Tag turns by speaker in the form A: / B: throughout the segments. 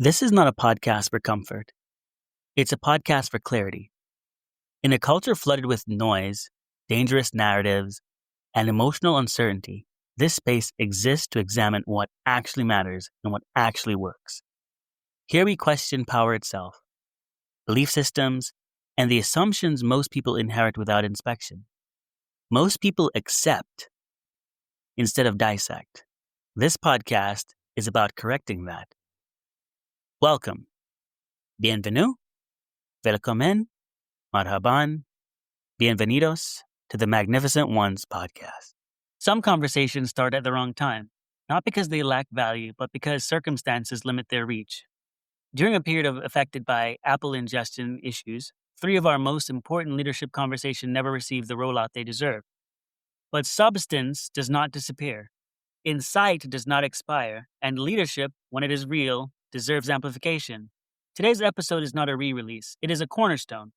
A: This is not a podcast for comfort. It's a podcast for clarity. In a culture flooded with noise, dangerous narratives, and emotional uncertainty, this space exists to examine what actually matters and what actually works. Here we question power itself, belief systems, and the assumptions most people inherit without inspection. Most people accept instead of dissect. This podcast is about correcting that. Welcome. Bienvenue. Welcome. Marhaban. Bienvenidos to the Magnificent Ones podcast. Some conversations start at the wrong time, not because they lack value, but because circumstances limit their reach. During a period affected by Apple ingestion issues, 3 of our most important leadership conversations never received the rollout they deserve. But substance does not disappear. Insight does not expire, and leadership, when it is real, deserves amplification. Today's episode is not a re-release. It is a cornerstone.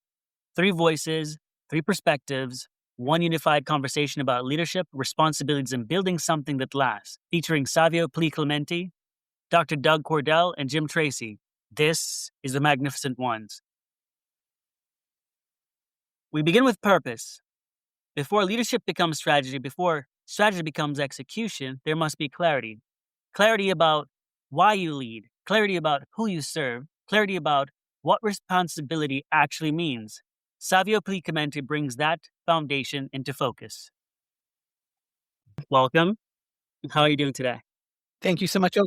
A: 3 voices, 3 perspectives, 1 unified conversation about leadership, responsibilities, and building something that lasts, featuring Savio P. Clemente, Dr. Doug Cardell, and Jim Tracy. This is the Magnificent Ones. We begin with purpose. Before leadership becomes strategy, before strategy becomes execution, there must be clarity. Clarity about why you lead, clarity about who you serve, clarity about what responsibility actually means. Savio P. Clemente brings that foundation into focus. Welcome. How are you doing today?
B: Thank you so much.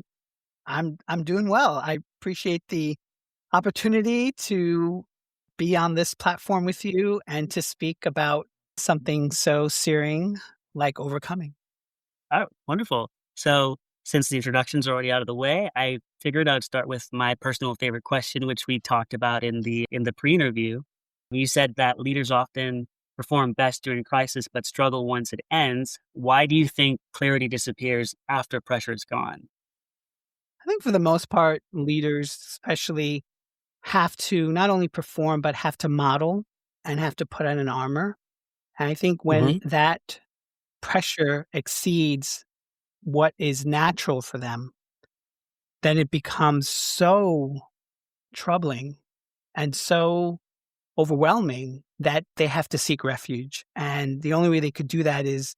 B: I'm doing well. I appreciate the opportunity to be on this platform with you and to speak about something so searing like overcoming.
A: Oh, wonderful. So since the introductions are already out of the way, I figured I'd start with my personal favorite question, which we talked about in the pre-interview. You said that leaders often perform best during crisis, but struggle once it ends. Why do you think clarity disappears after pressure is gone?
B: I think for the most part, leaders especially have to not only perform, but have to model and have to put on an armor. And I think when that pressure exceeds what is natural for them, then it becomes so troubling and so overwhelming that they have to seek refuge. And the only way they could do that is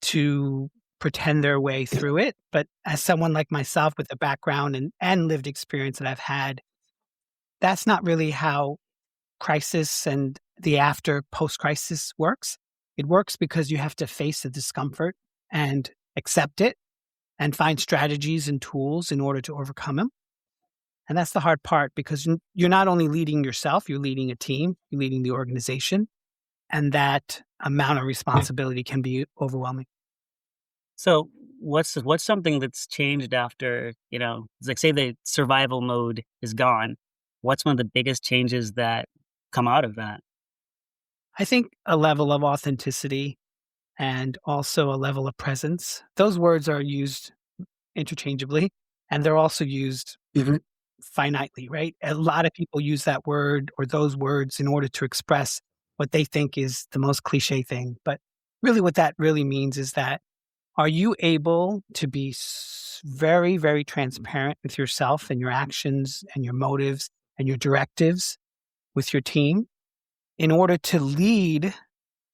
B: to pretend their way through it. But as someone like myself with a background and lived experience that I've had, that's not really how crisis and the after post-crisis works. It works because you have to face the discomfort and accept it and find strategies and tools in order to overcome them. And that's the hard part because you're not only leading yourself, you're leading a team, you're leading the organization, and that amount of responsibility can be overwhelming.
A: So what's something that's changed after, like say the survival mode is gone? What's one of the biggest changes that come out of that?
B: I think a level of authenticity and also a level of presence. Those words are used interchangeably, and they're also used finitely, right? A lot of people use that word or those words in order to express what they think is the most cliche thing. But really what that really means is that are you able to be very, very transparent with yourself and your actions and your motives and your directives with your team? In order to lead,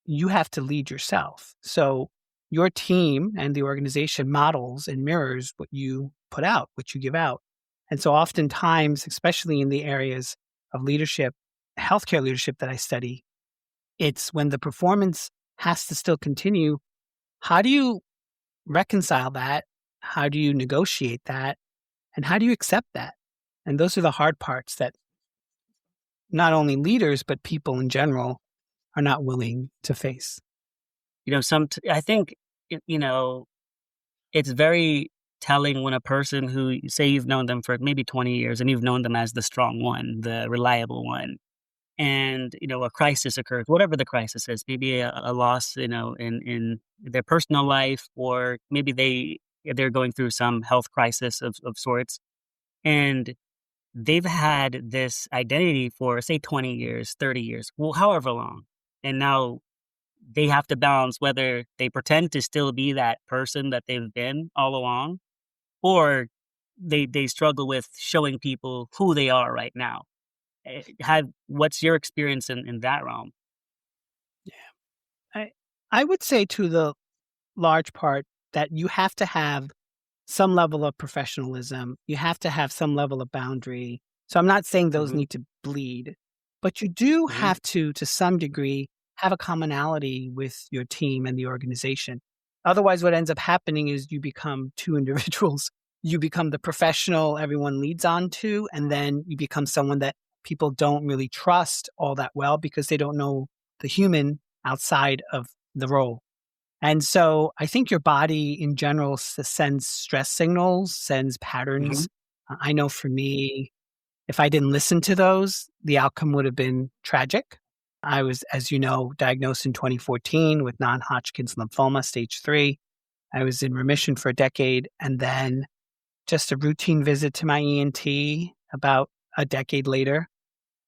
B: you have to lead yourself. So your team and the organization models and mirrors what you put out, what you give out. And so oftentimes, especially in the areas of leadership, healthcare leadership that I study, it's when the performance has to still continue. How do you reconcile that? How do you negotiate that? And how do you accept that? And those are the hard parts that not only leaders, but people in general are not willing to face.
A: I think, it's very telling when a person who, say you've known them for maybe 20 years and you've known them as the strong one, the reliable one, and, a crisis occurs, whatever the crisis is, maybe a loss, in their personal life, or maybe they're going through some health crisis of sorts. And they've had this identity for, say, 20 years, 30 years, well, however long. And now they have to balance whether they pretend to still be that person that they've been all along, or they struggle with showing people who they are right now. What's your experience in that realm?
B: I I would say to the large part that you have to have some level of professionalism. You have to have some level of boundary. So I'm not saying those
A: Hmm.
B: need to bleed, but you do
A: Hmm.
B: have to some degree, have a commonality with your team and the organization. Otherwise, what ends up happening is you become two individuals. You become the professional everyone leads on to, and then you become someone that people don't really trust all that well because they don't know the human outside of the role. And so I think your body in general sends stress signals, sends
A: Hmm.
B: patterns. I know for me, if I didn't listen to those, the outcome would have been tragic. I was, as you know, diagnosed in 2014 with non Hodgkin's lymphoma, stage 3. I was in remission for a decade. And then just a routine visit to my ENT about a decade later,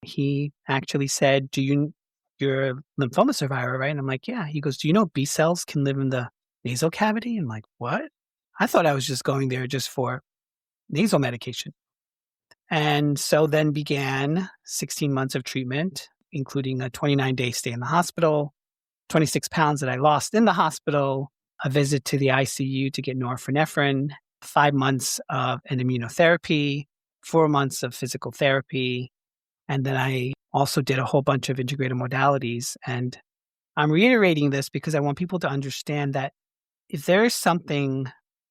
B: he actually said, you're a lymphoma survivor, right? And I'm like, yeah. He goes, do you know B cells can live in the nasal cavity? I'm like, what? I thought I was just going there just for nasal medication. And so then began 16 months of treatment, including a 29-day stay in the hospital, 26 pounds that I lost in the hospital, a visit to the ICU to get norepinephrine, 5 months of an immunotherapy, 4 months of physical therapy, and then I also did a whole bunch of integrated modalities. And I'm reiterating this because I want people to understand that if there is something,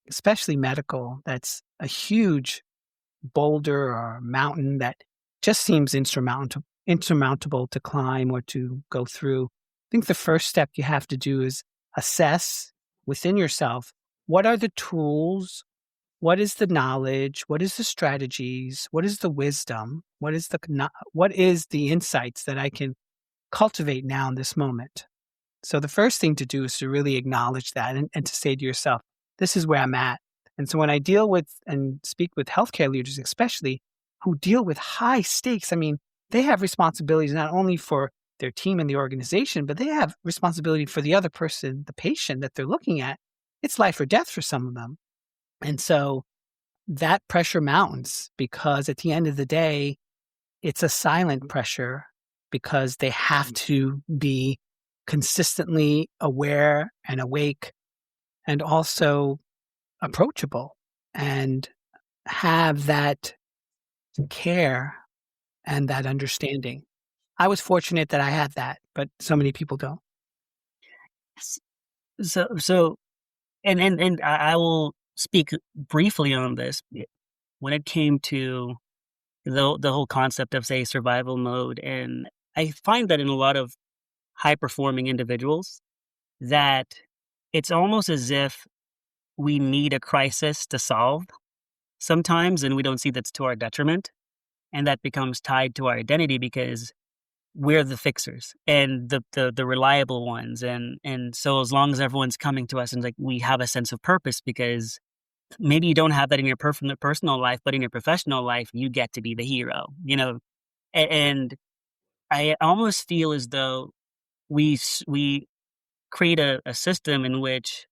B: especially medical, that's a huge boulder or mountain that just seems insurmountable to climb or to go through, I think the first step you have to do is assess within yourself what are the tools, what is the knowledge, what is the strategies, what is the wisdom, what is the insights that I can cultivate now in this moment. So the first thing to do is to really acknowledge that and to say to yourself, this is where I'm at. And so when I deal with and speak with healthcare leaders, especially who deal with high stakes, I mean, they have responsibilities not only for their team and the organization, but they have responsibility for the other person, the patient that they're looking at. It's life or death for some of them. And so that pressure mounts because at the end of the day, it's a silent pressure because they have to be consistently aware and awake and also approachable and have that care and that understanding. I was fortunate that I had that, but so many people don't.
A: S- so and I will speak briefly on this. When it came to the whole concept of, say, survival mode, and I find that in a lot of high performing individuals, that it's almost as if we need a crisis to solve sometimes, and we don't see that's to our detriment, and that becomes tied to our identity because we're the fixers and the reliable ones, and so as long as everyone's coming to us and like we have a sense of purpose, because maybe you don't have that in your personal life, but in your professional life, you get to be the hero, and I almost feel as though we create a system in which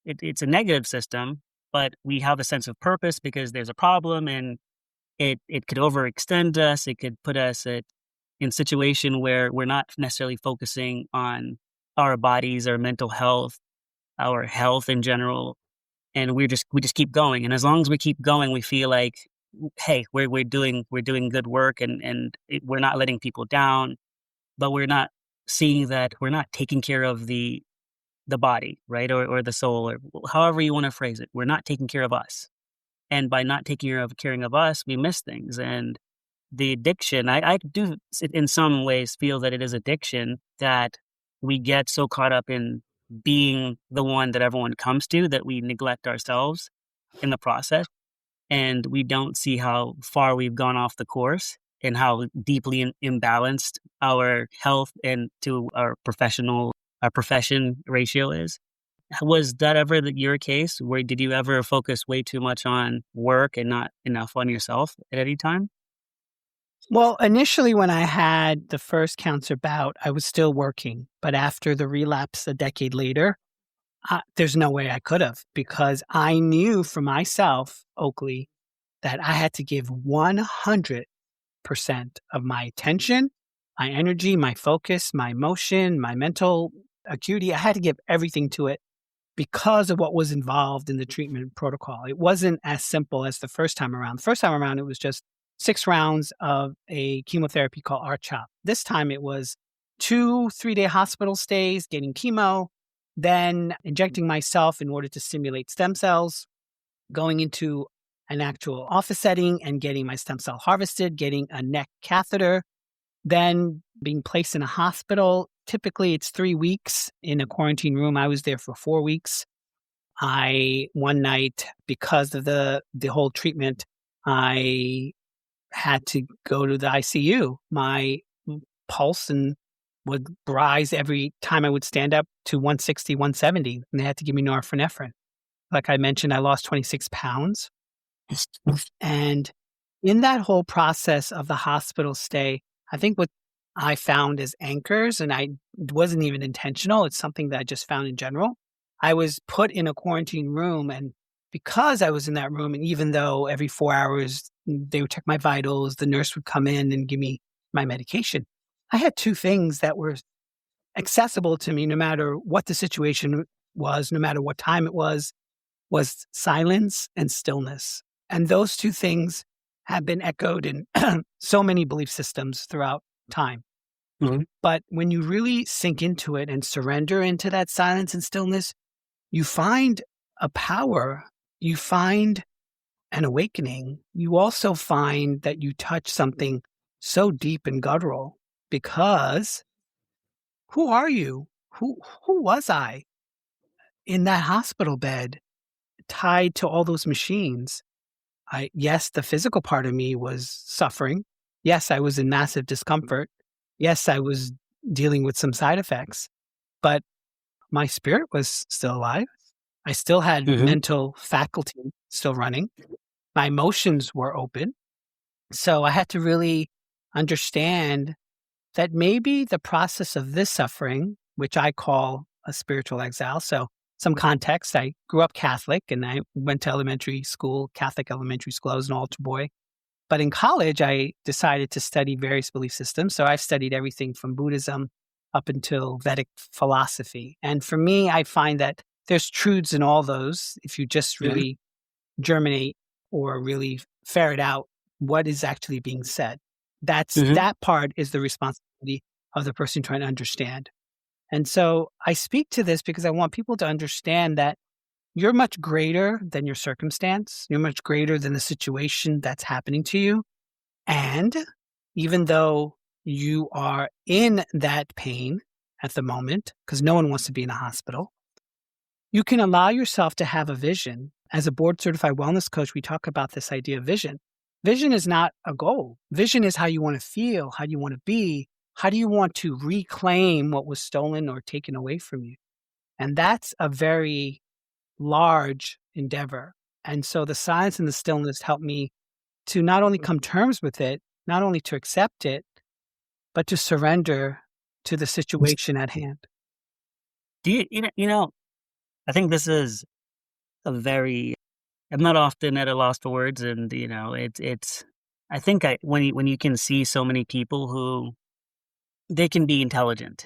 A: it's a negative system, but we have a sense of purpose because there's a problem, and it could overextend us. It could put us in a situation where we're not necessarily focusing on our bodies, our mental health, our health in general, and we just keep going. And as long as we keep going, we feel like, hey, we're doing good work, and we're not letting people down, but we're not seeing that we're not taking care of the body, right? Or the soul, or however you want to phrase it. We're not taking care of us. And by not taking caring of us, we miss things. And the addiction, I do in some ways feel that it is addiction, that we get so caught up in being the one that everyone comes to that we neglect ourselves in the process. And we don't see how far we've gone off the course and how deeply imbalanced our health and to our profession ratio is. Was that ever your case? Where did you ever focus way too much on work and not enough on yourself at any time?
B: Well, initially, when I had the first cancer bout, I was still working. But after the relapse a decade later, there's no way I could have because I knew for myself, Oakley, that I had to give 100% of my attention, my energy, my focus, my emotion, my mental acuity. I had to give everything to it because of what was involved in the treatment protocol. It wasn't as simple as the first time around. The first time around, it was just 6 rounds of a chemotherapy called R-CHOP. This time it was 2 3-day hospital stays, getting chemo, then injecting myself in order to stimulate stem cells, going into an actual office setting and getting my stem cell harvested, getting a neck catheter, then being placed in a hospital. Typically, it's 3 weeks in a quarantine room. I was there for 4 weeks. One night, because of the whole treatment, I had to go to the ICU. My pulse would rise every time I would stand up to 160, 170, and they had to give me norepinephrine. Like I mentioned, I lost 26 pounds. And in that whole process of the hospital stay, I think what I found as anchors, and it wasn't even intentional, it's something that I just found in general. I was put in a quarantine room, and because I was in that room, and even though every 4 hours they would check my vitals, the nurse would come in and give me my medication, I had 2 things that were accessible to me no matter what the situation was, no matter what time it was silence and stillness. And those 2 things have been echoed in so many belief systems throughout time.
A: Mhm.
B: But when you really sink into it and surrender into that silence and stillness, you find a power, you find an awakening. You also find that you touch something so deep and guttural because who are you? Who was I in that hospital bed tied to all those machines? Yes, the physical part of me was suffering. Yes, I was in massive discomfort. Yes, I was dealing with some side effects, but my spirit was still alive. I still had
A: Mhm.
B: mental faculty still running. My emotions were open. So I had to really understand that maybe the process of this suffering, which I call a spiritual exile. So some context, I grew up Catholic and I went to elementary school, Catholic elementary school. I was an altar boy. But in college, I decided to study various belief systems. So I've studied everything from Buddhism up until Vedic philosophy. And for me, I find that there's truths in all those if you just
A: Mhm.
B: really germinate or really ferret out what is actually being said.
A: Mhm.
B: That part is the responsibility of the person trying to understand. And so I speak to this because I want people to understand that you're much greater than your circumstance. You're much greater than the situation that's happening to you. And even though you are in that pain at the moment, because no one wants to be in a hospital, you can allow yourself to have a vision. As a board certified wellness coach, we talk about this idea of vision. Vision is not a goal. Vision is how you want to feel, how you want to be, how do you want to reclaim what was stolen or taken away from you. And that's a very large endeavor. And so the silence and the stillness help me to not only come terms with it, not only to accept it, but to surrender to the situation at hand.
A: Do I think this is a very I'm not often at a loss for words, and, it's I think when you can see so many people who they can be intelligent,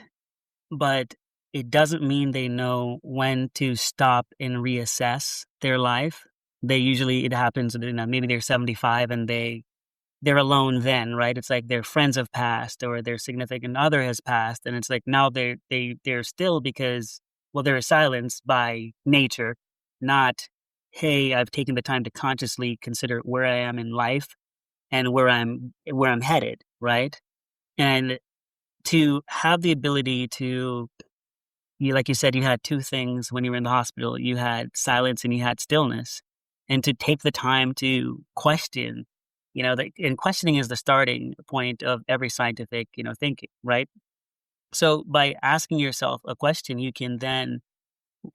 A: but it doesn't mean they know when to stop and reassess their life. It happens, maybe they're 75 and they're alone then, right? It's like their friends have passed or their significant other has passed, and it's like now they're still because, well, they're silenced by nature, not, hey, I've taken the time to consciously consider where I am in life and where I'm headed, right? And to have the ability to like you said, you had 2 things when you were in the hospital. You had silence and you had stillness. And to take the time to question, and questioning is the starting point of every scientific, thinking, right? So by asking yourself a question, you can then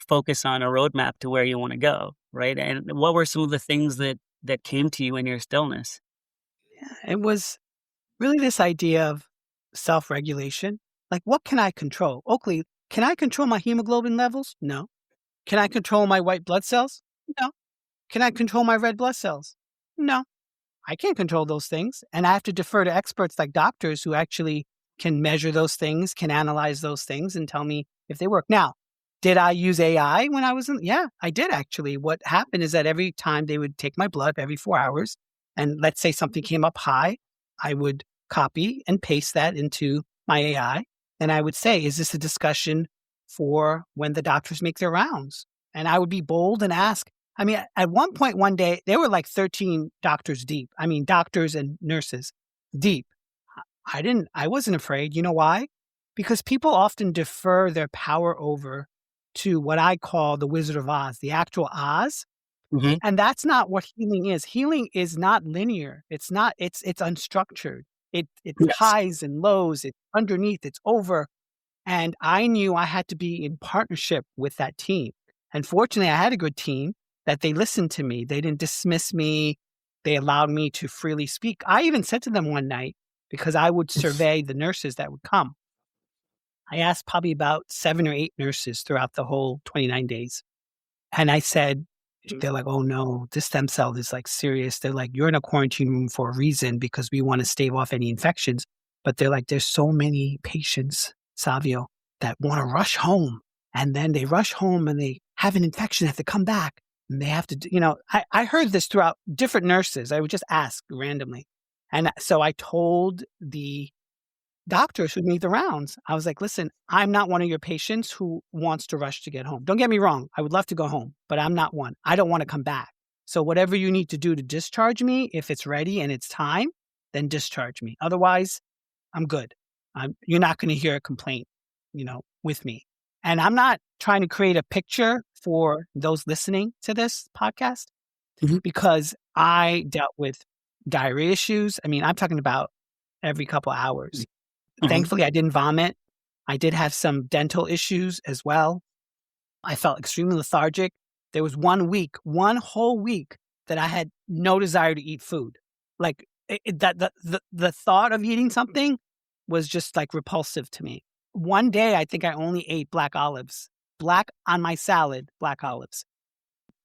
A: focus on a roadmap to where you want to go, right? And what were some of the things that came to you in your stillness?
B: It was really this idea of self regulation. Like, what can I control? Oakley, can I control my hemoglobin levels? No. Can I control my white blood cells? No. Can I control my red blood cells? No. I can't control those things. And I have to defer to experts like doctors who actually can measure those things, can analyze those things and tell me if they work. Now, did I use AI when I was in? Yeah, I did actually. What happened is that every time they would take my blood every 4 hours, and let's say something came up high, I would copy and paste that into my AI. And I would say, is this a discussion for when the doctors make their rounds? And I would be bold and ask. I mean, at one point, one day, there were like 13 doctors deep. I mean, doctors and nurses deep. I wasn't afraid. You know why? Because people often defer their power over to what I call the Wizard of Oz, the actual Oz.
A: Mm-hmm.
B: And that's not what healing is. Healing is not linear. It's not, it's unstructured. It's
A: Yes.
B: highs and lows. It's underneath, it's over. And I knew I had to be in partnership with that team. And fortunately, I had a good team that they listened to me. They didn't dismiss me. They allowed me to freely speak. I even said to them one night, because I would survey the nurses that would come. I asked probably about 7 or 8 nurses throughout the whole 29 days. And I said, they're like, oh no, this stem cell is like serious. They're like, you're in a quarantine room for a reason because we want to stave off any infections. But they're like, there's so many patients, Savio, that want to rush home. And then they rush home and they have an infection, have to come back. And they have to, I heard this throughout different nurses. I would just ask randomly. And so I told the doctors who need the rounds, I was like, listen, I'm not one of your patients who wants to rush to get home. Don't get me wrong. I would love to go home, but I'm not one. I don't want to come back. So whatever you need to do to discharge me, if it's ready and it's time, then discharge me. Otherwise, I'm good. You're not going to hear a complaint, with me. And I'm not trying to create a picture for those listening to this podcast because I dealt with diarrhea issues. I mean, I'm talking about every couple of hours. Thankfully, I didn't vomit. I did have some dental issues as well. I felt extremely lethargic. There was one whole week that I had no desire to eat food. Like the thought of eating something was just like repulsive to me. One day, I think I only ate black olives, black on my salad, black olives.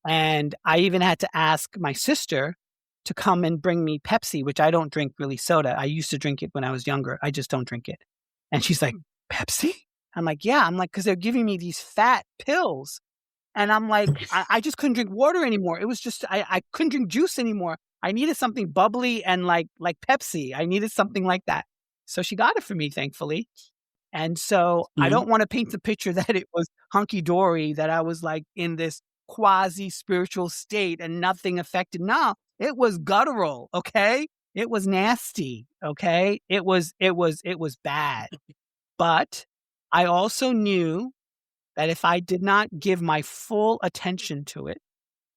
B: And I even had to ask my sister to come and bring me Pepsi, which I don't drink really soda. I used to drink it when I was younger. I just don't drink it. And she's like, Pepsi? I'm like, yeah. I'm like, because they're giving me these fat pills. And I'm like, I just couldn't drink water anymore. It was just, I couldn't drink juice anymore. I needed something bubbly and like Pepsi. I needed something like that. So she got it for me, thankfully. And so I don't want to paint the picture that it was hunky-dory, that I was like in this quasi-spiritual state and nothing affected. No, it was guttural, okay? It was nasty, okay? It was bad. But I also knew that if I did not give my full attention to it,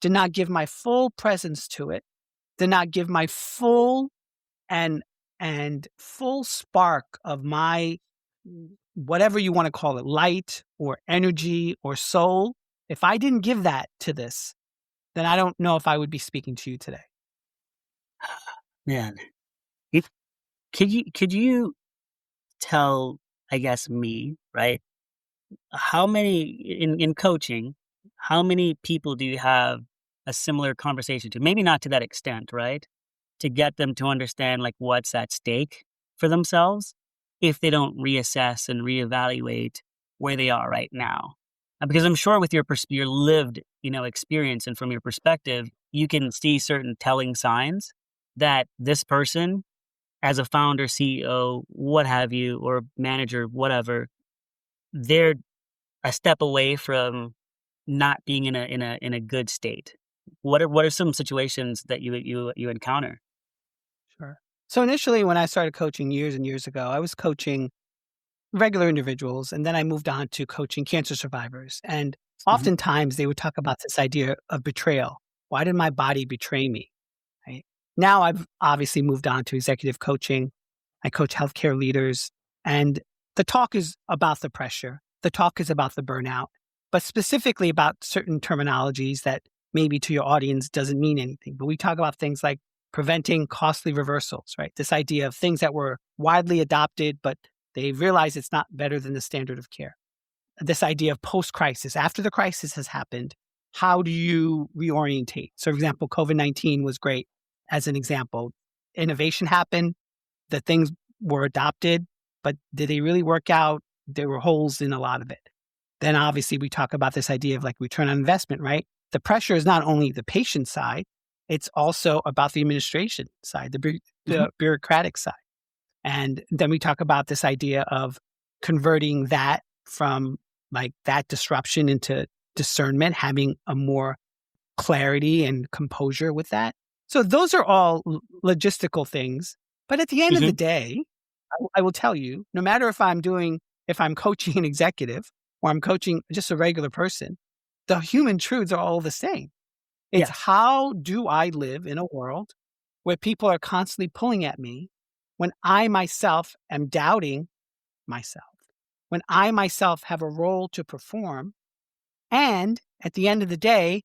B: did not give my full presence to it, did not give my full and full spark of my, whatever you want to call it, light or energy or soul, if I didn't give that to this, then I don't know if I would be speaking to you today.
A: Man, could you tell, I guess, me, right? How many in coaching, how many people do you have a similar conversation to? Maybe not to that extent, right? To get them to understand like what's at stake for themselves if they don't reassess and reevaluate where they are right now. Because I'm sure with your lived, experience and from your perspective, you can see certain telling signs that this person, as a founder, CEO, what have you, or manager, whatever, they're a step away from not being in a good state. What are some situations that you encounter?
B: Sure. So initially, when I started coaching years and years ago, I was coaching regular individuals, and then I moved on to coaching cancer survivors. And oftentimes they would talk about this idea of betrayal. Why did my body betray me? Right? Now I've obviously moved on to executive coaching. I coach healthcare leaders, and the talk is about the pressure. The talk is about the burnout, but specifically about certain terminologies that maybe to your audience doesn't mean anything. But we talk about things like preventing costly reversals, right? This idea of things that were widely adopted, but they realize it's not better than the standard of care. This idea of post-crisis, after the crisis has happened, how do you reorientate? So, for example, COVID-19 was great as an example. innovation happened, the things were adopted, but did they really work out? There were holes in a lot of it. Then obviously we talk about this idea of like return on investment, right? The pressure is not only the patient side, it's also about the administration side, the bureaucratic side. And then we talk about this idea of converting that from like that disruption into discernment, having a more clarity and composure with that. So those are all logistical things. But at the end of the day, I will tell you, no matter if I'm coaching an executive or I'm coaching just a regular person, the human truths are all the same. It's how do I live in a world where people are constantly pulling at me when I myself am doubting myself, when I myself have a role to perform, and at the end of the day,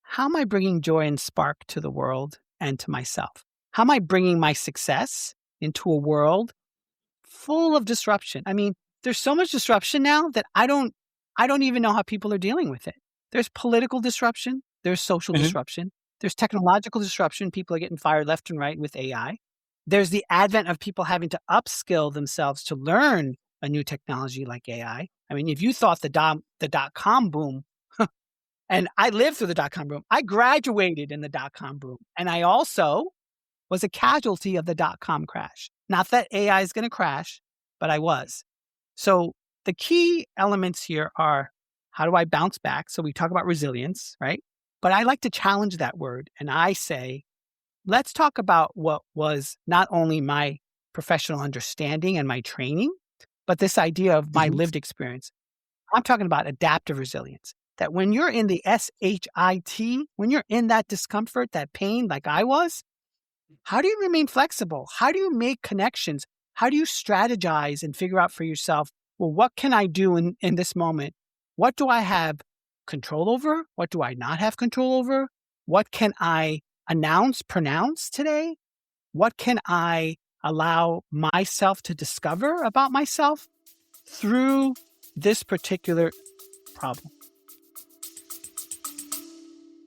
B: how am I bringing joy and spark to the world and to myself? How am I bringing my success into a world full of disruption? I mean, there's so much disruption now that I don't even know how people are dealing with it. There's political disruption. There's social disruption. There's technological disruption. People are getting fired left and right with AI. There's the advent of people having to upskill themselves to learn a new technology like AI. I mean, if you thought the dot-com boom, and I lived through the dot-com boom, I graduated in the dot-com boom, and I also was a casualty of the dot-com crash. Not that AI is going to crash, but I was. So the key elements here are, how do I bounce back? So we talk about resilience, right? But I like to challenge that word. And I say, let's talk about what was not only my professional understanding and my training, but this idea of my lived experience. I'm talking about adaptive resilience. That when you're in the SHIT, when you're in that discomfort, that pain, like I was, how do you remain flexible? How do you make connections? How do you strategize and figure out for yourself, well, what can I do in this moment? What do I have control over? What do I not have control over? What can I pronounce today? What can I allow myself to discover about myself through this particular problem?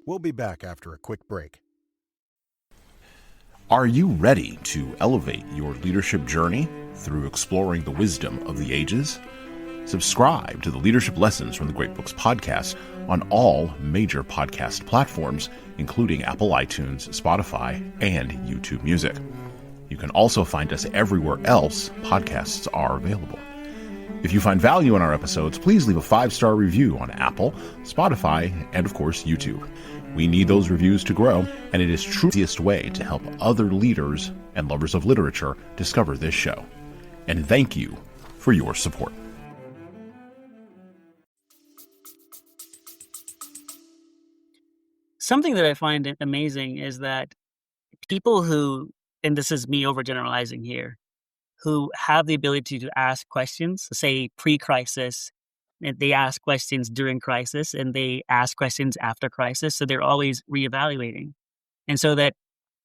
C: We'll be back after a quick break.
D: Are you ready to elevate your leadership journey through exploring the wisdom of the ages? Subscribe to the Leadership Lessons from the Great Books podcast on all major podcast platforms, including Apple iTunes, Spotify, and YouTube Music. You can also find us everywhere else podcasts are available. If you find value in our episodes, please leave a 5-star review on Apple, Spotify, and of course, YouTube. We need those reviews to grow, and it is the easiest way to help other leaders and lovers of literature discover this show. And thank you for your support.
A: Something that I find amazing is that people who, and this is me overgeneralizing here, who have the ability to ask questions, say pre-crisis, and they ask questions during crisis, and they ask questions after crisis. So they're always reevaluating. And so that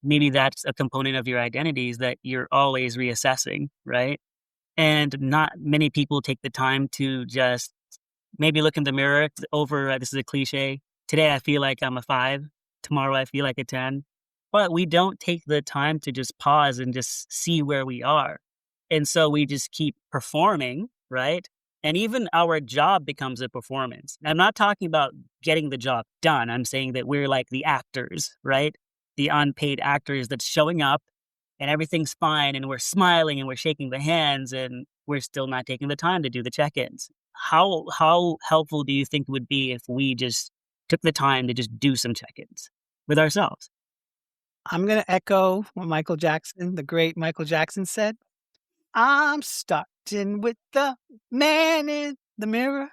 A: maybe that's a component of your identity, is that you're always reassessing, right? And not many people take the time to just maybe look in the mirror this is a cliche. Today I feel like I'm a 5. Tomorrow I feel like a 10. But we don't take the time to just pause and just see where we are. And so we just keep performing, right? And even our job becomes a performance. I'm not talking about getting the job done. I'm saying that we're like the actors, right? The unpaid actors that's showing up and everything's fine and we're smiling and we're shaking the hands and we're still not taking the time to do the check-ins. How helpful do you think it would be if we just took the time to just do some check-ins with ourselves?
B: I'm going to echo what the great Michael Jackson said. I'm starting with the man in the mirror,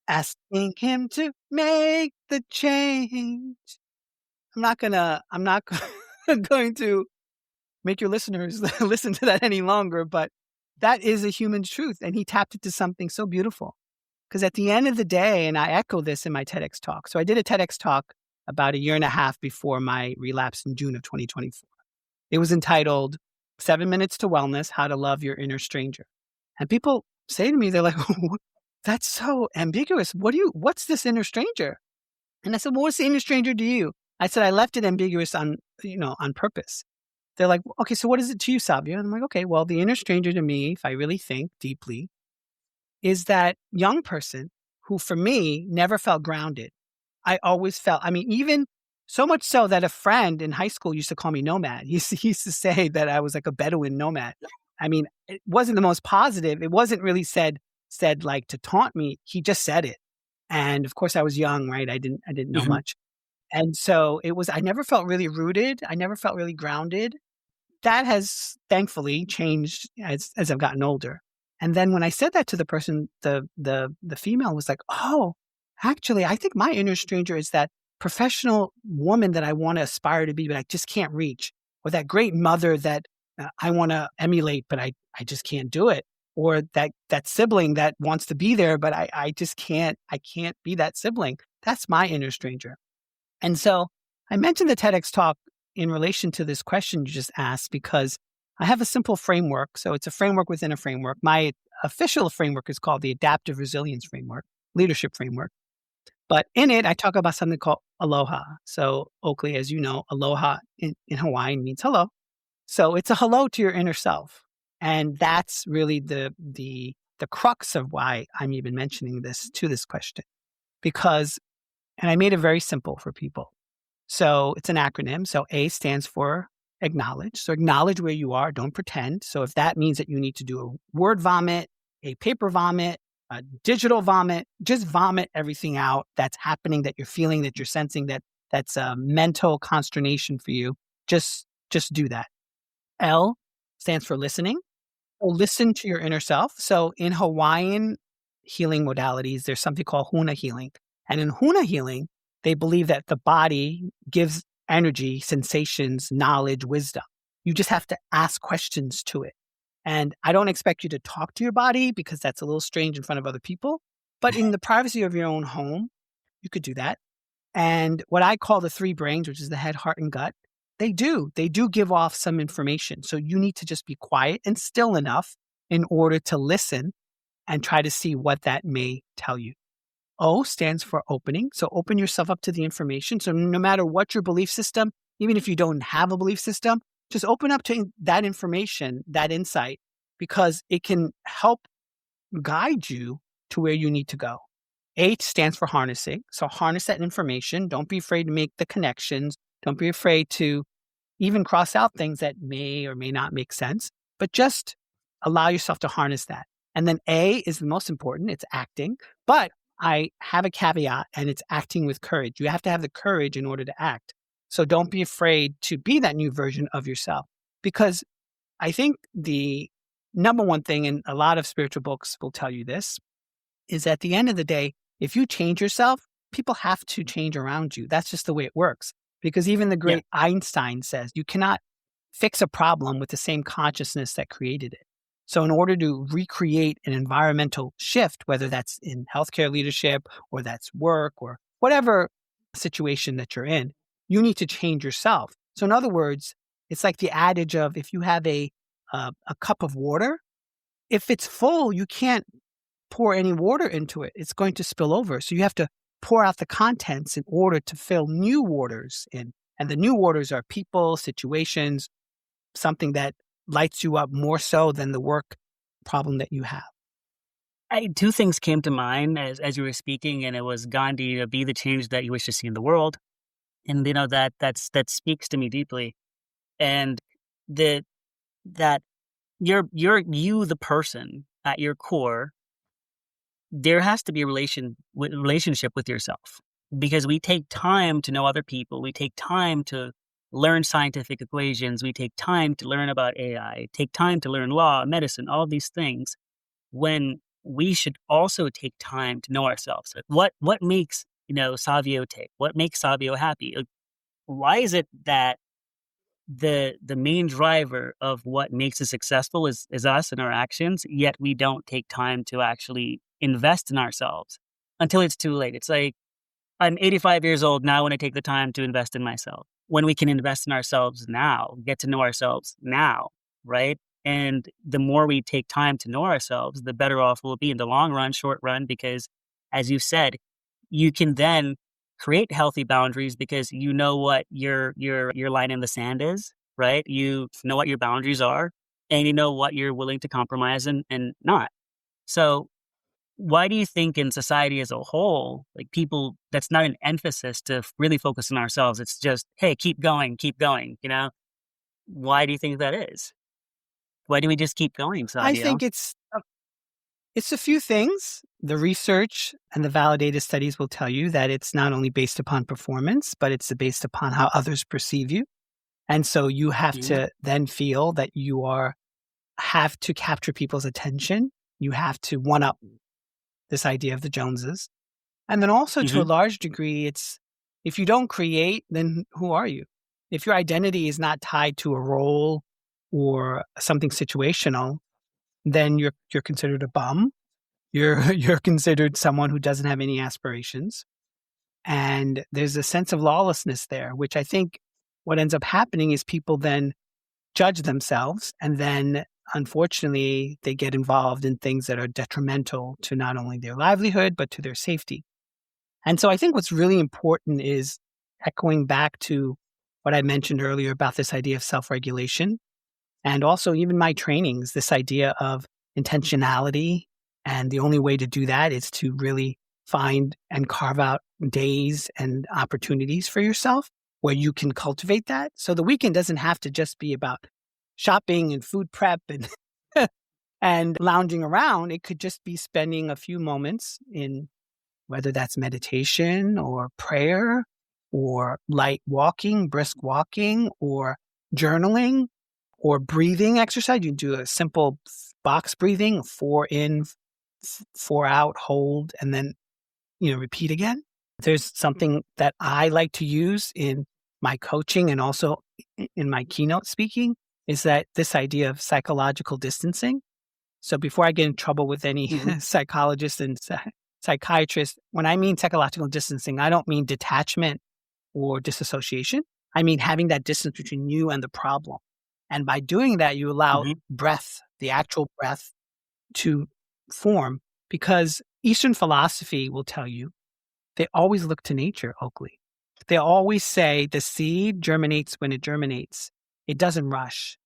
B: asking him to make the change. I'm not going to make your listeners listen to that any longer, but that is a human truth. And he tapped into something so beautiful. Because at the end of the day, and I echo this in my TEDx talk. So I did a TEDx talk about a year and a half before my relapse in June of 2024. It was entitled 7 Minutes to Wellness, How to Love Your Inner Stranger. And people say to me, they're like, that's so ambiguous. What's this inner stranger? And I said, well, what's the inner stranger to you? I said, I left it ambiguous on purpose. They're like, okay, so what is it to you, Savio? And I'm like, okay, well, the inner stranger to me, if I really think deeply, is that young person who, for me, never felt grounded. I always felt, even so much so that a friend in high school used to call me nomad. He used to say that I was like a Bedouin nomad. It wasn't the most positive. It wasn't really said like to taunt me. He just said it. And of course I was young, right? I didn't know much. And so I never felt really rooted. I never felt really grounded. That has thankfully changed as I've gotten older. And then when I said that to the person, the female was like, oh, actually, I think my inner stranger is that professional woman that I want to aspire to be, but I just can't reach, or that great mother that I want to emulate, but I just can't do it. Or that sibling that wants to be there, but I just can't be that sibling. That's my inner stranger. And so I mentioned the TEDx talk in relation to this question you just asked, because I have a simple framework. So it's a framework within a framework. My official framework is called the Adaptive Resilience Framework, Leadership Framework. But in it, I talk about something called aloha. So Oakley, as you know, aloha in Hawaiian means hello. So it's a hello to your inner self. And that's really the crux of why I'm even mentioning this question. Because, and I made it very simple for people. So it's an acronym. So A stands for acknowledge. So acknowledge where you are. Don't pretend. So if that means that you need to do a word vomit, a paper vomit, a digital vomit, just vomit everything out that's happening, that you're feeling, that you're sensing, that's a mental consternation for you. Just do that. L stands for listening. So listen to your inner self. So in Hawaiian healing modalities, there's something called huna healing. And in huna healing, they believe that the body gives energy, sensations, knowledge, wisdom. You just have to ask questions to it. And I don't expect you to talk to your body because that's a little strange in front of other people. But in the privacy of your own home, you could do that. And what I call the three brains, which is the head, heart, and gut, they do give off some information. So you need to just be quiet and still enough in order to listen and try to see what that may tell you. O stands for opening. So open yourself up to the information. So no matter what your belief system, even if you don't have a belief system, just open up to that information, that insight, because it can help guide you to where you need to go. H stands for harnessing. So harness that information. Don't be afraid to make the connections. Don't be afraid to even cross out things that may or may not make sense, but just allow yourself to harness that. And then A is the most important. It's acting. But I have a caveat, and it's acting with courage. You have to have the courage in order to act. So don't be afraid to be that new version of yourself, because I think the number one thing, and a lot of spiritual books will tell you this, is at the end of the day, if you change yourself, people have to change around you. That's just the way it works. Because even the great Einstein says you cannot fix a problem with the same consciousness that created it. So in order to recreate an environmental shift, whether that's in healthcare leadership or that's work or whatever situation that you're in, you need to change yourself. So in other words, it's like the adage of, if you have a cup of water, if it's full, you can't pour any water into it. It's going to spill over. So you have to pour out the contents in order to fill new waters in. And the new waters are people, situations, something that lights you up more so than the work problem that you have.
A: Two things came to mind as you were speaking, and it was Gandhi, be the change that you wish to see in the world. And that speaks to me deeply. And that you're you, the person at your core, there has to be a relationship with yourself, because we take time to know other people. We take time to learn scientific equations. We take time to learn about AI, take time to learn law, medicine, all these things, when we should also take time to know ourselves. Like what makes, Savio tick? What makes Savio happy? Like, why is it that the main driver of what makes us successful is us and our actions, yet we don't take time to actually invest in ourselves until it's too late? It's like, I'm 85 years old now, when I take the time to invest in myself, when we can invest in ourselves now, get to know ourselves now, right? And the more we take time to know ourselves, the better off we'll be in the long run, short run, because as you said, you can then create healthy boundaries because you know what your line in the sand is, right? You know what your boundaries are, and you know what you're willing to compromise and not. So why do you think in society as a whole, like people, that's not an emphasis to really focus on ourselves? It's just, hey, keep going, you know? Why do you think that is? Why do we just keep going,
B: I
A: Savio?
B: think it's a few things. The research and the validated studies will tell you that it's not only based upon performance, but it's based upon how others perceive you. And so you have
A: Mhm.
B: to then feel that have to capture people's attention. You have to one up this idea of the Joneses. And then also to a
A: Mhm.
B: large degree, it's if you don't create, then who are you? If your identity is not tied to a role or something situational, then you're considered a bum. You're considered someone who doesn't have any aspirations. And there's a sense of lawlessness there, which I think what ends up happening is people then judge themselves and then unfortunately they get involved in things that are detrimental to not only their livelihood but to their safety. And so I think what's really important is echoing back to what I mentioned earlier about this idea of self-regulation and also even my trainings, this idea of intentionality. And the only way to do that is to really find and carve out days and opportunities for yourself where you can cultivate that. So the weekend doesn't have to just be about shopping and food prep and and lounging around. It could just be spending a few moments in whether that's meditation or prayer or light walking, brisk walking or journaling or breathing exercise. You do a simple box breathing, 4 in, 4 out, hold, and then, repeat again. There's something that I like to use in my coaching and also in my keynote speaking is that this idea of psychological distancing. So before I get in trouble with any
A: Mhm.
B: psychologists and psychiatrists, when I mean psychological distancing, I don't mean detachment or disassociation. I mean having that distance between you and the problem. And by doing that, you allow
A: Mhm.
B: breath, the actual breath, to form because Eastern philosophy will tell you they always look to nature, Oakley. They always say the seed germinates when it germinates. It doesn't rush.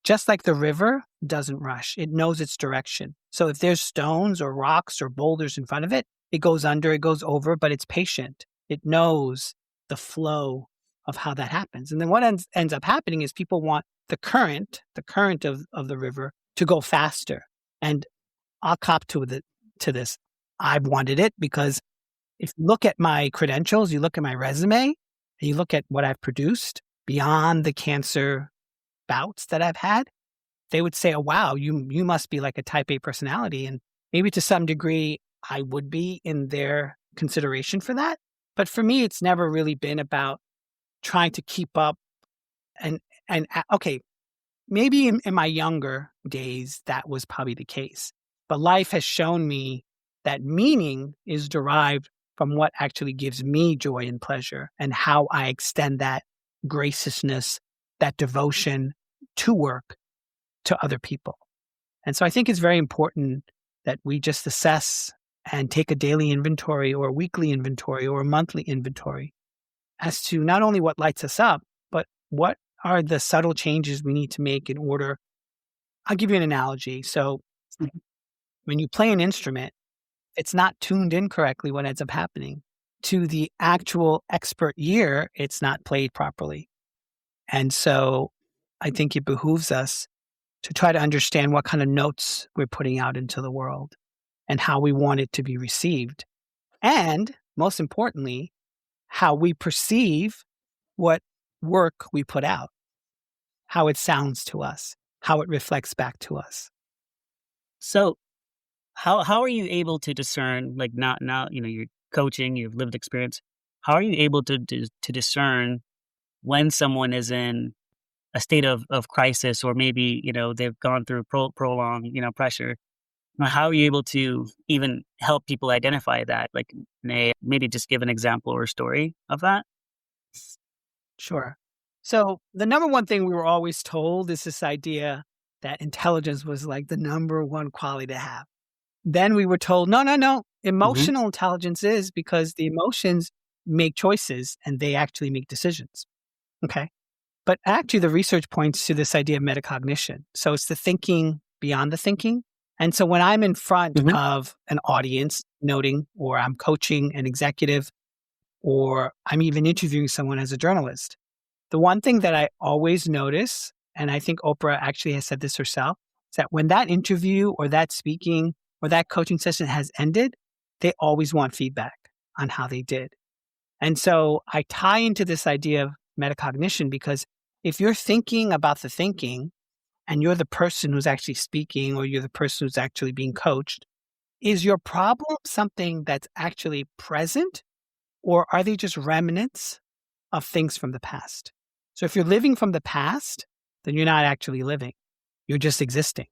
B: Just like the river doesn't rush, it knows its direction. So if there's stones or rocks or boulders in front of it, it goes under, it goes over, but it's patient. It knows the flow of how that happens. And then what ends up happening is people want the current of the river to go faster. And I'll cop to this. I've wanted it because if you look at my credentials, you look at my resume, and you look at what I've produced beyond the cancer bouts that I've had, they would say, "Oh, wow, you must be like a type A personality." And maybe to some degree, I would be in their consideration for that. But for me, it's never really been about trying to keep up and okay, maybe in my younger days, that was probably the case. But life has shown me that meaning is derived from what actually gives me joy and pleasure and how I extend that graciousness, that devotion to work to other people. And so I think it's very important that we just assess and take a daily inventory or a weekly inventory or a monthly inventory as to not only what lights us up, but what are the subtle changes we need to make in order. I'll give you an analogy. So when you play an instrument, it's not tuned in correctly. What ends up happening to the actual expert ear, it's not played properly. And so I think it behooves us to try to understand what kind of notes we're putting out into the world and how we want it to be received. And most importantly, how we perceive what work we put out, how it sounds to us, how it reflects back to us.
A: So how are you able to discern, like, not now, you're coaching, you've lived experience. How are you able to discern when someone is in a state of crisis, or maybe, they've gone through prolonged, pressure? How are you able to even help people identify that? Like, maybe just give an example or a story of that?
B: Sure. So the number one thing we were always told is this idea that intelligence was like the number one quality to have. Then we were told, no, no, no.
A: Mhm.
B: Emotional intelligence is because the emotions make choices and they actually make decisions. Okay. But actually, the research points to this idea of metacognition. So it's the thinking beyond the thinking. And so when I'm in front of an audience, noting, or I'm coaching an executive, or I'm even interviewing someone as a journalist, the one thing that I always notice, and I think Oprah actually has said this herself, is that when that interview or that speaking or that coaching session has ended, they always want feedback on how they did. And so I tie into this idea of metacognition because if you're thinking about the thinking and you're the person who's actually speaking or you're the person who's actually being coached, is your problem something that's actually present or are they just remnants of things from the past? So if you're living from the past, then you're not actually living. You're just existing.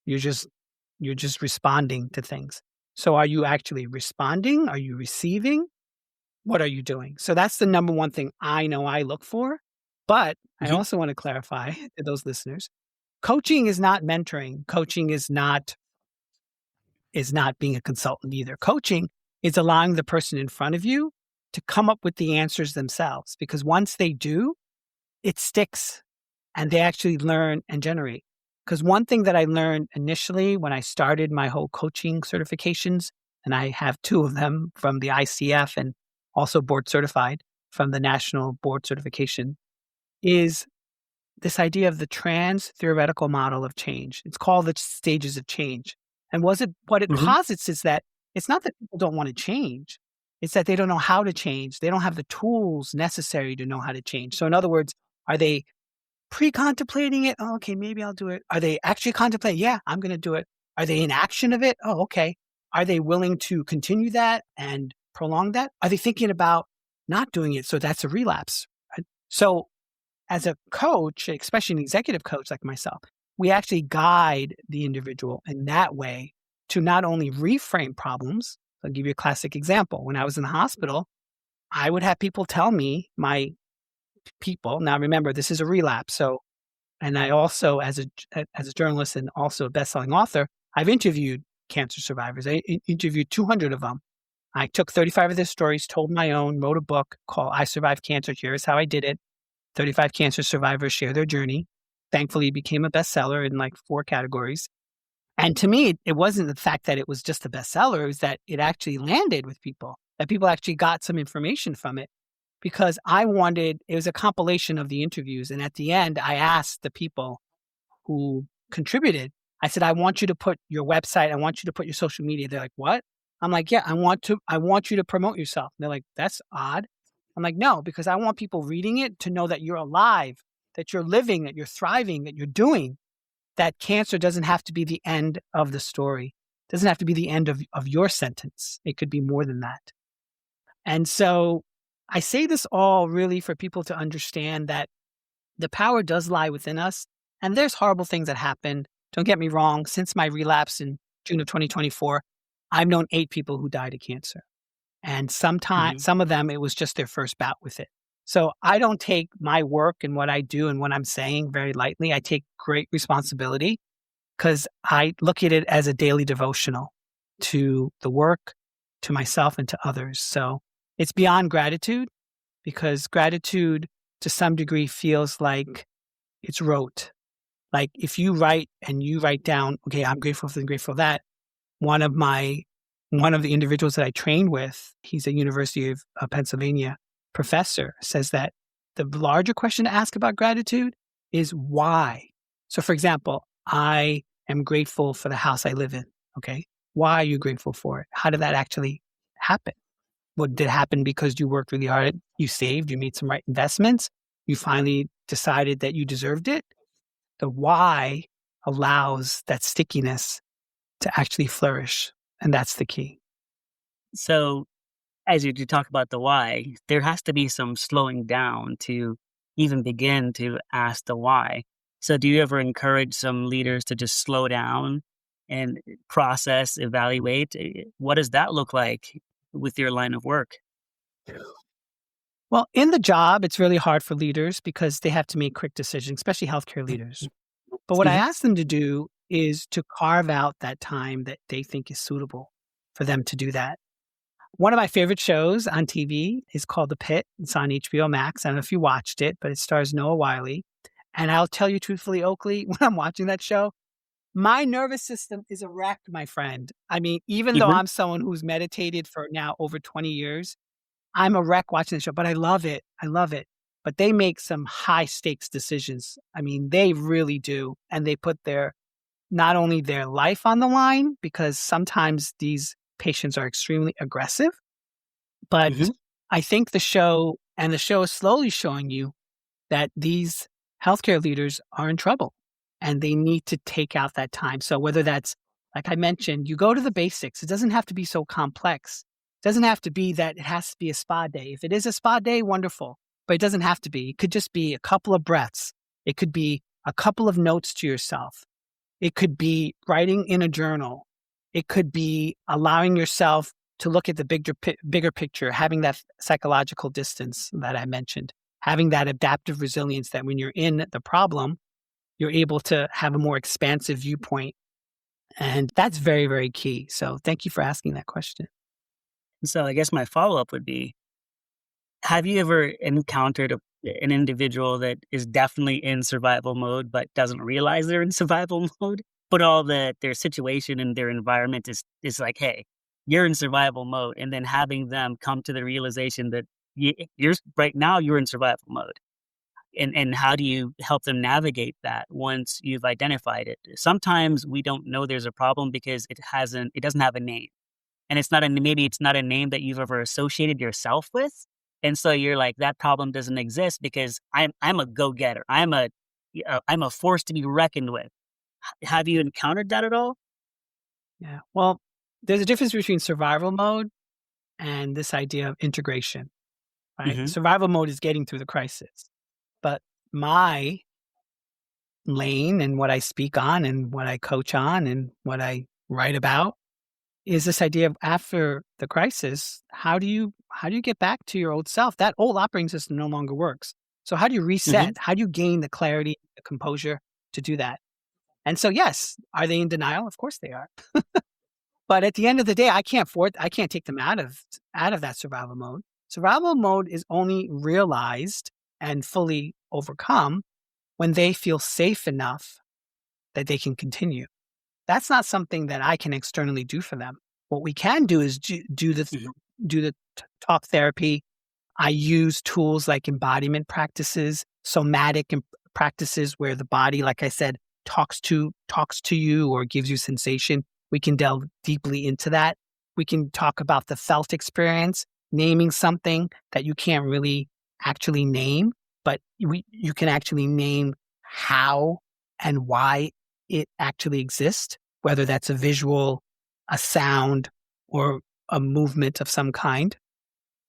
B: You're just responding to things. So are you actually responding? Are you receiving? What are you doing? So that's the number one thing I know I look for. But I also want to clarify to those listeners, coaching is not mentoring. Coaching is not being a consultant either. Coaching is allowing the person in front of you to come up with the answers themselves. Because once they do, it sticks and they actually learn and generate. Because one thing that I learned initially when I started my whole coaching certifications, and I have 2 of them from the ICF and also board certified from the National Board Certification, is this idea of the trans-theoretical model of change. It's called the stages of change. And what it posits is that it's not that people don't want to change. It's that they don't know how to change. They don't have the tools necessary to know how to change. So in other words, are they pre-contemplating it? Oh, okay, maybe I'll do it. Are they actually contemplating? Yeah, I'm going to do it. Are they in action of it? Oh, okay. Are they willing to continue that and prolong that? Are they thinking about not doing it? So that's a relapse. Right? So as a coach, especially an executive coach like myself, we actually guide the individual in that way to not only reframe problems. I'll give you a classic example. When I was in the hospital, I would have people tell me, my people, now remember, this is a relapse. So, and I also, as a journalist and also a best-selling author, I've interviewed cancer survivors. I interviewed 200 of them. I took 35 of their stories, told my own, wrote a book called I Survived Cancer. Here's how I did it. 35 cancer survivors share their journey. Thankfully, it became a bestseller in like 4 categories. And to me, it wasn't the fact that it was just a bestseller, it was that it actually landed with people, that people actually got some information from it. Because it was a compilation of the interviews. And at the end, I asked the people who contributed, I said, I want you to put your website, I want you to put your social media. They're like, what? I'm like, yeah, I want you to promote yourself. And they're like, that's odd. I'm like, no, because I want people reading it to know that you're alive, that you're living, that you're thriving, that you're doing, that cancer doesn't have to be the end of the story. It doesn't have to be the end of your sentence. It could be more than that. And so I say this all really for people to understand that the power does lie within us. And there's horrible things that happen. Don't get me wrong. Since my relapse in June of 2024, I've known 8 people who died of cancer. And sometimes, some of them, it was just their first bout with it. So I don't take my work and what I do and what I'm saying very lightly. I take great responsibility because I look at it as a daily devotional to the work, to myself, and to others. So it's beyond gratitude, because gratitude to some degree feels like it's rote. Like if you write down, okay, I'm grateful for grateful that. One of the individuals that I trained with, he's a University of Pennsylvania professor, says that the larger question to ask about gratitude is why. So for example, I am grateful for the house I live in. Okay. Why are you grateful for it? How did that actually happen? What did happen because you worked really hard, you saved, you made some right investments, you finally decided that you deserved it? The why allows that stickiness to actually flourish. And that's the key.
A: So as you talk about the why, there has to be some slowing down to even begin to ask the why. So do you ever encourage some leaders to just slow down and process, evaluate? What does that look like with your line of work?
B: Well, in the job, it's really hard for leaders because they have to make quick decisions, especially healthcare leaders. But what I ask them to do is to carve out that time that they think is suitable for them to do that. One of my favorite shows on TV is called The Pit. It's on HBO Max. I don't know if you watched it, but it stars Noah Wyle. And I'll tell you truthfully, Oakley, when I'm watching that show, my nervous system is a wreck, my friend. I mean, even though I'm someone who's meditated for now over 20 years, I'm a wreck watching the show, but I love it. I love it. But they make some high stakes decisions. I mean, they really do. And they put not only their life on the line, because sometimes these patients are extremely aggressive, but I think the show is slowly showing you that these healthcare leaders are in trouble and they need to take out that time. So whether that's, like I mentioned, you go to the basics. It doesn't have to be so complex. It doesn't have to be that it has to be a spa day. If it is a spa day, wonderful, but it doesn't have to be. It could just be a couple of breaths. It could be a couple of notes to yourself. It could be writing in a journal. It could be allowing yourself to look at the bigger picture, having that psychological distance that I mentioned, having that adaptive resilience that when you're in the problem, you're able to have a more expansive viewpoint. And that's very, very key. So thank you for asking that question.
A: So I guess my follow-up would be, have you ever encountered an individual that is definitely in survival mode but doesn't realize they're in survival mode? But all that their situation and their environment is like, hey, you're in survival mode. And then having them come to the realization that you're right now you're in survival mode. And how do you help them navigate that once you've identified it? Sometimes we don't know there's a problem because it doesn't have a name. And maybe it's not a name that you've ever associated yourself with. And so you're like, that problem doesn't exist because I'm a go-getter. I'm a force to be reckoned with. Have you encountered that at all?
B: Yeah. Well, there's a difference between survival mode and this idea of integration, right? Survival mode is getting through the crisis. But my lane and what I speak on and what I coach on and what I write about is this idea of after the crisis, how do you get back to your old self? That old operating system no longer works. So how do you reset? How do you gain the clarity, the composure to do that? And so, yes, are they in denial? Of course they are. But at the end of the day, I can't take them out of that survival mode. Survival mode is only realized and fully overcome when they feel safe enough that they can continue. That's not something that I can externally do for them. What we can do is do the talk therapy. I use tools like embodiment practices, somatic practices where the body, like I said, talks to you or gives you sensation. We can delve deeply into that. We can talk about the felt experience, naming something that you can't really actually name, but you can actually name how and why it actually exists, whether that's a visual, a sound, or a movement of some kind.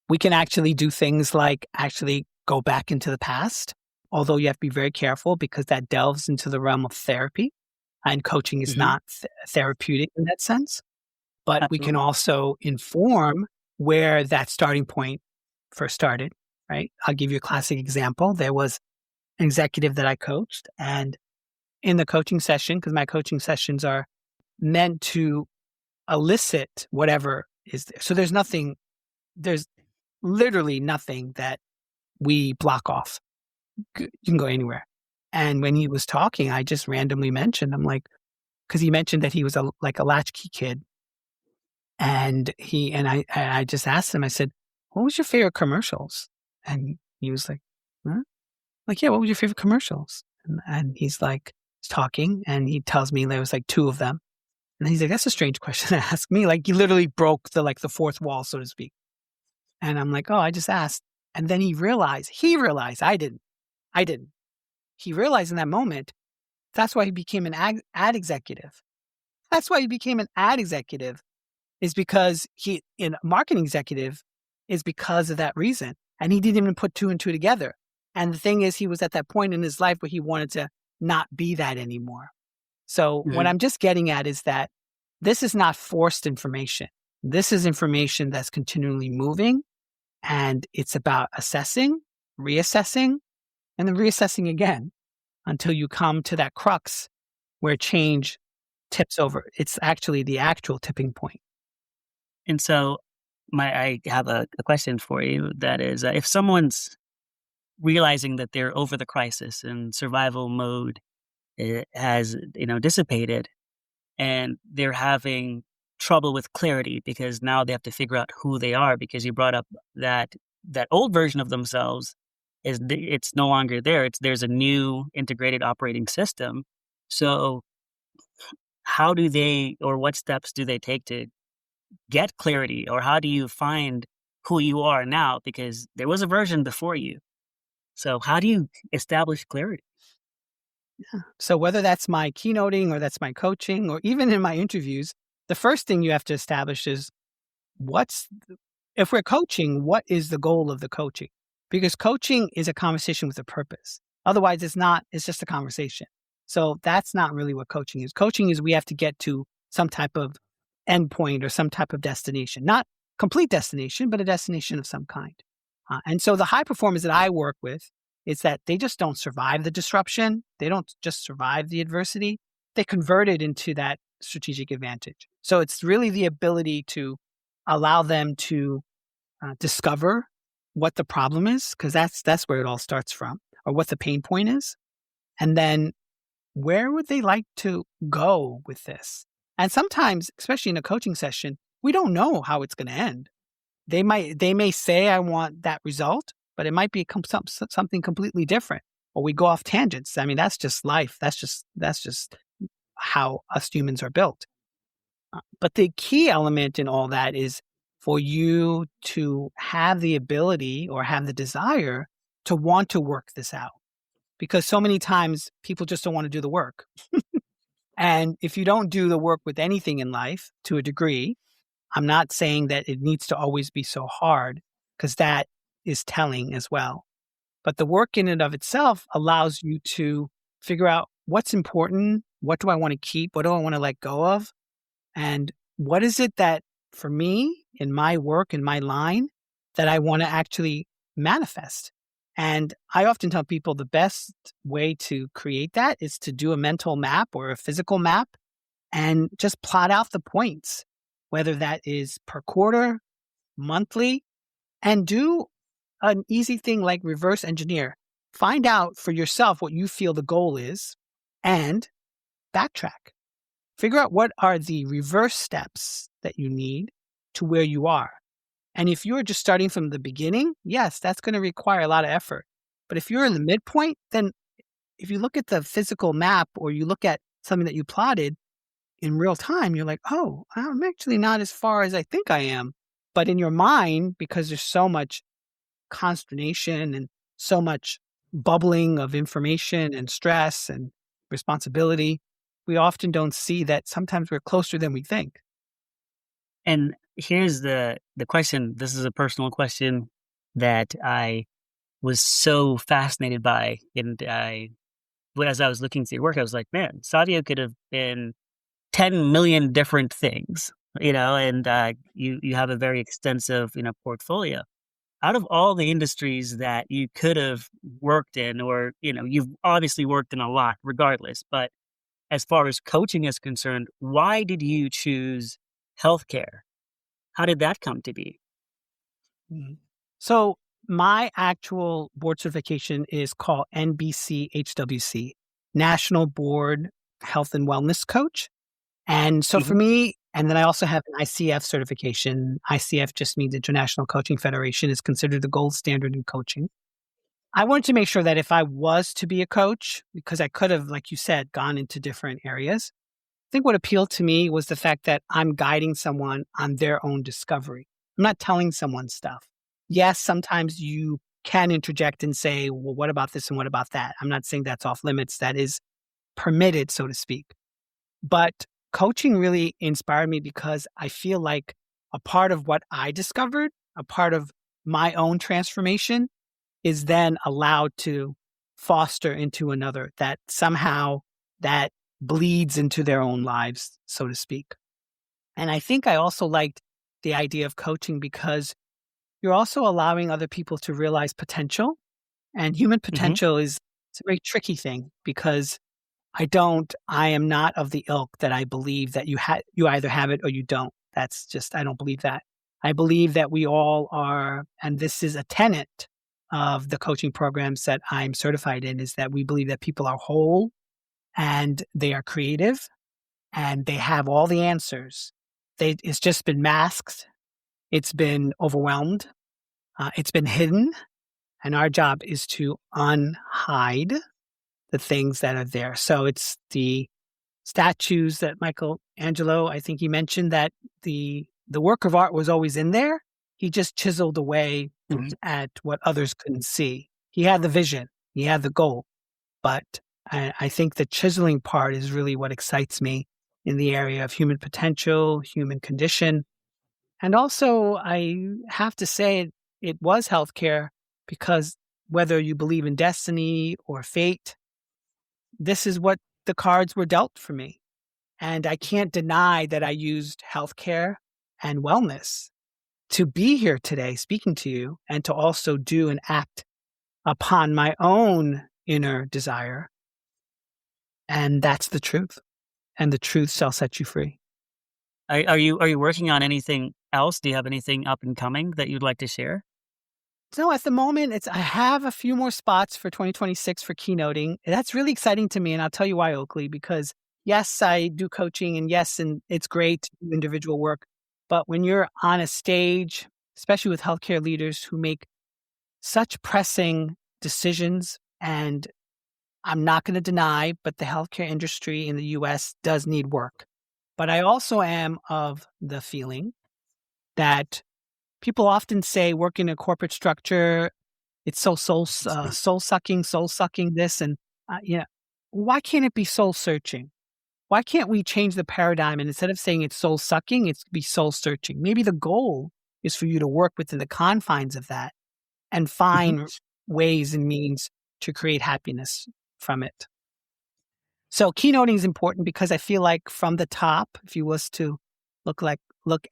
B: We can actually do things like actually go back into the past, although you have to be very careful because that delves into the realm of therapy, and coaching is not therapeutic in that sense. But we can also inform where that starting point first started, right? I'll give you a classic example. There was an executive that I coached, and in the coaching session, because my coaching sessions are meant to elicit whatever is there. So there's literally nothing that we block off. You can go anywhere. And when he was talking, I just randomly mentioned, I'm like, because he mentioned that he was a latchkey kid. And I just asked him, I said, what was your favorite commercials? And he was like, huh? Like, yeah, what were your favorite commercials? And he's like, he's talking, and he tells me there was like 2 of them. And he's like, that's a strange question to ask me. Like, he literally broke the fourth wall, so to speak. And I'm like, oh, I just asked. And then he realized, I didn't. He realized in that moment, that's why he became an ad executive. That's why he became an ad executive, is because in marketing executive is because of that reason. And he didn't even put 2 and 2 together. And the thing is, he was at that point in his life where he wanted to not be that anymore. So what I'm just getting at is that this is not forced information. This is information that's continually moving, and it's about assessing, reassessing, and then reassessing again until you come to that crux where change tips over. It's actually the actual tipping point.
A: And so I have a question for you. That is, if someone's realizing that they're over the crisis and survival mode has dissipated, and they're having trouble with clarity because now they have to figure out who they are, because you brought up that old version of themselves it's no longer there. There's a new integrated operating system. So how do they, or what steps do they take to get clarity, or how do you find who you are now? Because there was a version before you. So how do you establish clarity?
B: So whether that's my keynoting or that's my coaching or even in my interviews, the first thing you have to establish is if we're coaching, what is the goal of the coaching? Because coaching is a conversation with a purpose. Otherwise, it's just a conversation. So that's not really what coaching is. Coaching is we have to get to some type of endpoint or some type of destination, not complete destination, but a destination of some kind. And so the high performers that I work with, is that they just don't survive the disruption. They don't just survive the adversity. They convert it into that strategic advantage. So it's really the ability to allow them to discover what the problem is, because that's where it all starts from, or what the pain point is. And then where would they like to go with this? And sometimes, especially in a coaching session, we don't know how it's going to end. They may say, I want that result, but it might be something completely different, or we go off tangents. I mean, that's just life. That's just how us humans are built. But the key element in all that is for you to have the ability or have the desire to want to work this out. Because so many times people just don't want to do the work. And if you don't do the work with anything in life to a degree, I'm not saying that it needs to always be so hard, because that is telling as well. But the work in and of itself allows you to figure out what's important, what do I want to keep, what do I want to let go of, and what is it that for me in my work, in my line, that I want to actually manifest. And I often tell people the best way to create that is to do a mental map or a physical map and just plot out the points, whether that is per quarter, monthly, and do an easy thing like reverse engineer. Find out for yourself what you feel the goal is and backtrack. Figure out what are the reverse steps that you need to where you are. And if you're just starting from the beginning, yes, that's going to require a lot of effort. But if you're in the midpoint, then if you look at the physical map or you look at something that you plotted in real time, you're like, oh, I'm actually not as far as I think I am. But in your mind, because there's so much consternation and so much bubbling of information and stress and responsibility, we often don't see that sometimes we're closer than we think.
A: And here's the question. This is a personal question that I was so fascinated by. And as I was looking through your work, I was like, man, Savio could have been 10 million different things, and you have a very extensive, portfolio. Out of all the industries that you could have worked in, or, you've obviously worked in a lot regardless, but as far as coaching is concerned, why did you choose healthcare? How did that come to be?
B: So my actual board certification is called NBCHWC, National Board Health and Wellness Coach. And so for me, and then I also have an ICF certification. ICF just means International Coaching Federation, is considered the gold standard in coaching. I wanted to make sure that if I was to be a coach, because I could have, like you said, gone into different areas, I think what appealed to me was the fact that I'm guiding someone on their own discovery. I'm not telling someone stuff. Yes, sometimes you can interject and say, well, what about this and what about that? I'm not saying that's off limits. That is permitted, so to speak. But coaching really inspired me because I feel like a part of what I discovered, a part of my own transformation, is then allowed to foster into another, that somehow that bleeds into their own lives, so to speak. And I think I also liked the idea of coaching because you're also allowing other people to realize potential. And human potential it's a very tricky thing, because I am not of the ilk that I believe that you either have it or you don't. That's just, I don't believe that. I believe that we all are, and this is a tenet of the coaching programs that I'm certified in, is that we believe that people are whole and they are creative and they have all the answers. It's just been masked. It's been overwhelmed. It's been hidden. And our job is to unhide the things that are there. So it's the statues that Michelangelo, I think he mentioned that the work of art was always in there. He just chiseled away at what others couldn't see. He had the vision. He had the goal. But I think the chiseling part is really what excites me in the area of human potential, human condition. And also, I have to say it was healthcare because whether you believe in destiny or fate, this is what the cards were dealt for me. And I can't deny that I used healthcare and wellness to be here today speaking to you and to also do and act upon my own inner desire. And that's the truth. And the truth shall set you free.
A: Are you working on anything else? Do you have anything up and coming that you'd like to share?
B: So at the moment, I have a few more spots for 2026 for keynoting. That's really exciting to me. And I'll tell you why, Oakley, because yes, I do coaching and yes, and it's great to do individual work. But when you're on a stage, especially with healthcare leaders who make such pressing decisions, and I'm not going to deny, but the healthcare industry in the US does need work. But I also am of the feeling that people often say work in a corporate structure, it's so soul-sucking this. And, why can't it be soul-searching? Why can't we change the paradigm? And instead of saying it's soul-sucking, it's be soul-searching. Maybe the goal is for you to work within the confines of that and find ways and means to create happiness from it. So keynoting is important because I feel like from the top, if you was to look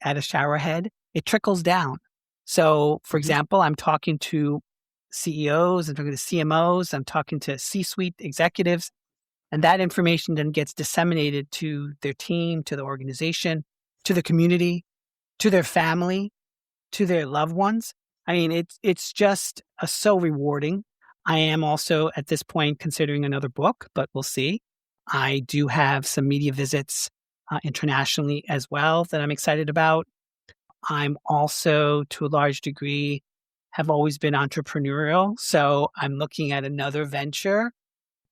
B: at a shower head, it trickles down. So for example, I'm talking to CEOs, I'm talking to CMOs, I'm talking to C-suite executives, and that information then gets disseminated to their team, to the organization, to the community, to their family, to their loved ones. I mean, it's just so rewarding. I am also at this point considering another book, but we'll see. I do have some media visits internationally as well that I'm excited about. I'm also, to a large degree, have always been entrepreneurial. So I'm looking at another venture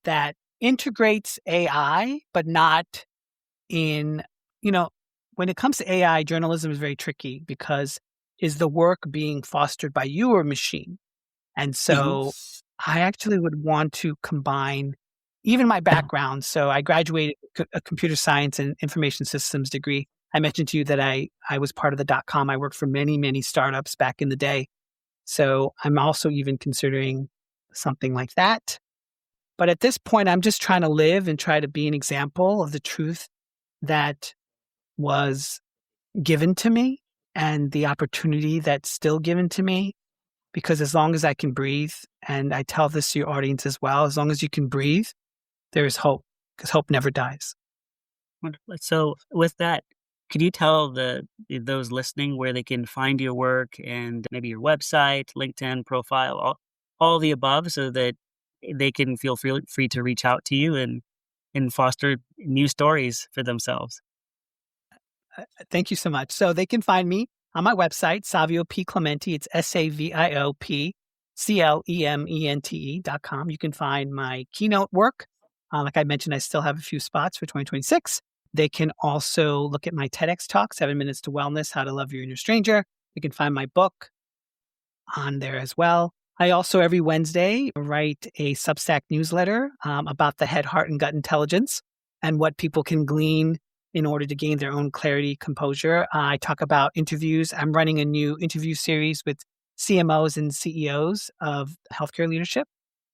B: that integrates AI, but not in, when it comes to AI, journalism is very tricky because is the work being fostered by you or machine? And so I actually would want to combine even my background. So I graduated a computer science and information systems degree. I mentioned to you that I was part of the .com. I worked for many, many startups back in the day. So I'm also even considering something like that. But at this point, I'm just trying to live and try to be an example of the truth that was given to me and the opportunity that's still given to me. Because as long as I can breathe, and I tell this to your audience as well, as long as you can breathe, there is hope, because hope never dies.
A: Wonderful. So with that, could you tell those listening where they can find your work and maybe your website, LinkedIn profile, all the above, so that they can feel free to reach out to you and foster new stories for themselves?
B: Thank you so much. So they can find me on my website, Savio P. Clemente. It's SAVIO PCLEMENTE.com. You can find my keynote work. Like I mentioned, I still have a few spots for 2026. They can also look at my TEDx talk, 7 Minutes to Wellness, How to Love Your Inner Stranger. You can find my book on there as well. I also, every Wednesday, write a Substack newsletter about the head, heart, and gut intelligence and what people can glean in order to gain their own clarity, composure. I talk about interviews. I'm running a new interview series with CMOs and CEOs of healthcare leadership.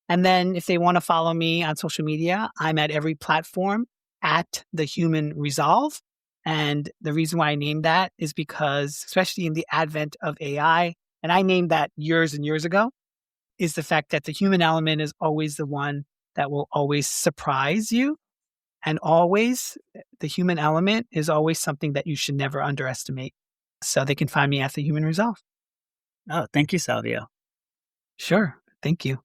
B: And then if they want to follow me on social media, I'm at every platform at The Human Resolve. And the reason why I named that is because, especially in the advent of AI, and I named that years and years ago, is the fact that the human element is always the one that will always surprise you. And always, the human element is always something that you should never underestimate. So they can find me at the Human Resolve.
A: Oh, thank you, Savio.
B: Sure. Thank you.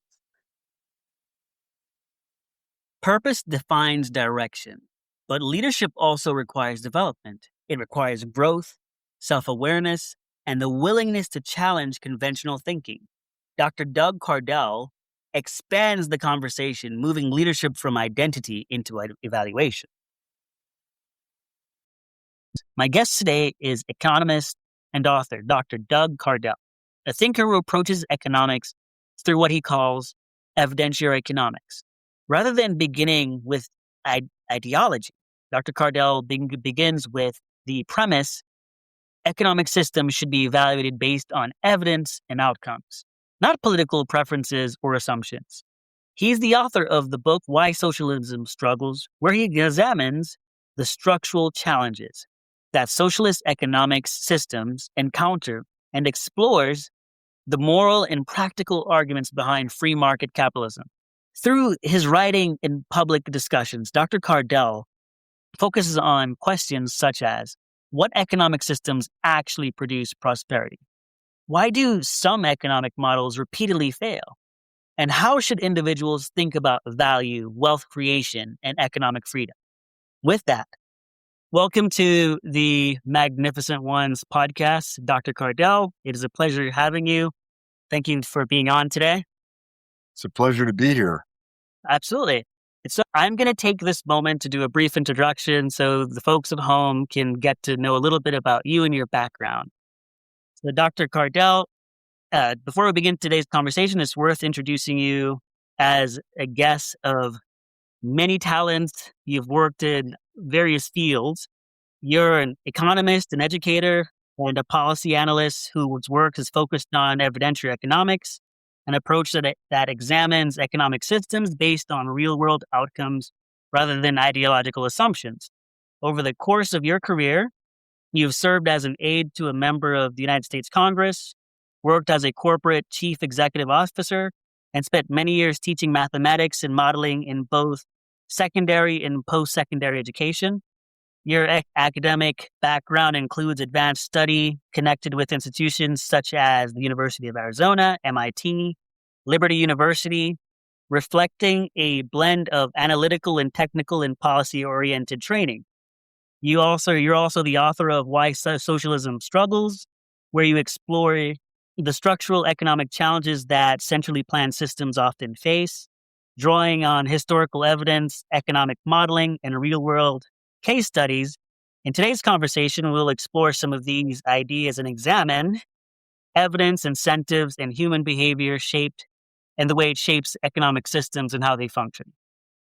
A: Purpose defines direction, but leadership also requires development. It requires growth, self awareness, and the willingness to challenge conventional thinking. Dr. Doug Cardell expands the conversation, moving leadership from identity into evaluation. My guest today is economist and author Dr. Doug Cardell, a thinker who approaches economics through what he calls evidentiary economics. Rather than beginning with ideology, Dr. Cardell begins with the premise economic systems should be evaluated based on evidence and outcomes, not political preferences or assumptions. He's the author of the book Why Socialism Struggles, where he examines the structural challenges that socialist economic systems encounter and explores the moral and practical arguments behind free market capitalism. Through his writing and public discussions, Dr. Cardell focuses on questions such as what economic systems actually produce prosperity? Why do some economic models repeatedly fail? And how should individuals think about value, wealth creation, and economic freedom? With that, welcome to the Magnificent Ones podcast, Dr. Cardell. It is a pleasure having you. Thank you for being on today.
E: It's a pleasure to be here.
A: Absolutely. So I'm going to take this moment to do a brief introduction so the folks at home can get to know a little bit about you and your background. So Dr. Cardell, before we begin today's conversation, it's worth introducing you as a guest of many talents. You've worked in various fields. You're an economist, an educator, and a policy analyst whose work is focused on evidentiary economics, an approach that examines economic systems based on real-world outcomes rather than ideological assumptions. Over the course of your career, you've served as an aide to a member of the United States Congress, worked as a corporate chief executive officer, and spent many years teaching mathematics and modeling in both secondary and post-secondary education. Your academic background includes advanced study connected with institutions such as the University of Arizona, MIT, Liberty University, reflecting a blend of analytical and technical and policy-oriented training. You're also the author of Why Socialism Struggles, where you explore the structural economic challenges that centrally planned systems often face, drawing on historical evidence, economic modeling, and real-world case studies. In today's conversation, we'll explore some of these ideas and examine evidence, incentives, and human behavior and the way it shapes economic systems and how they function.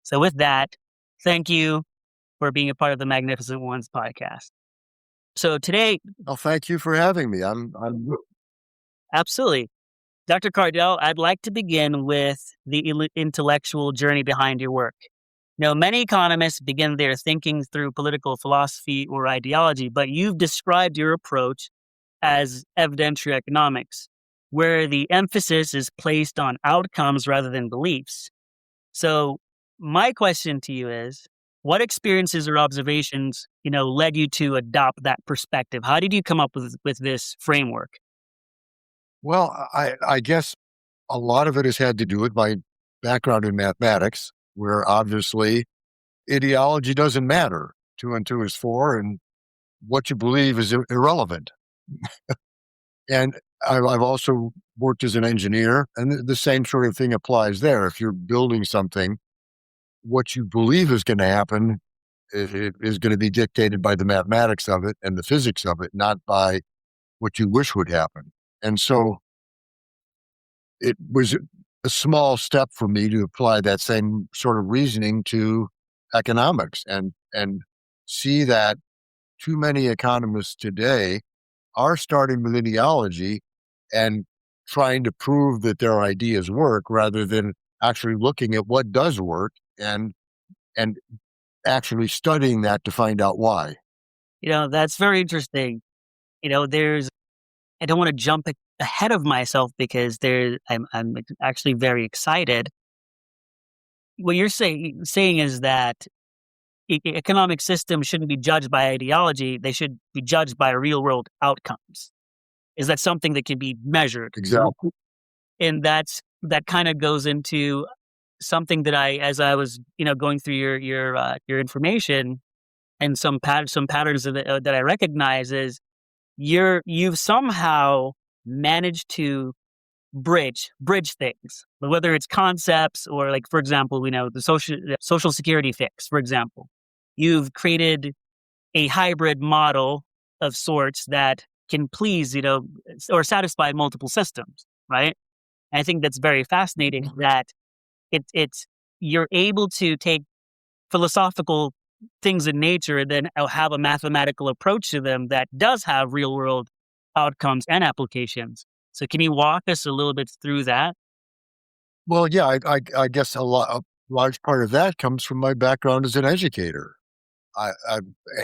A: So with that, thank you for being a part of the Magnificent Ones podcast. So today...
E: Well, thank you for having me.
A: Absolutely. Dr. Cardell, I'd like to begin with the intellectual journey behind your work. Now, many economists begin their thinking through political philosophy or ideology, but you've described your approach as evidentiary economics, where the emphasis is placed on outcomes rather than beliefs. So my question to you is, what experiences or observations, led you to adopt that perspective? How did you come up with this framework?
E: Well, I guess a lot of it has had to do with my background in mathematics, where obviously ideology doesn't matter. 2 and 2 is 4, and what you believe is irrelevant. And I've also worked as an engineer, and the same sort of thing applies there. If you're building something, what you believe is going to happen is going to be dictated by the mathematics of it and the physics of it, not by what you wish would happen. And so it was a small step for me to apply that same sort of reasoning to economics and see that too many economists today are starting with ideology and trying to prove that their ideas work rather than actually looking at what does work and actually studying that to find out why.
A: That's very interesting. I don't want to jump ahead of myself because I'm actually very excited. What you're saying is that economic systems shouldn't be judged by ideology. They should be judged by real world outcomes. Is that something that can be measured?
E: Exactly.
A: And that kind of goes into something that as I was, going through your information, and some patterns that I recognize is you've somehow managed to bridge things, whether it's concepts or, like, for example, the social security fix, for example. You've created a hybrid model of sorts that can please, or satisfy multiple systems, right? And I think that's very fascinating that it's you're able to take philosophical things in nature and then have a mathematical approach to them that does have real world outcomes and applications. So can you walk us a little bit through that?
E: Well, yeah, I guess a large part of that comes from my background as an educator.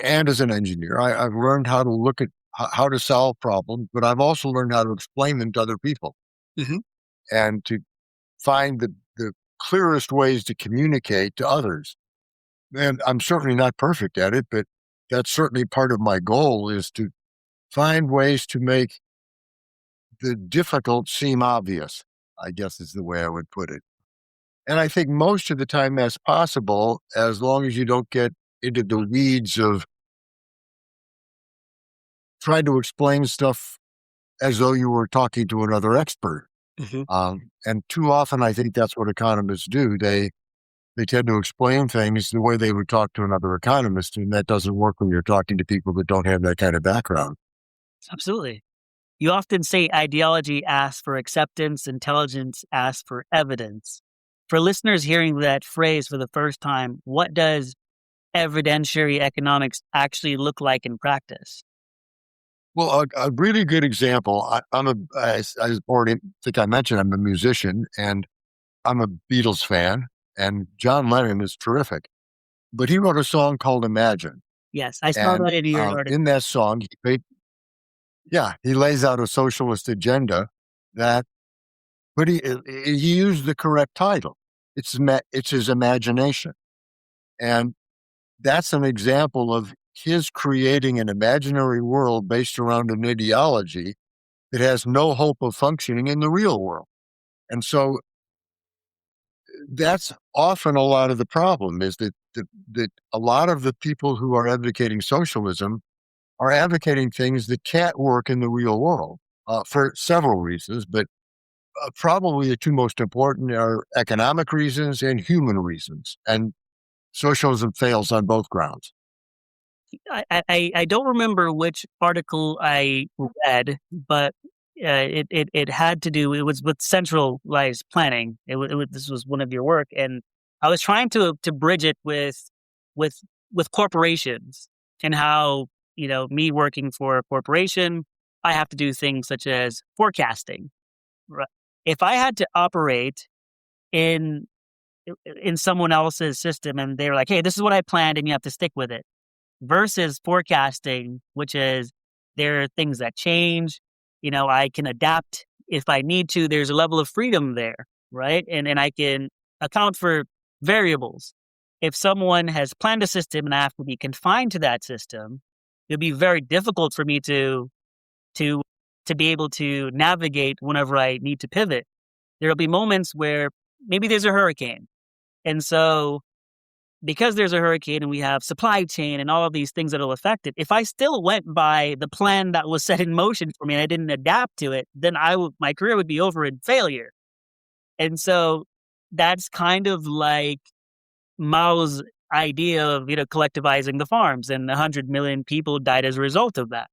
E: And as an engineer, I've learned how to look at how to solve problems, but I've also learned how to explain them to other people and to find the clearest ways to communicate to others. And I'm certainly not perfect at it, but that's certainly part of my goal, is to find ways to make the difficult seem obvious, I guess is the way I would put it. And I think most of the time that's possible, as long as you don't get into the weeds of trying to explain stuff as though you were talking to another expert. And too often, I think that's what economists do. They tend to explain things the way they would talk to another economist, and that doesn't work when you're talking to people that don't have that kind of background.
A: Absolutely. You often say ideology asks for acceptance, intelligence asks for evidence. For listeners hearing that phrase for the first time, what does evidentiary economics actually look like in practice?
E: Well, a really good example, I already think I mentioned, I'm a musician, and I'm a Beatles fan, and John Lennon is terrific. But he wrote a song called Imagine.
A: Yes, I saw that in your article.
E: In that song, he lays out a socialist agenda but he used the correct title. It's his imagination. And that's an example of his creating an imaginary world based around an ideology that has no hope of functioning in the real world. And so that's often a lot of the problem, is that a lot of the people who are advocating socialism are advocating things that can't work in the real world for several reasons, but probably the two most important are economic reasons and human reasons. And socialism fails on both grounds.
A: I don't remember which article I read, but it had to do. It was with centralized planning. This was one of your work, and I was trying to bridge it with corporations, and how, me working for a corporation, I have to do things such as forecasting. Right? If I had to operate in someone else's system, and they're like, "Hey, this is what I planned, and you have to stick with it," versus forecasting, which is there are things that change. I can adapt if I need to. There's a level of freedom there, right? And I can account for variables. If someone has planned a system and I have to be confined to that system, it'll be very difficult for me to be able to navigate whenever I need to pivot. There'll be moments where maybe there's a hurricane. And so, because there's a hurricane and we have supply chain and all of these things that will affect it, if I still went by the plan that was set in motion for me and I didn't adapt to it, then my career would be over in failure. And so that's kind of like Mao's idea of, collectivizing the farms, and 100 million people died as a result of that.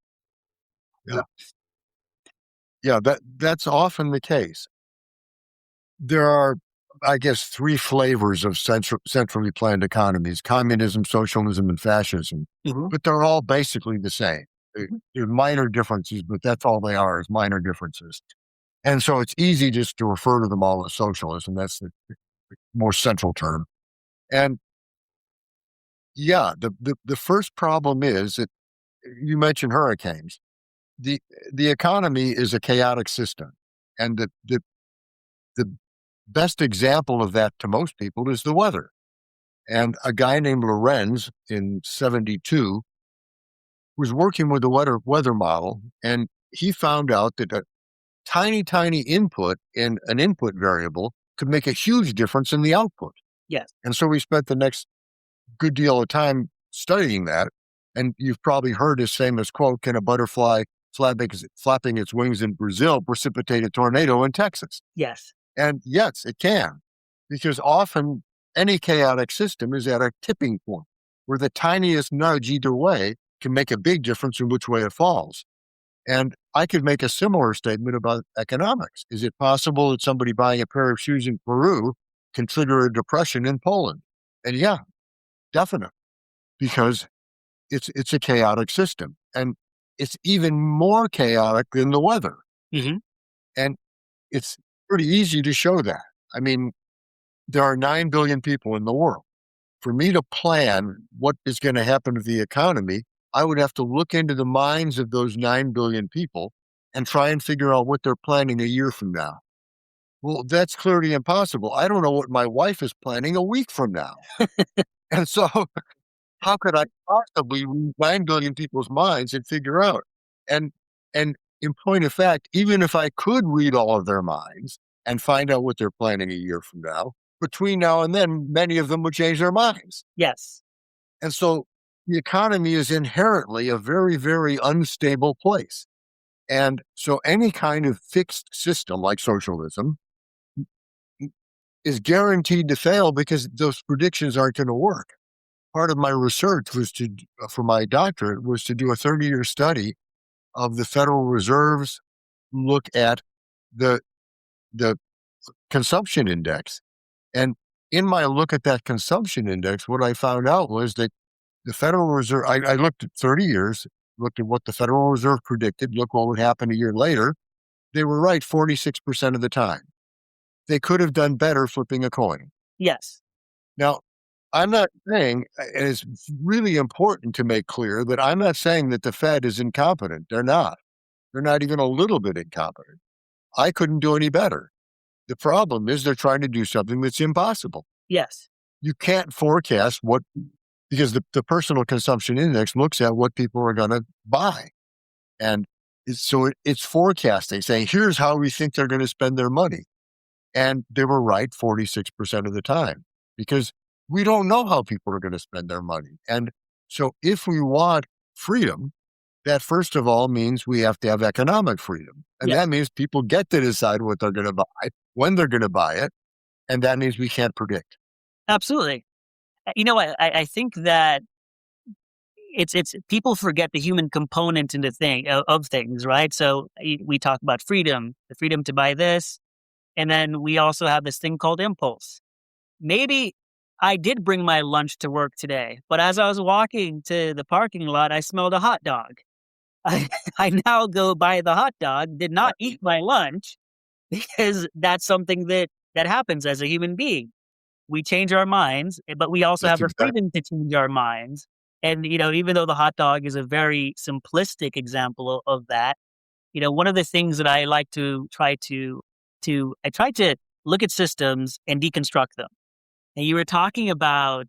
E: Yeah, that's often the case. There are, I guess, three flavors of centrally planned economies: communism, socialism, and fascism. But they're all basically the same. There are minor differences, but that's all they are, is minor differences. And so it's easy just to refer to them all as socialism. That's the more central term. And yeah, the first problem is that you mentioned hurricanes. The economy is a chaotic system. And the best example of that to most people is the weather. And a guy named Lorenz in 72 was working with a weather model, and he found out that a tiny, tiny input in an input variable could make a huge difference in the output.
A: Yes.
E: And so we spent the next good deal of time studying that. And you've probably heard his famous quote, can a butterfly flapping its wings in Brazil precipitate a tornado in Texas?
A: Yes.
E: And yes, it can, because often any chaotic system is at a tipping point where the tiniest nudge either way can make a big difference in which way it falls. And I could make a similar statement about economics. Is it possible that somebody buying a pair of shoes in Peru can trigger a depression in Poland? And yeah, definitely, because it's a chaotic system. And it's even more chaotic than the weather.
A: Mm-hmm.
E: And it's pretty easy to show that. I mean, there are 9 billion people in the world. For me to plan what is going to happen to the economy, I would have to look into the minds of those 9 billion people and try and figure out what they're planning a year from now. Well, that's clearly impossible. I don't know what my wife is planning a week from now. And so how could I possibly read 9 billion people's minds and figure out? And in point of fact, even if I could read all of their minds and find out what they're planning a year from now, between now and then, many of them would change their minds.
A: Yes.
E: And so the economy is inherently a very, very unstable place. And so any kind of fixed system like socialism is guaranteed to fail because those predictions aren't going to work. Part of my research was for my doctorate, was to do a 30-year study of the Federal Reserve's look at the consumption index. And in my look at that consumption index, what I found out was that the Federal Reserve, I looked at 30 years, looked at what the Federal Reserve predicted, look what would happen a year later. They were right 46% of the time. They could have done better flipping a coin.
A: Yes.
E: Now, I'm not saying, and it's really important to make clear that I'm not saying that the Fed is incompetent. They're not. They're not even a little bit incompetent. I couldn't do any better. The problem is they're trying to do something that's impossible.
A: Yes.
E: You can't forecast because the personal consumption index looks at what people are going to buy. And it's forecasting, saying, here's how we think they're going to spend their money. And they were right 46% of the time, because we don't know how people are going to spend their money. And so if we want freedom, that first of all means we have to have economic freedom. And that means people get to decide what they're going to buy, when they're going to buy it. And that means we can't predict.
A: Absolutely. You know, I think that it's people forget the human component in of things, right? So we talk about freedom, the freedom to buy this. And then we also have this thing called impulse. Maybe I did bring my lunch to work today, but as I was walking to the parking lot, I smelled a hot dog. I now go buy the hot dog, did not eat my lunch, because that's something that happens as a human being. We change our minds, but we also have the freedom to change our minds. And, you know, even though the hot dog is a very simplistic example of that, you know, one of the things that I like to try to look at systems and deconstruct them. And you were talking about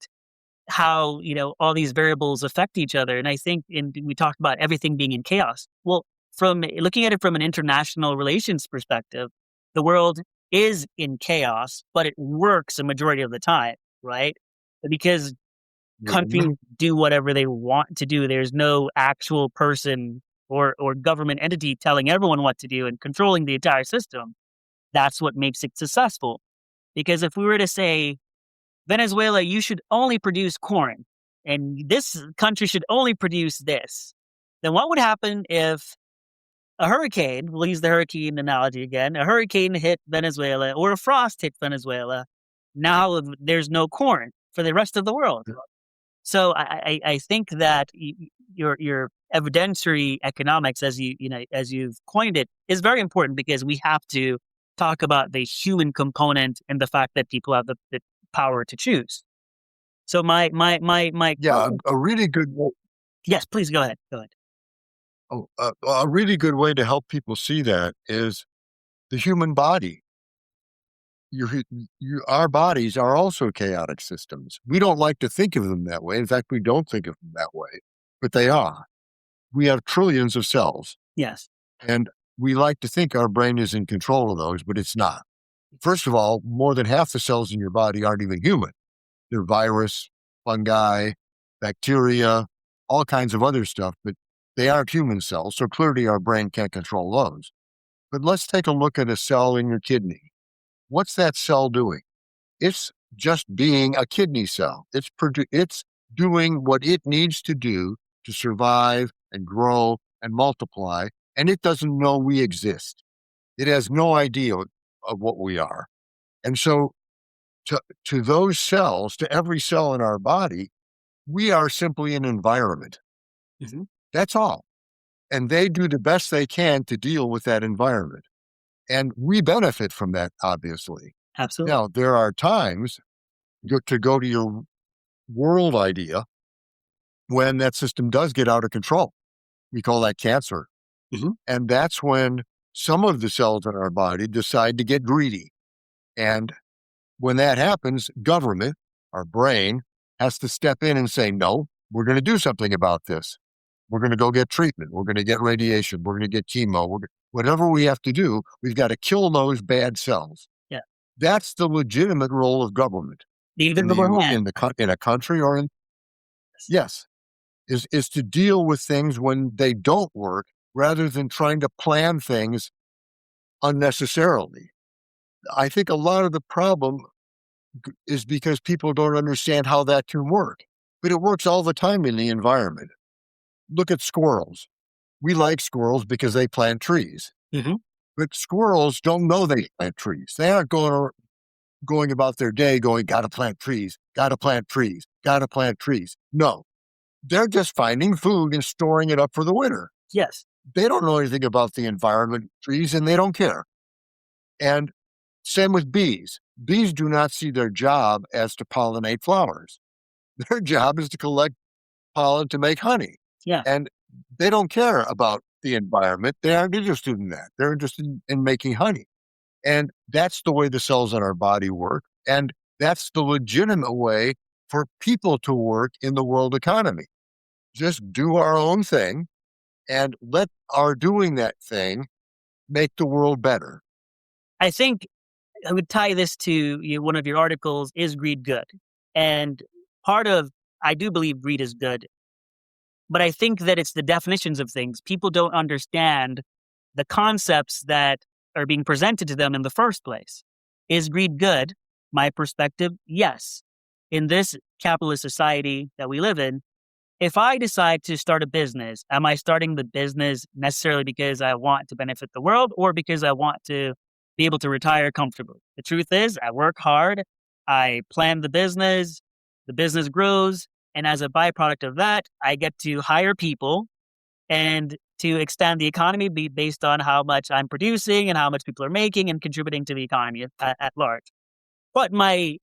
A: how, you know, all these variables affect each other. And I think we talked about everything being in chaos. Well, from looking at it from an international relations perspective, the world is in chaos, but it works a majority of the time, right? Because countries do whatever they want to do. There's no actual person or government entity telling everyone what to do and controlling the entire system. That's what makes it successful. Because if we were to say, Venezuela, you should only produce corn, and this country should only produce this, then what would happen if a hurricane, we'll use the hurricane analogy again, a hurricane hit Venezuela or a frost hit Venezuela? Now there's no corn for the rest of the world. So I think that your evidentiary economics, as you've coined it, is very important, because we have to talk about the human component and the fact that people have the power to choose. So my
E: a really good way.
A: Yes, please go ahead.
E: A really good way to help people see that is the human body. our bodies are also chaotic systems. We don't like to think of them that way. In fact, we don't think of them that way, but they are. We have trillions of cells.
A: Yes.
E: And we like to think our brain is in control of those, but it's not. First of all, more than half the cells in your body aren't even human. They're virus, fungi, bacteria, all kinds of other stuff, but they aren't human cells. So clearly our brain can't control those. But let's take a look at a cell in your kidney. What's that cell doing? It's just being a kidney cell. It's doing what it needs to do to survive and grow and multiply, and it doesn't know we exist. It has no idea of what we are. And so to those cells, to every cell in our body, we are simply an environment.
A: Mm-hmm.
E: That's all. And they do the best they can to deal with that environment. And we benefit from that, obviously.
A: Absolutely.
E: Now, there are times, to go to your world idea, when that system does get out of control. We call that cancer.
A: Mm-hmm.
E: And that's when some of the cells in our body decide to get greedy. And when that happens, government, our brain, has to step in and say, no, we're going to do something about this. We're going to go get treatment. We're going to get radiation. We're going to get chemo. Whatever we have to do, we've got to kill those bad cells.
A: Yeah.
E: That's the legitimate role of government.
A: In
E: a country or in... Yes. Is to deal with things when they don't work rather than trying to plan things unnecessarily. I think a lot of the problem is because people don't understand how that can work. But it works all the time in the environment. Look at squirrels. We like squirrels because they plant trees.
A: Mm-hmm.
E: But squirrels don't know they plant trees. They aren't going about their day going, gotta plant trees, gotta plant trees, gotta plant trees. No. They're just finding food and storing it up for the winter.
A: Yes.
E: They don't know anything about the environment, trees, and they don't care. And same with bees. Bees do not see their job as to pollinate flowers. Their job is to collect pollen to make honey.
A: Yeah.
E: And they don't care about the environment. They aren't interested in that. They're interested in making honey. And that's the way the cells in our body work. And that's the legitimate way for people to work in the world economy. Just do our own thing and let our doing that thing make the world better.
A: I think I would tie this to one of your articles, Is Greed Good? And I do believe greed is good, but I think that it's the definitions of things. People don't understand the concepts that are being presented to them in the first place. Is greed good? My perspective, yes. In this capitalist society that we live in, if I decide to start a business, am I starting the business necessarily because I want to benefit the world or because I want to be able to retire comfortably? The truth is, I work hard, I plan the business grows, and as a byproduct of that, I get to hire people and to extend the economy based on how much I'm producing and how much people are making and contributing to the economy at large. But my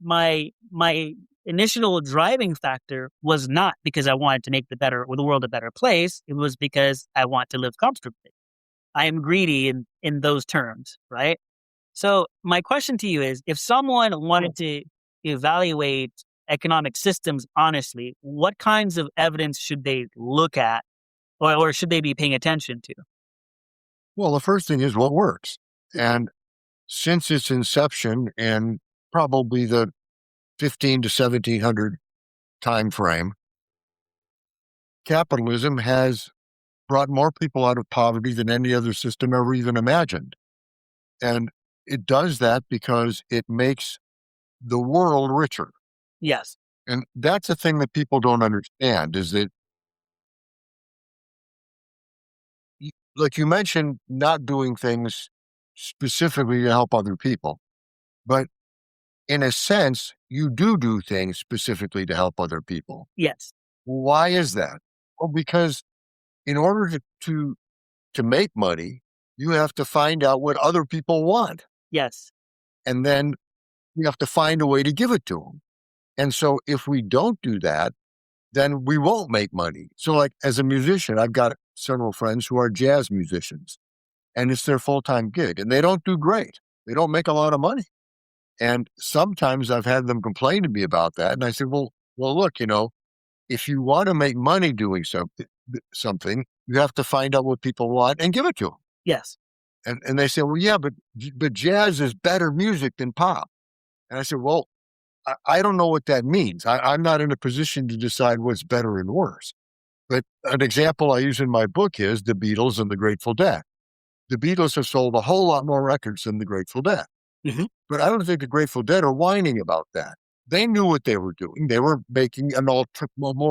A: initial driving factor was not because I wanted to make the world a better place. It was because I want to live comfortably. I am greedy in those terms, right? So my question to you is, if someone wanted to evaluate economic systems honestly, what kinds of evidence should they look at or should they be paying attention to?
E: Well, the first thing is what works. And since its inception in probably the 15 to 1700 time frame, capitalism has brought more people out of poverty than any other system ever even imagined. And it does that because it makes the world richer.
A: Yes.
E: And that's a thing that people don't understand, is that, like you mentioned, not doing things specifically to help other people. But in a sense, you do things specifically to help other people.
A: Yes.
E: Why is that? Well, because in order to make money, you have to find out what other people want.
A: Yes.
E: And then you have to find a way to give it to them. And so if we don't do that, then we won't make money. So like as a musician, I've got several friends who are jazz musicians, and it's their full-time gig, and they don't do great. They don't make a lot of money. And sometimes I've had them complain to me about that. And I said, well, look, if you want to make money doing something, you have to find out what people want and give it to them.
A: Yes.
E: And they say, well, yeah, but jazz is better music than pop. And I said, well, I don't know what that means. I'm not in a position to decide what's better and worse. But an example I use in my book is the Beatles and the Grateful Dead. The Beatles have sold a whole lot more records than the Grateful Dead.
A: Mm-hmm.
E: But I don't think the Grateful Dead are whining about that. They knew what they were doing. They were making a more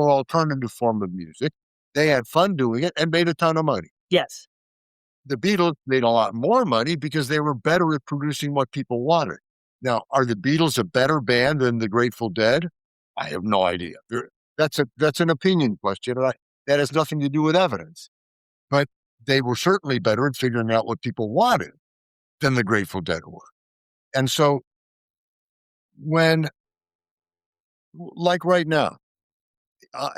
E: alternative form of music. They had fun doing it and made a ton of money.
A: Yes.
E: The Beatles made a lot more money because they were better at producing what people wanted. Now, are the Beatles a better band than the Grateful Dead? I have no idea. That's an opinion question. That has nothing to do with evidence. But they were certainly better at figuring out what people wanted than the Grateful Dead were. And so like right now,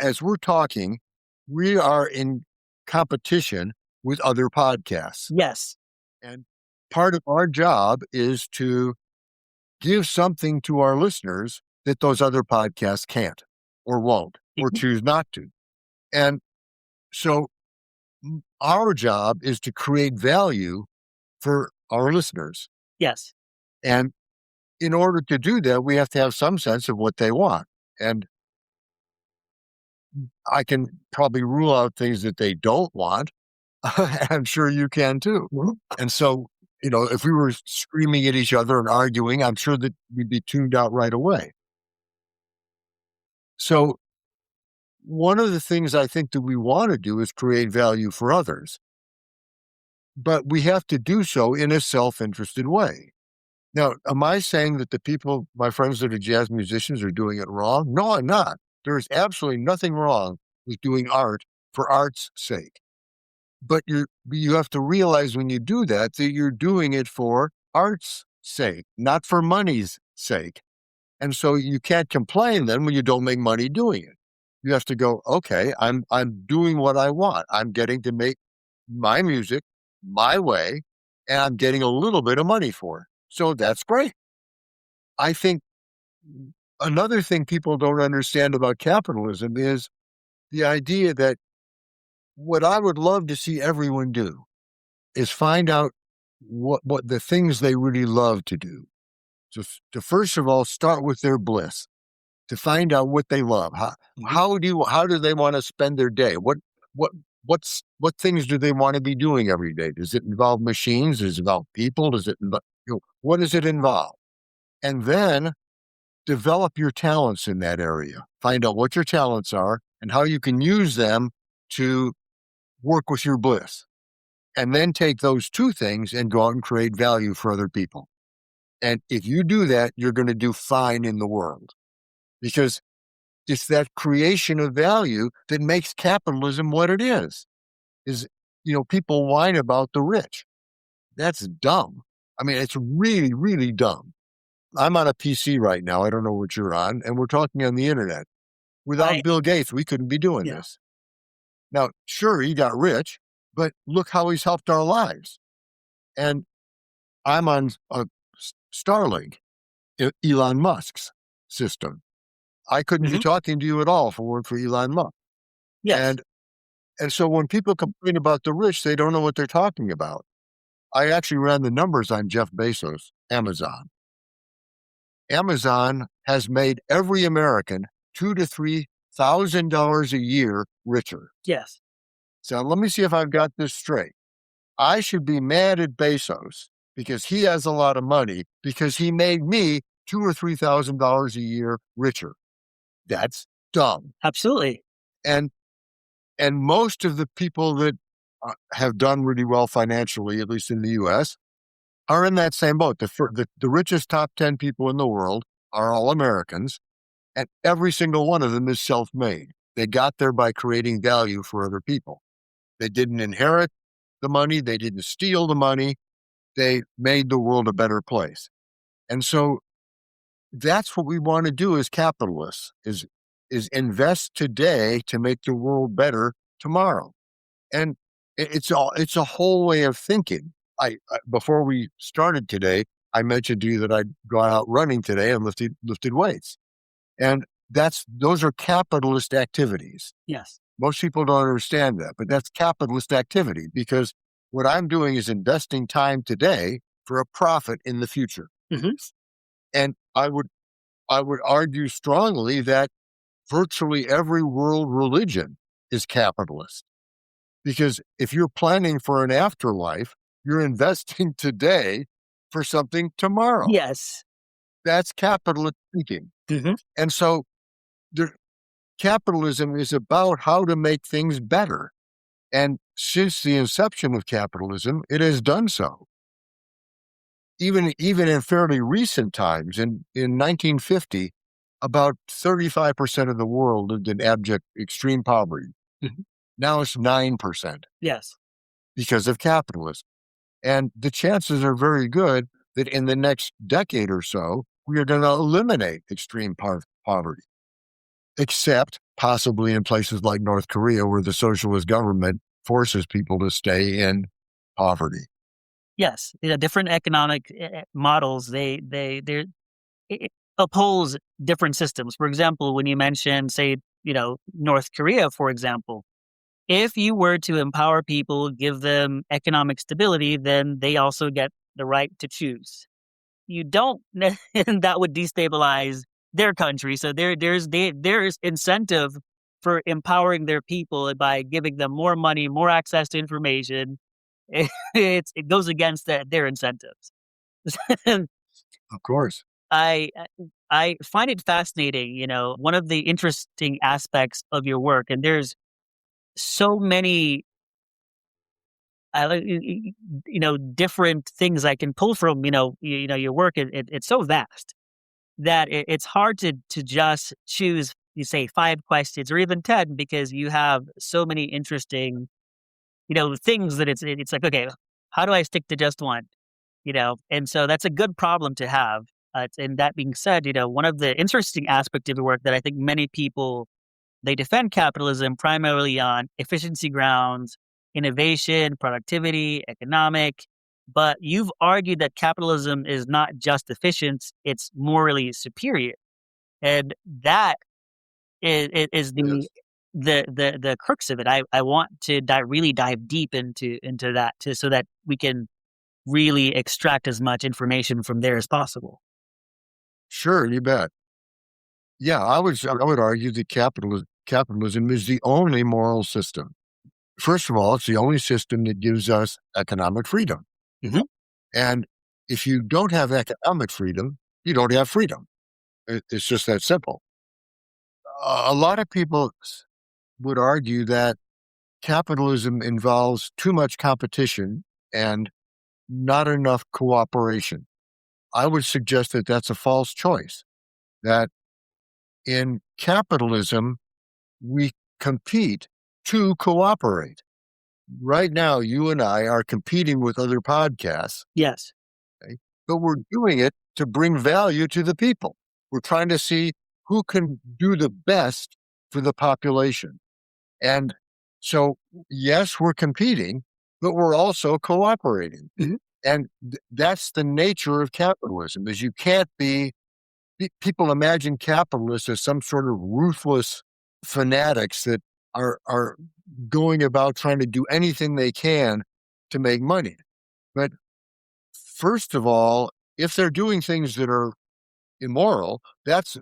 E: as we're talking, we are in competition with other podcasts.
A: Yes.
E: And part of our job is to give something to our listeners that those other podcasts can't or won't or choose not to. And so our job is to create value for our listeners.
A: Yes.
E: And in order to do that, we have to have some sense of what they want. And I can probably rule out things that they don't want. I'm sure you can too. And so, if we were screaming at each other and arguing, I'm sure that we'd be tuned out right away. So one of the things I think that we want to do is create value for others. But we have to do so in a self-interested way. Now, am I saying that the people, my friends that are jazz musicians, are doing it wrong? No, I'm not. There is absolutely nothing wrong with doing art for art's sake. But you have to realize when you do that you're doing it for art's sake, not for money's sake. And so you can't complain then when you don't make money doing it. You have to go, okay, I'm doing what I want. I'm getting to make my music my way, and I'm getting a little bit of money for it. So that's great. I think another thing people don't understand about capitalism is the idea that what I would love to see everyone do is find out what the things they really love to do. So to first of all, start with their bliss, to find out what they love. How do they want to spend their day? What things do they want to be doing every day? Does it involve machines? Does it involve people? Does it what does it involve? And then develop your talents in that area. Find out what your talents are and how you can use them to work with your bliss. And then take those two things and go out and create value for other people. And if you do that, you're going to do fine in the world, because it's that creation of value that makes capitalism what it is. People whine about the rich. That's dumb. I mean, it's really, really dumb. I'm on a PC right now. I don't know what you're on, and we're talking on the internet. Without Bill Gates, we couldn't be doing this. Now, sure, he got rich, but look how he's helped our lives. And I'm on a Starlink, Elon Musk's system. I couldn't be talking to you at all if it weren't for Elon Musk.
A: Yes.
E: And so when people complain about the rich, they don't know what they're talking about. I actually ran the numbers on Jeff Bezos, Amazon. Amazon has made every American $2,000 to $3,000 a year richer.
A: Yes.
E: So let me see if I've got this straight. I should be mad at Bezos because he has a lot of money because he made me $2,000 or $3,000 a year richer. That's dumb.
A: Absolutely.
E: And most of the people that have done really well financially, at least in the U.S., are in that same boat. The richest top 10 people in the world are all Americans, and every single one of them is self-made. They got there by creating value for other people. They didn't inherit the money. They didn't steal the money. They made the world a better place. And so that's what we want to do as capitalists, is invest today to make the world better tomorrow. And it's a whole way of thinking. Before we started today, I mentioned to you that I'd gone out running today and lifted weights. And those are capitalist activities.
A: Yes.
E: Most people don't understand that, but that's capitalist activity because what I'm doing is investing time today for a profit in the future.
A: Mm-hmm.
E: And I would argue strongly that virtually every world religion is capitalist. Because if you're planning for an afterlife, you're investing today for something tomorrow.
A: Yes.
E: That's capitalist thinking.
A: Mm-hmm.
E: And so capitalism is about how to make things better. And since the inception of capitalism, it has done so. Even in fairly recent times, in 1950, about 35% of the world lived in abject extreme poverty.
A: Mm-hmm.
E: Now it's 9%.
A: Yes.
E: Because of capitalism. And the chances are very good that in the next decade or so, we are going to eliminate extreme poverty, except possibly in places like North Korea, where the socialist government forces people to stay in poverty.
A: Yes, different economic models. They oppose different systems. For example, when you mention, say, North Korea, for example, if you were to empower people, give them economic stability, then they also get the right to choose. You don't, and that would destabilize their country. So there's incentive for empowering their people by giving them more money, more access to information. It goes against their incentives.
E: Of course.
A: I find it fascinating. One of the interesting aspects of your work, and there's so many, different things I can pull from. Your work. It's so vast that it's hard to just choose. You say 5 questions or even 10 because you have so many interesting, things that it's like, okay, how do I stick to just one? And so that's a good problem to have. And that being said, one of the interesting aspects of the work that I think many people, they defend capitalism primarily on efficiency grounds, innovation, productivity, economic, but you've argued that capitalism is not just efficient, it's morally superior. And that is
E: Yes.
A: the crux of it. I want to really dive deep into that so that we can really extract as much information from there as possible.
E: Sure, you bet. Yeah, I would argue that capitalism is the only moral system. First of all, it's the only system that gives us economic freedom.
A: Mm-hmm.
E: And if you don't have economic freedom, you don't have freedom. It's just that simple. A lot of people would argue that capitalism involves too much competition and not enough cooperation. I would suggest that that's a false choice, that in capitalism, we compete to cooperate. Right now, you and I are competing with other podcasts.
A: Yes.
E: Okay? But we're doing it to bring value to the people. We're trying to see who can do the best for the population. And so, yes, we're competing, but we're also cooperating.
A: Mm-hmm.
E: And that's the nature of capitalism, is you can't people imagine capitalists as some sort of ruthless fanatics that are going about trying to do anything they can to make money. But first of all, if they're doing things that are immoral, that's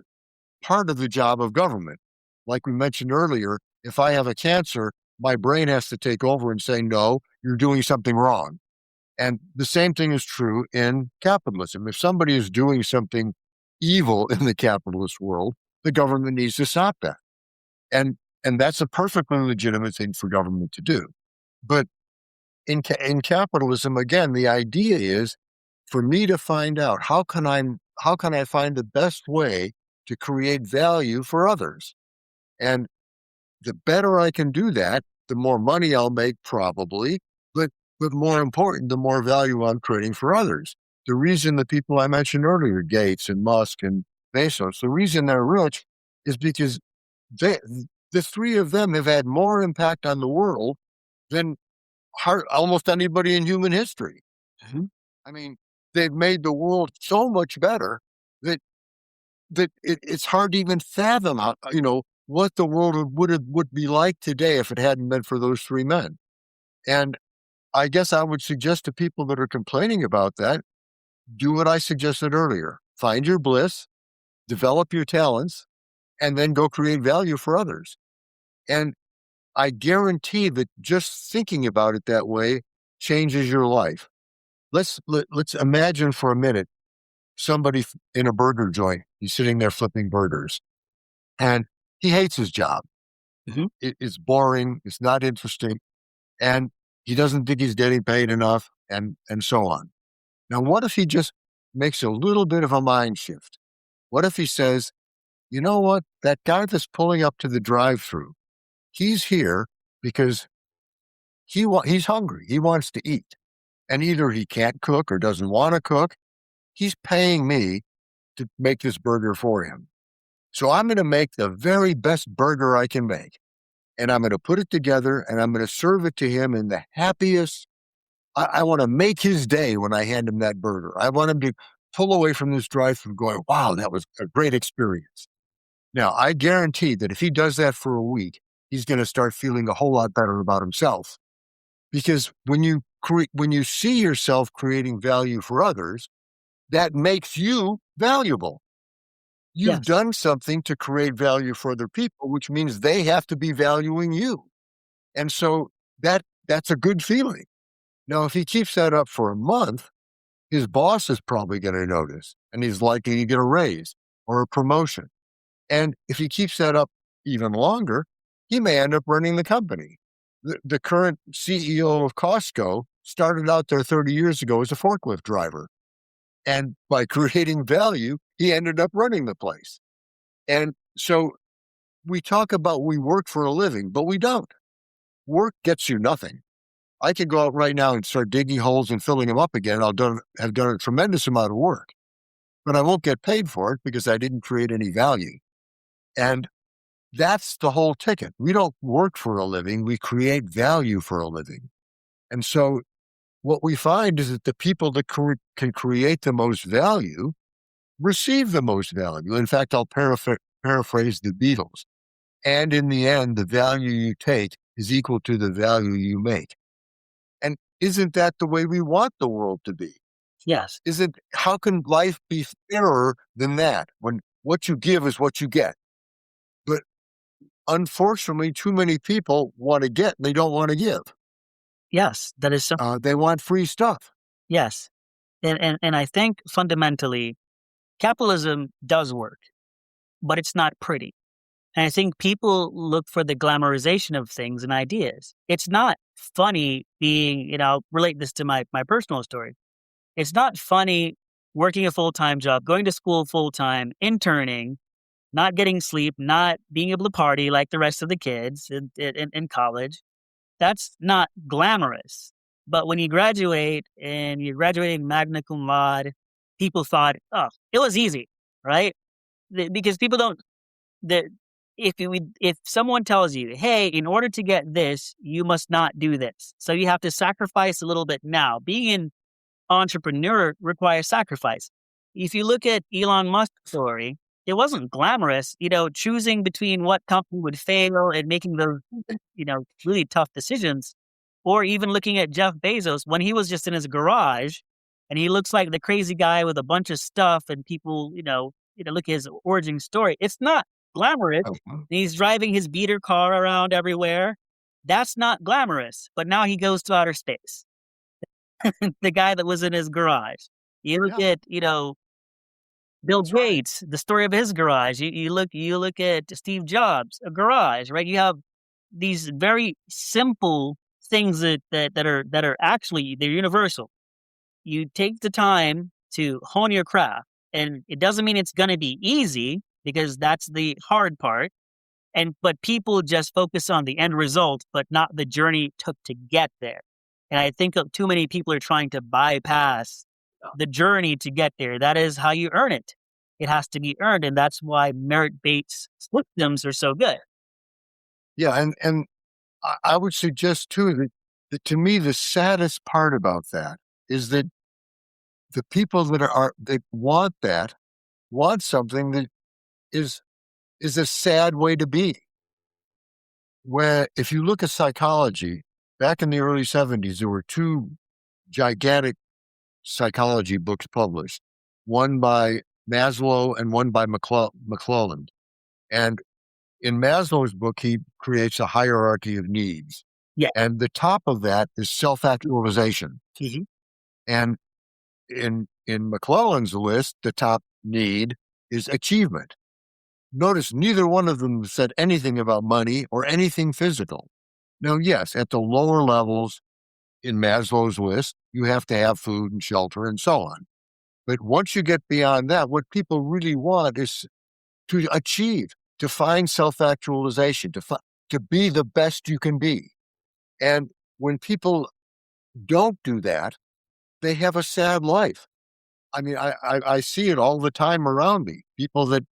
E: part of the job of government. Like we mentioned earlier, if I have a cancer, my brain has to take over and say, no, you're doing something wrong. And the same thing is true in capitalism. If somebody is doing something evil in the capitalist world, the government needs to stop that. And that's a perfectly legitimate thing for government to do. But in capitalism, again, the idea is for me to find out how can I find the best way to create value for others. And the better I can do that, the more money I'll make probably, but more important, the more value I'm creating for others. The reason the people I mentioned earlier, Gates and Musk and Bezos, the reason they're rich is because the three of them have had more impact on the world than almost anybody in human history.
A: Mm-hmm.
E: I mean, they've made the world so much better that it's hard to even fathom how, what the world would be like today if it hadn't been for those three men. And I guess I would suggest to people that are complaining about that, do what I suggested earlier. Find your bliss, develop your talents, and then go create value for others. And I guarantee that just thinking about it that way changes your life. Let's imagine for a minute somebody in a burger joint. He's sitting there flipping burgers, and he hates his job.
A: Mhm.
E: It's boring. It's not interesting, and he doesn't think he's getting paid enough, and so on. Now, what if he just makes a little bit of a mind shift? What if he says, you know what? That guy that's pulling up to the drive-thru, he's here because he's hungry. He wants to eat. And either he can't cook or doesn't want to cook. He's paying me to make this burger for him. So I'm going to make the very best burger I can make. And I'm going to put it together and I'm going to serve it to him in the happiest. I want to make his day when I hand him that burger. I want him to pull away from this drive-thru going, wow, that was a great experience. Now, I guarantee that if he does that for a week, he's going to start feeling a whole lot better about himself. Because when you see yourself creating value for others, that makes you valuable. You've
A: Yes.
E: done something to create value for other people, which means they have to be valuing you. And so that's a good feeling. Now, if he keeps that up for a month, his boss is probably going to notice, and he's likely to get a raise or a promotion. And if he keeps that up even longer, he may end up running the company. The current CEO of Costco started out there 30 years ago as a forklift driver. And by creating value, he ended up running the place. And so we talk about we work for a living, but we don't. Work gets you nothing. I could go out right now and start digging holes and filling them up again. Have done a tremendous amount of work, but I won't get paid for it because I didn't create any value. And that's the whole ticket. We don't work for a living. We create value for a living. And so what we find is that the people that can create the most value receive the most value. In fact, I'll paraphrase the Beatles. And in the end, the value you take is equal to the value you make. And isn't that the way we want the world to be?
A: Yes.
E: How can life be fairer than that when what you give is what you get? But unfortunately, too many people want to get, they don't want to give.
A: Yes, that is so.
E: They want free stuff.
A: Yes. And I think fundamentally, capitalism does work, but it's not pretty. And I think people look for the glamorization of things and ideas. It's not funny being, I'll relate this to my personal story. It's not funny working a full-time job, going to school full-time, interning, not getting sleep, not being able to party like the rest of the kids in college. That's not glamorous. But when you graduate and you're graduating magna cum laude, people thought, oh, it was easy, right? Because people don't, if someone tells you, hey, in order to get this, you must not do this. So you have to sacrifice a little bit now. Being an entrepreneur requires sacrifice. If you look at Elon Musk's story, it wasn't glamorous, choosing between what company would fail and making those, really tough decisions. Or even looking at Jeff Bezos when he was just in his garage and he looks like the crazy guy with a bunch of stuff and people, look at his origin story. It's not glamorous. He's driving his beater car around everywhere. That's not glamorous. But now he goes to outer space. The guy that was in his garage. You look at, Bill Gates, the story of his garage. You look at Steve Jobs, a garage, right? You have these very simple things that are actually, they're universal. You take the time to hone your craft, and it doesn't mean it's going to be easy because that's the hard part. But people just focus on the end result, but not the journey it took to get there. And I think too many people are trying to bypass the journey to get there. That is how you earn it. It has to be earned. And that's why merit-based systems are so good.
E: Yeah. And I would suggest too that to me, the saddest part about that is that the people that want something that is a sad way to be. Where if you look at psychology, back in the early 70s, there were two gigantic psychology books published, one by Maslow and one by McClelland. And in Maslow's book, he creates a hierarchy of needs.
A: Yeah.
E: And the top of that is self-actualization.
A: Mm-hmm.
E: And in McClelland's list, the top need is achievement. Notice neither one of them said anything about money or anything physical. Now, yes, at the lower levels in Maslow's list, you have to have food and shelter and so on. But once you get beyond that, what people really want is to achieve, to find self-actualization, to be the best you can be. And when people don't do that, they have a sad life. I mean, I see it all the time around me. People that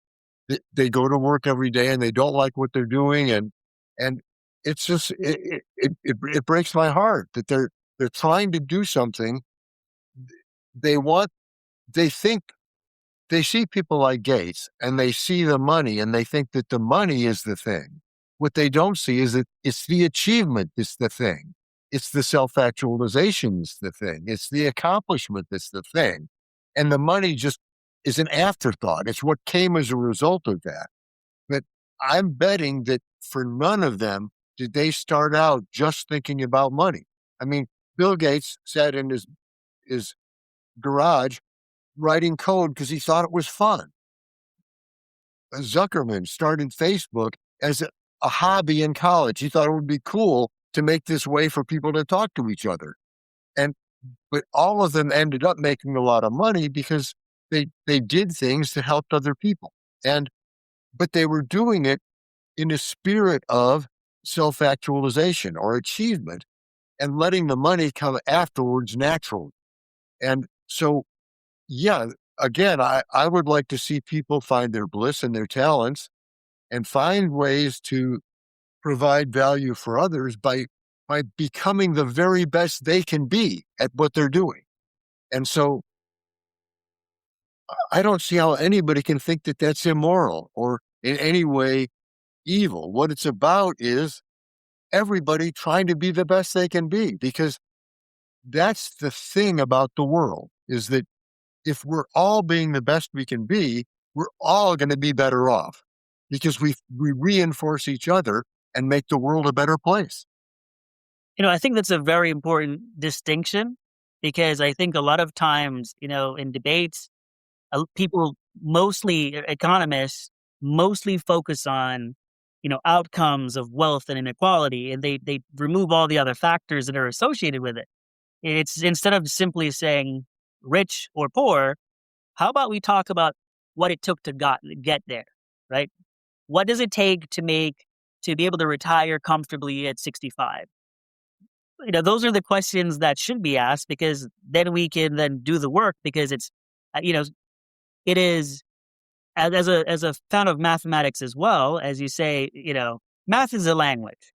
E: they go to work every day and they don't like what they're doing, and it's just it breaks my heart that they're trying to do something. They think they see people like Gates and they see the money and they think that the money is the thing. What they don't see is that it's the achievement that's the thing. It's the self-actualization that's the thing. It's the accomplishment that's the thing. And the money just is an afterthought. It's what came as a result of that. But I'm betting that for none of them did they start out just thinking about money. I mean, Bill Gates sat in his garage writing code because he thought it was fun. Zuckerman started Facebook as a hobby in college. He thought it would be cool to make this way for people to talk to each other. But all of them ended up making a lot of money because they did things that helped other people. But they were doing it in a spirit of self-actualization or achievement and letting the money come afterwards naturally. And so, yeah, again, I would like to see people find their bliss and their talents and find ways to provide value for others by becoming the very best they can be at what they're doing. And so I don't see how anybody can think that that's immoral or in any way evil. What it's about is everybody trying to be the best they can be, because that's the thing about the world, is that if we're all being the best we can be, we're all going to be better off because we reinforce each other and make the world a better place.
A: I think that's a very important distinction, because I think a lot of times, in debates, people, mostly economists, mostly focus on, outcomes of wealth and inequality, and they remove all the other factors that are associated with it. It's instead of simply saying rich or poor, how about we talk about what it took to get there, right? What does it take to be able to retire comfortably at 65? Those are the questions that should be asked, because then we can then do the work, because it's, it is, as a fan of mathematics as well, as you say, math is a language.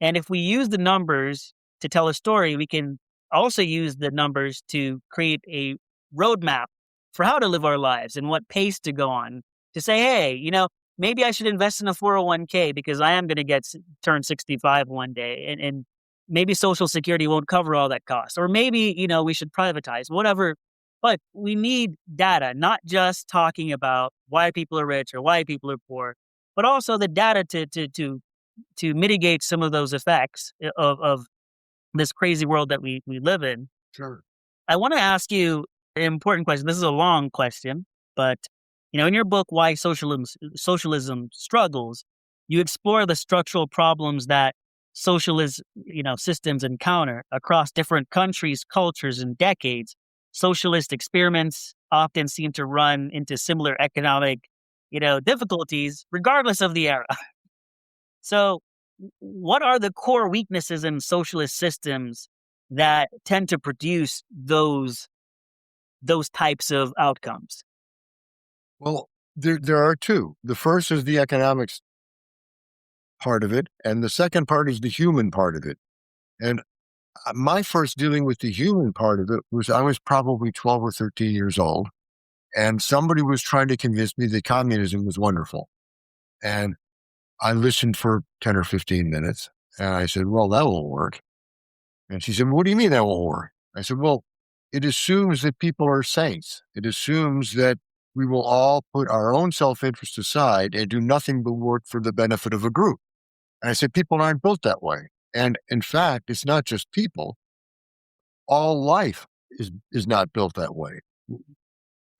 A: And if we use the numbers to tell a story, we can also use the numbers to create a roadmap for how to live our lives and what pace to go on, to say, hey, maybe I should invest in a 401k because I am going to turn 65 one day, and maybe Social Security won't cover all that cost. Or maybe, we should privatize, whatever. But we need data, not just talking about why people are rich or why people are poor, but also the data to mitigate some of those effects of this crazy world that we live in.
E: Sure.
A: I want to ask you an important question. This is a long question, but in your book, Why Socialism Struggles, you explore the structural problems that socialist systems encounter across different countries, cultures, and decades. Socialist experiments often seem to run into similar economic, difficulties, regardless of the era. So, what are the core weaknesses in socialist systems that tend to produce those types of outcomes?
E: Well, there are two. The first is the economics part of it, and the second part is the human part of it. And my first dealing with the human part of it was I was probably 12 or 13 years old, and somebody was trying to convince me that communism was wonderful. And I listened for 10 or 15 minutes, and I said, well, that won't work. And she said, what do you mean that won't work? I said, well, it assumes that people are saints. It assumes that we will all put our own self-interest aside and do nothing but work for the benefit of a group. And I said, people aren't built that way. And in fact, it's not just people. All life is not built that way.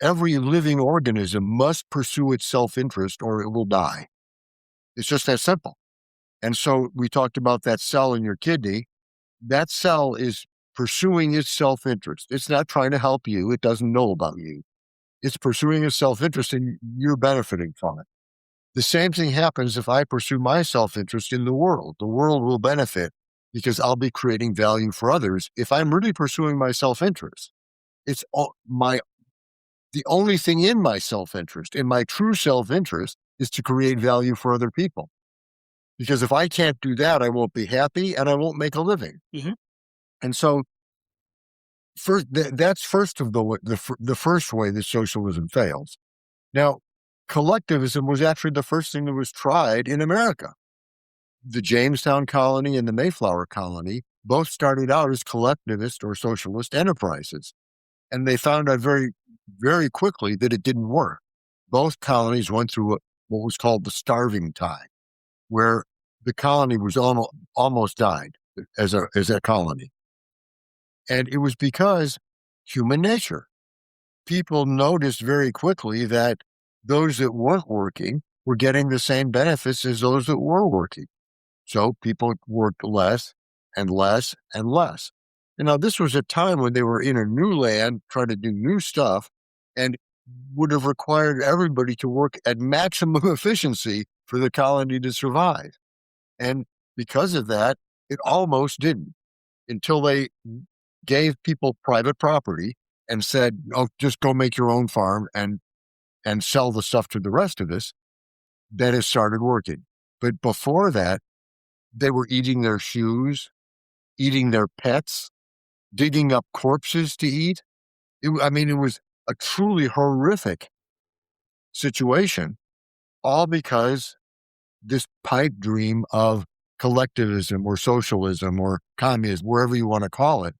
E: Every living organism must pursue its self-interest or it will die. It's just that simple. And so we talked about that cell in your kidney. That cell is pursuing its self-interest. It's not trying to help you. It doesn't know about you. It's pursuing its self-interest and you're benefiting from it. The same thing happens if I pursue my self-interest in the world. The world will benefit because I'll be creating value for others if I'm really pursuing my self-interest. It's the only thing in my self-interest, in my true self-interest, is to create value for other people. Because if I can't do that, I won't be happy and I won't make a living.
A: Mm-hmm.
E: And so that's first of the first way that socialism fails. Now, collectivism was actually the first thing that was tried in America. The Jamestown colony and the Mayflower colony both started out as collectivist or socialist enterprises. And they found out very, very quickly that it didn't work. Both colonies went through what was called the starving time, where the colony was almost died as a colony. And it was because human nature. People noticed very quickly that those that weren't working were getting the same benefits as those that were working. So people worked less and less and less. And now this was a time when they were in a new land, trying to do new stuff, and would have required everybody to work at maximum efficiency for the colony to survive. And because of that, it almost didn't, until they gave people private property and said, oh, just go make your own farm and sell the stuff to the rest of us. Then it started working. But before that, they were eating their shoes, eating their pets, digging up corpses to eat. It was a truly horrific situation, all because this pipe dream of collectivism or socialism or communism, wherever you want to call it,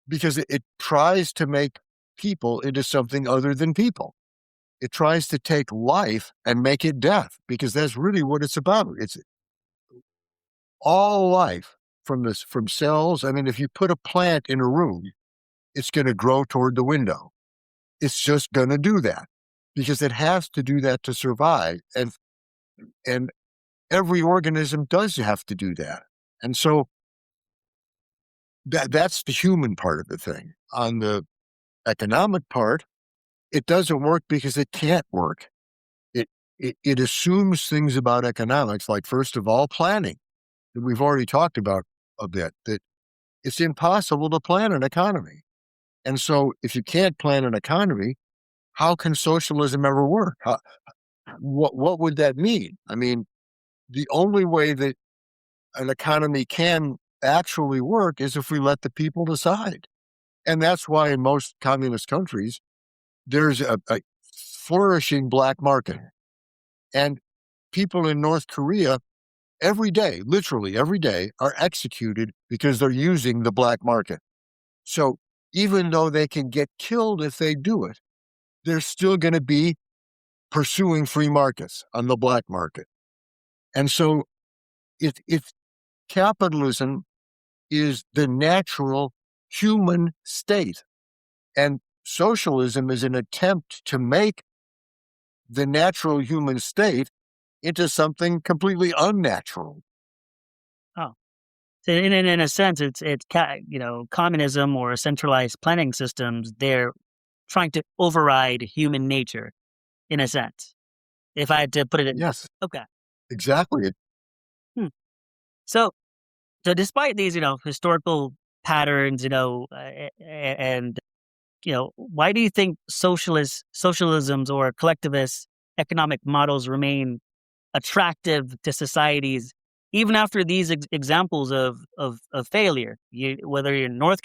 E: because it tries to make people into something other than people. It tries to take life and make it death, because that's really what it's about. It's all life from cells. I mean, if you put a plant in a room, it's going to grow toward the window. It's just going to do that because it has to do that to survive. And every organism does have to do that. And so that's the human part of the thing. On the economic part, it doesn't work because it can't work. It assumes things about economics, like, first of all, planning, that we've already talked about a bit, that it's impossible to plan an economy. And so if you can't plan an economy, how can socialism ever work? What would that mean? I mean, the only way that an economy can actually work is if we let the people decide. And that's why in most communist countries, there's a flourishing black market. And people in North Korea every day, literally every day, are executed because they're using the black market. So even though they can get killed if they do it, they're still going to be pursuing free markets on the black market. And so if capitalism is the natural human state, and socialism is an attempt to make the natural human state into something completely unnatural.
A: Oh, so in a sense, it's communism or centralized planning systems. They're trying to override human nature, in a sense. If I had to put it in,
E: yes,
A: okay,
E: exactly.
A: So despite these, historical patterns, and why do you think socialisms or collectivist economic models remain attractive to societies even after these examples of failure, whether you're in North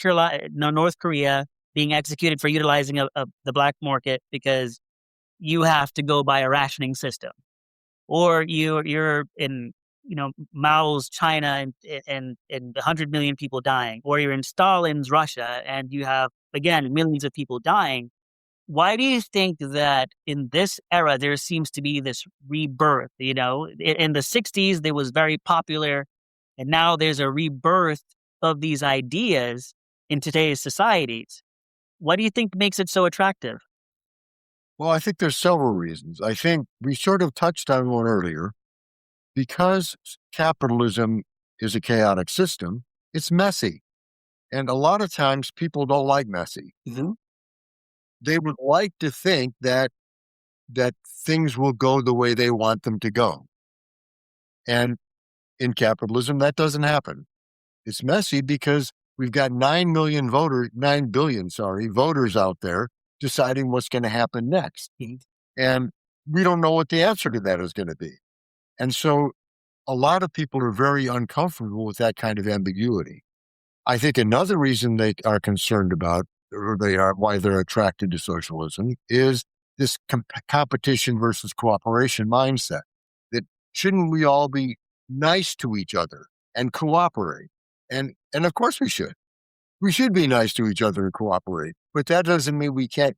A: Korea being executed for utilizing the black market because you have to go by a rationing system, or you're in Mao's China and 100 million people dying, or you're in Stalin's Russia and you have again millions of people dying. Why do you think that in this era there seems to be this rebirth? In the 60s there was very popular, and now there's a rebirth of these ideas in today's societies. What do you think makes it so attractive?
E: Well, I think there's several reasons. I think we sort of touched on one earlier. Because capitalism is a chaotic system, it's messy. And a lot of times people don't like messy.
B: Mm-hmm.
E: They would like to think that things will go the way they want them to go. And in capitalism, that doesn't happen. It's messy because we've got 9 billion voters out there deciding what's going to happen next.
B: Mm-hmm.
E: And we don't know what the answer to that is going to be. And so a lot of people are very uncomfortable with that kind of ambiguity. I think another reason they are concerned about, or why they're attracted to socialism, is this competition versus cooperation mindset. That shouldn't we all be nice to each other and cooperate? And of course we should. We should be nice to each other and cooperate. But that doesn't mean we can't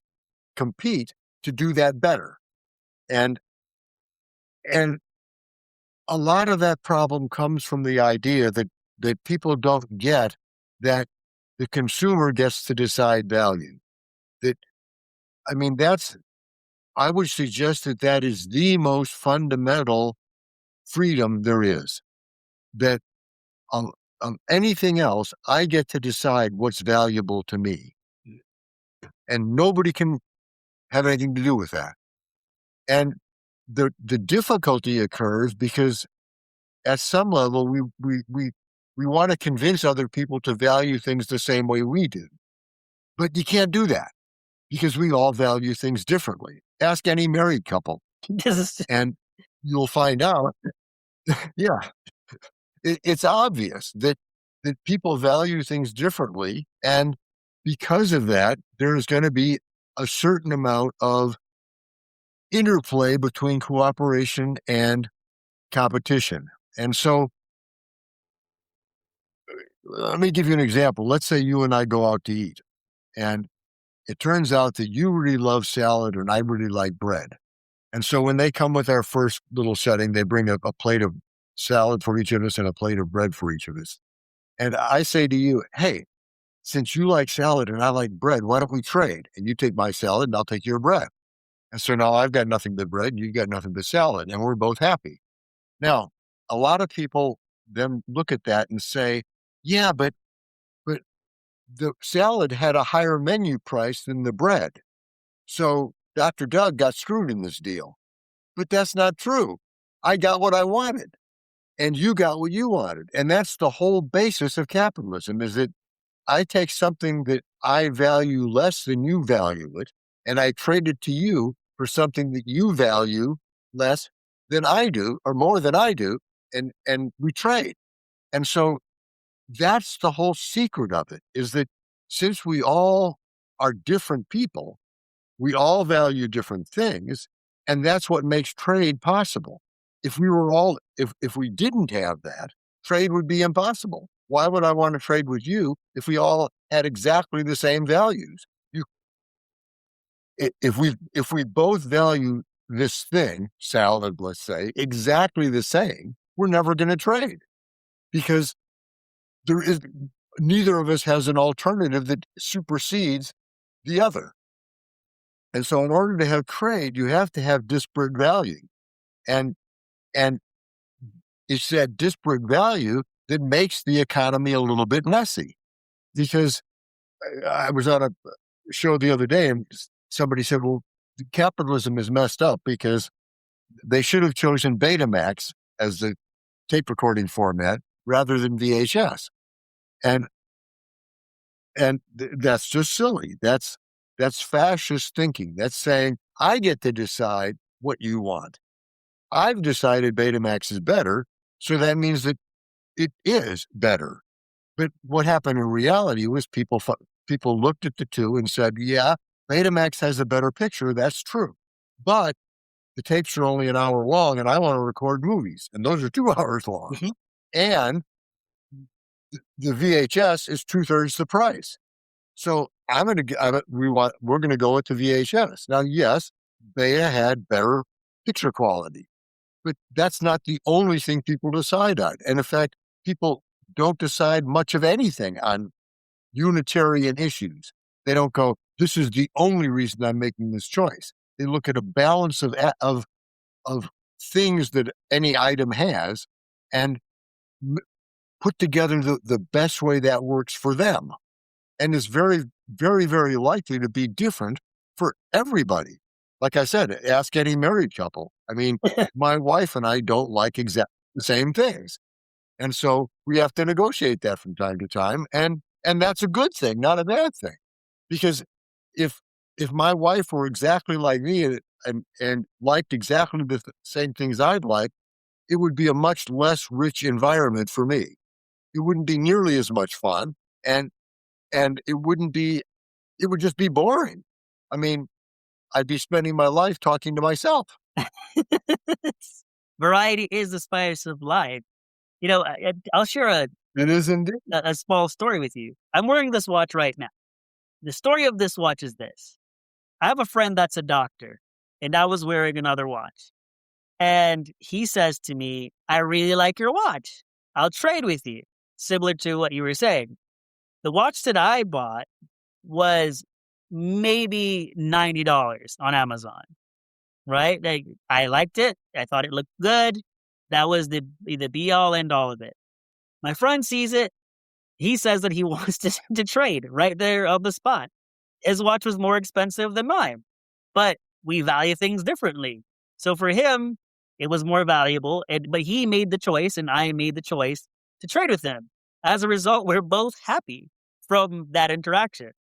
E: compete to do that better. And a lot of that problem comes from the idea that people don't get that the consumer gets to decide value. I would suggest that is the most fundamental freedom there is. That anything else, I get to decide what's valuable to me. And nobody can have anything to do with that. And the difficulty occurs because at some level we want to convince other people to value things the same way we do. But you can't do that because we all value things differently. Ask any married couple and you'll find out, yeah, it's obvious that people value things differently. And because of that, there's going to be a certain amount of interplay between cooperation and competition. And so let me give you an example. Let's say you and I go out to eat, and it turns out that you really love salad and I really like bread. And so when they come with our first little setting, they bring a plate of salad for each of us and a plate of bread for each of us. And I say to you, hey, since you like salad and I like bread, why don't we trade? And you take my salad and I'll take your bread. And so now I've got nothing but bread, you've got nothing but salad, and we're both happy. Now, a lot of people then look at that and say, yeah, but the salad had a higher menu price than the bread. So Dr. Doug got screwed in this deal. But that's not true. I got what I wanted and you got what you wanted. And that's the whole basis of capitalism, is that I take something that I value less than you value it, and I trade it to you for something that you value less than I do or more than I do. And we trade. And so that's the whole secret of it, is that since we all are different people, we all value different things, and that's what makes trade possible. If we didn't have that, trade would be impossible. Why would I want to trade with you if we all had exactly the same values? If we both value this thing, salad, let's say, exactly the same, we're never going to trade, because neither of us has an alternative that supersedes the other. And so in order to have trade, you have to have disparate value. And it's that disparate value that makes the economy a little bit messy. Because I was on a show the other day and somebody said, well, capitalism is messed up because they should have chosen Betamax as the tape recording format rather than VHS. And that's just silly. That's fascist thinking. That's saying, I get to decide what you want. I've decided Betamax is better, So that means that it is better. But what happened in reality was people looked at the two and said, yeah, Betamax has a better picture. That's true. But the tapes are only an hour long and I want to record movies. And those are 2 hours long.
A: Mhm.
E: And the VHS is 2/3 the price. So we're going to go with the VHS. Now, yes, Beta had better picture quality, but that's not the only thing people decide on. And in fact, people don't decide much of anything on Unitarian issues. They don't go, this is the only reason I'm making this choice. They look at a balance of things that any item has and put together the best way that works for them. And is very, very, very likely to be different for everybody. Like I said, ask any married couple. I mean, my wife and I don't like exactly the same things. And so we have to negotiate that from time to time. And that's a good thing, not a bad thing. Because if my wife were exactly like me and liked exactly the same things I'd like, it would be a much less rich environment for me. It wouldn't be nearly as much fun. And it would just be boring. I mean, I'd be spending my life talking to myself.
A: Variety is the spice of life. I'll share
E: It is indeed.
A: a small story with you. I'm wearing this watch right now. The story of this watch is this. I have a friend that's a doctor, and I was wearing another watch. And he says to me, I really like your watch. I'll trade with you. Similar to what you were saying. The watch that I bought was maybe $90 on Amazon, right? Like, I liked it. I thought it looked good. That was the be all end all of it. My friend sees it. He says that he wants to trade right there on the spot. His watch was more expensive than mine, but we value things differently. So for him, it was more valuable, but he made the choice and I made the choice to trade with him. As a result, we're both happy from that interaction.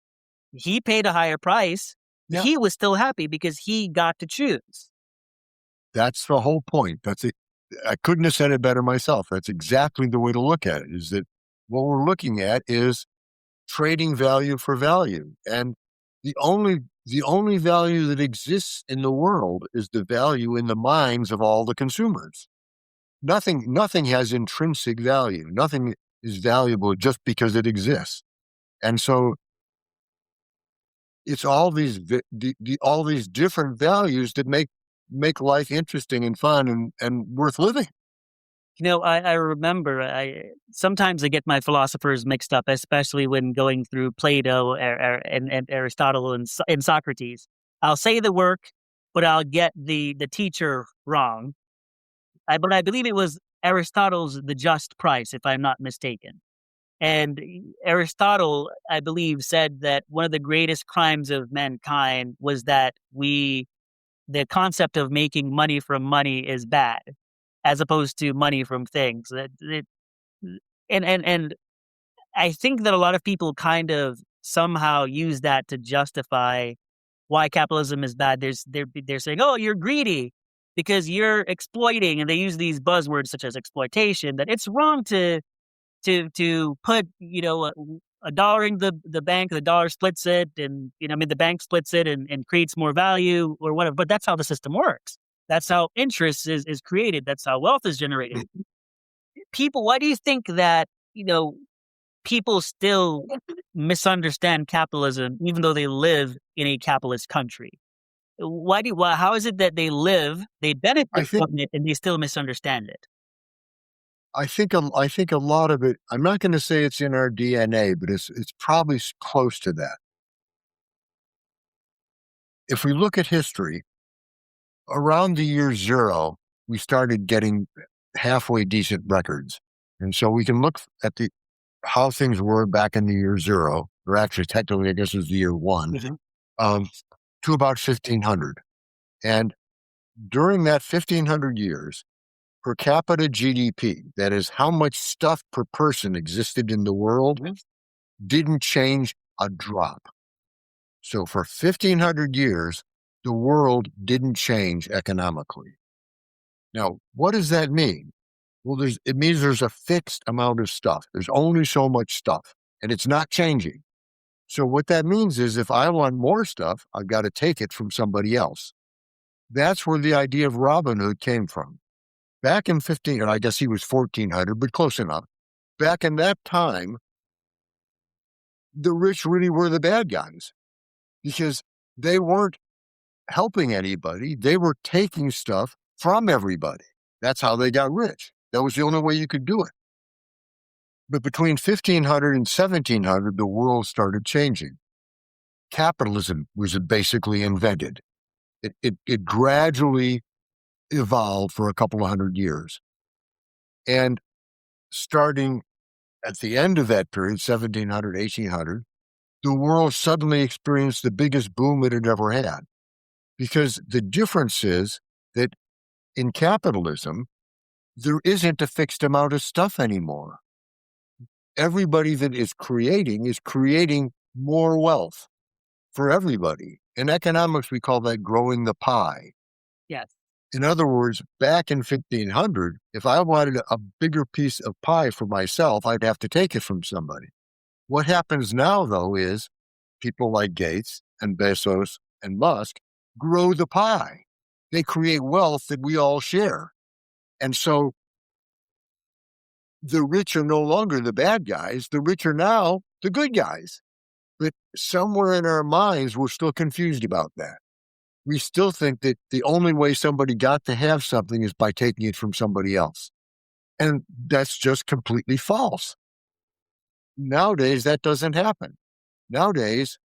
A: He paid a higher price. Yeah. He was still happy because he got to choose.
E: That's the whole point. I couldn't have said it better myself. That's exactly the way to look at it, is that what we're looking at is trading value for value. And the only value that exists in the world is the value in the minds of all the consumers. Nothing has intrinsic value. Nothing is valuable just because it exists. And so it's all these all these different values that make life interesting and fun and worth living.
A: I remember sometimes I get my philosophers mixed up, especially when going through Plato and Aristotle and Socrates. I'll say the work, but I'll get the teacher wrong. But I believe it was Aristotle's The Just Price, if I'm not mistaken. And Aristotle, I believe, said that one of the greatest crimes of mankind was that the concept of making money from money is bad, as opposed to money from things. And I think that a lot of people kind of somehow use that to justify why capitalism is bad. They're saying, oh, you're greedy because you're exploiting, and they use these buzzwords such as exploitation, that it's wrong to put, a dollar in the bank, the dollar splits it, and the bank splits it and creates more value or whatever. But that's how the system works. That's how interest is created. That's how wealth is generated. People, why do you think that, people still misunderstand capitalism, even though they live in a capitalist country? How is it that they benefit from it, and they still misunderstand it?
E: I think a lot of it, I'm not going to say it's in our DNA, but it's probably close to that. If we look at history, around the year 0, we started getting halfway decent records. And so we can look at how things were back in the year 0, or actually technically I guess it was the year 1, to about 1500. And during that 1500 years, per capita GDP, that is how much stuff per person existed in the world, didn't change a drop. So for 1500 years, the world didn't change economically. Now, what does that mean? Well, it means there's a fixed amount of stuff. There's only so much stuff, and it's not changing. So what that means is if I want more stuff, I've got to take it from somebody else. That's where the idea of Robin Hood came from. Back in and I guess he was 1400, but close enough. Back in that time, the rich really were the bad guys because they weren't helping anybody. They were taking stuff from everybody. That's how they got rich. That was the only way you could do it. But between 1500 and 1700, the world started changing. Capitalism was basically invented. It gradually evolved for a couple of hundred years. And starting at the end of that period, 1700, 1800, the world suddenly experienced the biggest boom it had ever had. Because the difference is that in capitalism, there isn't a fixed amount of stuff anymore. Everybody that is creating more wealth for everybody. In economics, we call that growing the pie.
B: Yes.
E: In other words, back in 1500, if I wanted a bigger piece of pie for myself, I'd have to take it from somebody. What happens now, though, is people like Gates and Bezos and Musk grow the pie. They create wealth that we all share. And so the rich are no longer the bad guys. The rich are now the good guys. But somewhere in our minds, we're still confused about that. We still think that the only way somebody got to have something is by taking it from somebody else. And that's just completely false. Nowadays, that doesn't happen. Nowadays,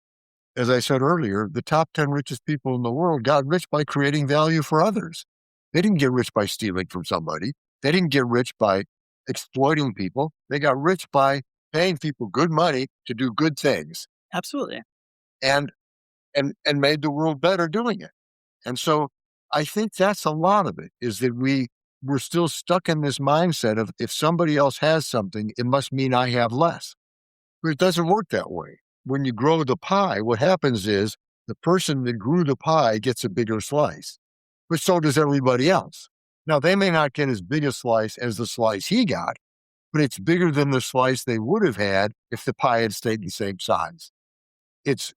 E: as I said earlier, the top 10 richest people in the world got rich by creating value for others. They didn't get rich by stealing from somebody. They didn't get rich by exploiting people. They got rich by paying people good money to do good things.
B: Absolutely.
E: And made the world better doing it. And so I think that's a lot of it, is that we're still stuck in this mindset of if somebody else has something, it must mean I have less. But it doesn't work that way. When you grow the pie, what happens is the person that grew the pie gets a bigger slice, but so does everybody else. Now, they may not get as big a slice as the slice he got, but it's bigger than the slice they would have had if the pie had stayed the same size. It's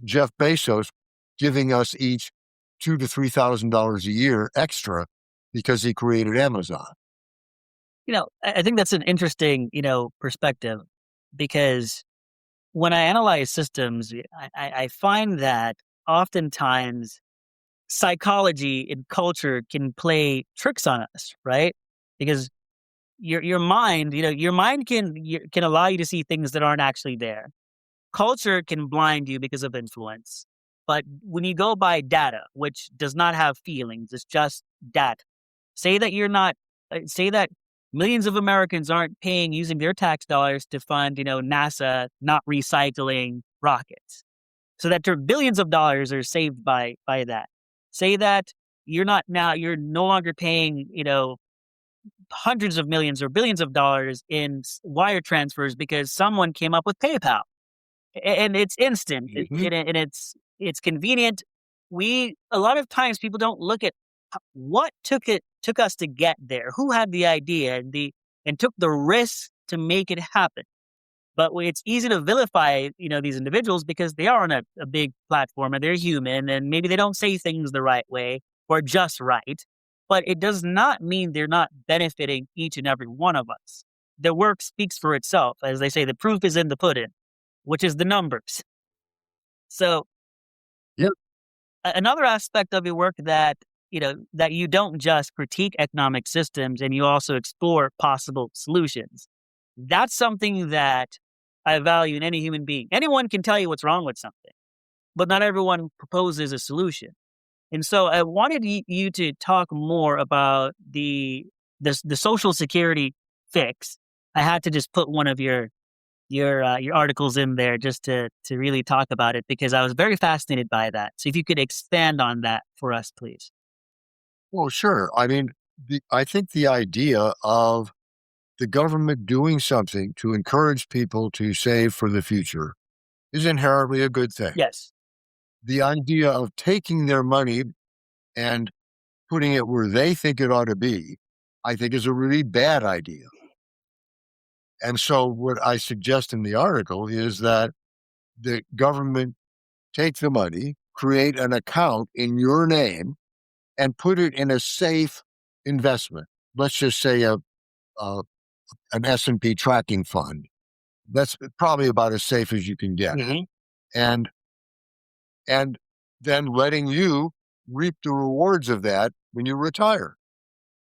E: Jeff Bezos giving us each $2,000 to $3,000 a year extra because he created Amazon.
A: I think that's an interesting, perspective, because when I analyze systems, I find that oftentimes psychology and culture can play tricks on us, right? Because your mind, your mind can allow you to see things that aren't actually there. Culture can blind you because of influence. But when you go by data, which does not have feelings, it's just data. Say that millions of Americans aren't paying using their tax dollars to fund, NASA not recycling rockets. So that billions of dollars are saved by that. Say that you're no longer paying, hundreds of millions or billions of dollars in wire transfers because someone came up with PayPal. And it's instant, and it's convenient. A lot of times people don't look at what took us to get there, who had the idea and took the risk to make it happen. But it's easy to vilify, these individuals because they are on a big platform and they're human and maybe they don't say things the right way or just right. But it does not mean they're not benefiting each and every one of us. The work speaks for itself. As they say, the proof is in the pudding, which is the numbers. So
E: Yep.
A: Another aspect of your work that you don't just critique economic systems and you also explore possible solutions. That's something that I value in any human being. Anyone can tell you what's wrong with something, but not everyone proposes a solution. And so I wanted you to talk more about the Social Security fix. I had to just put one of your articles in there just to really talk about it because I was very fascinated by that. So if you could expand on that for us, please.
E: Well, sure. I mean, I think the idea of the government doing something to encourage people to save for the future is inherently a good thing.
A: Yes.
E: The idea of taking their money and putting it where they think it ought to be I think is a really bad idea. And so what I suggest in the article is that the government take the money, create an account in your name, and put it in a safe investment. Let's just say an S&P tracking fund. That's probably about as safe as you can get.
A: Mm-hmm.
E: And then letting you reap the rewards of that when you retire.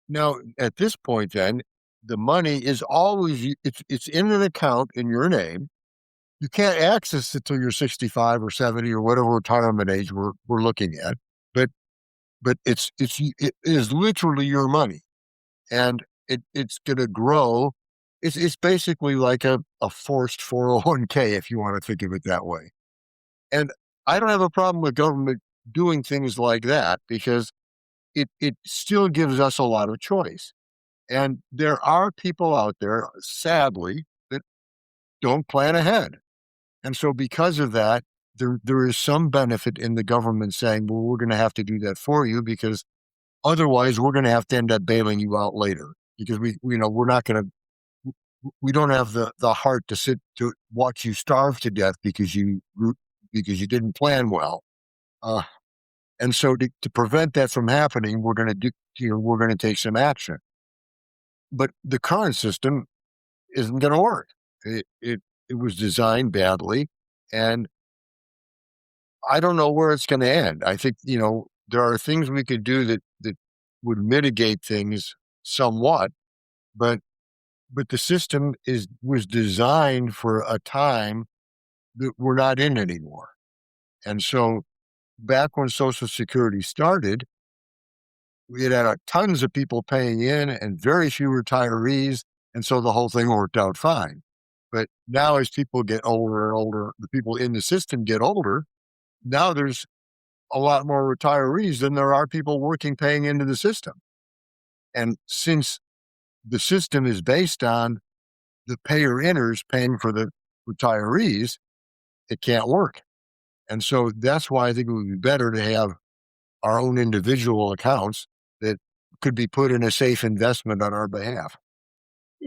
E: Now, at this point, then, the money is always, it's in an account in your name. You can't access it till you're 65 or 70 or whatever retirement age we're looking at. But it is literally your money, and it's going to grow. It's basically like a forced 401k, if you want to think of it that way. And I don't have a problem with government doing things like that because it still gives us a lot of choice. And there are people out there, sadly, that don't plan ahead. And so because of that, there is some benefit in the government saying, well, we're going to have to do that for you because otherwise we're going to have to end up bailing you out later because we're not going to, we don't have the heart to sit to watch you starve to death because you didn't plan well. And so to prevent that from happening, we're going to take some action. But the current system isn't going to work. It was designed badly, and I don't know where it's going to end. I think, there are things we could do that would mitigate things somewhat, but the system was designed for a time that we're not in anymore. And so back when Social Security started, we had tons of people paying in and very few retirees, and so the whole thing worked out fine. But now as people get older and older, the people in the system get older, now there's a lot more retirees than there are people paying into the system. And since the system is based on the payer-inners paying for the retirees, it can't work. And so that's why I think it would be better to have our own individual accounts that could be put in a safe investment on our behalf.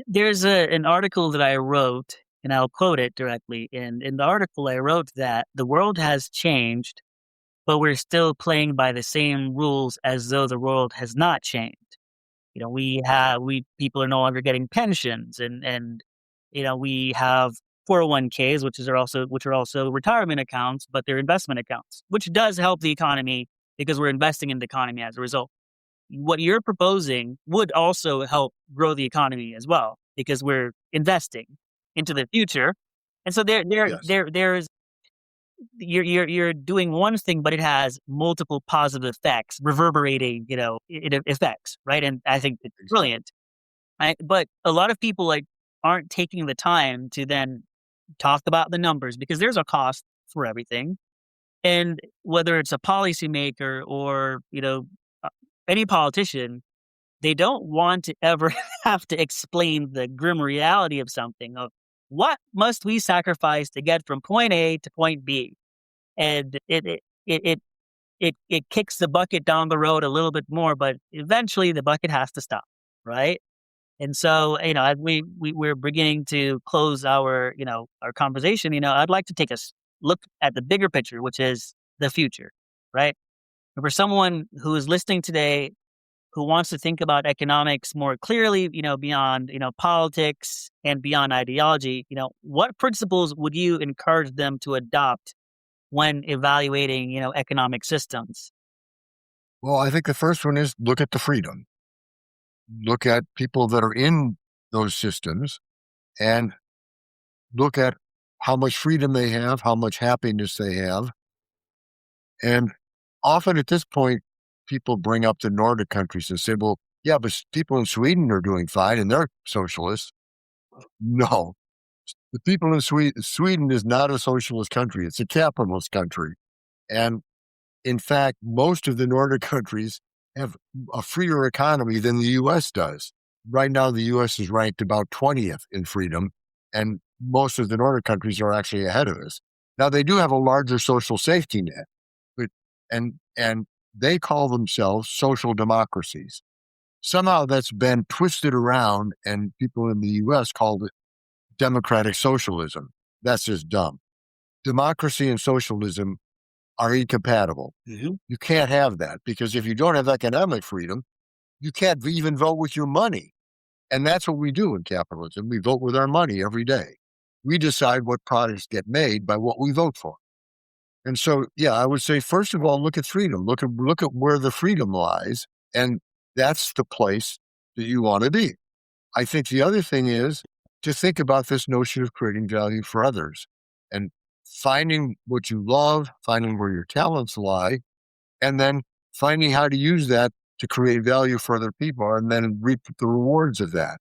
A: There's an article that I wrote, and I'll quote it directly. And in the article, I wrote that the world has changed, but we're still playing by the same rules as though the world has not changed. People are no longer getting pensions, and we have 401ks, which are also retirement accounts, but they're investment accounts, which does help the economy because we're investing in the economy as a result. What you're proposing would also help grow the economy as well because we're investing into the future, and so there's you're doing one thing, but it has multiple positive effects, reverberating, effects, right? And I think it's brilliant. But a lot of people aren't taking the time to then talk about the numbers because there's a cost for everything. And whether it's a policymaker or, any politician, they don't want to ever have to explain the grim reality of something of what must we sacrifice to get from point A to point B. And it kicks the bucket down the road a little bit more, but eventually the bucket has to stop, right? And so, as we're beginning to close our conversation, I'd like to take a look at the bigger picture, which is the future, right? And for someone who is listening today, who wants to think about economics more clearly, beyond, politics and beyond ideology, what principles would you encourage them to adopt when evaluating, economic systems?
E: Well, I think the first one is look at the freedom. Look at people that are in those systems and look at how much freedom they have, how much happiness they have. And often at this point, people bring up the Nordic countries and say, well, yeah, but people in Sweden are doing fine and they're socialists. No, the people in Sweden is not a socialist country. It's a capitalist country. And in fact, most of the Nordic countries have a freer economy than the U.S. does. Right now, the U.S. is ranked about 20th in freedom, and most of the Nordic countries are actually ahead of us. Now, they do have a larger social safety net, and they call themselves social democracies. somehow that's been twisted around, and people in the U.S. called it democratic socialism. That's just dumb. Democracy and socialism are incompatible.
A: Mm-hmm.
E: You can't have that, because if you don't have economic freedom, you can't even vote with your money. And that's what we do in capitalism. We vote with our money every day. We decide what products get made by what we vote for. And so, yeah, I would say, first of all, look at freedom. Look at where the freedom lies, and that's the place that you want to be. I think the other thing is to think about this notion of creating value for others and finding what you love, finding where your talents lie, and then finding how to use that to create value for other people and then reap the rewards of that.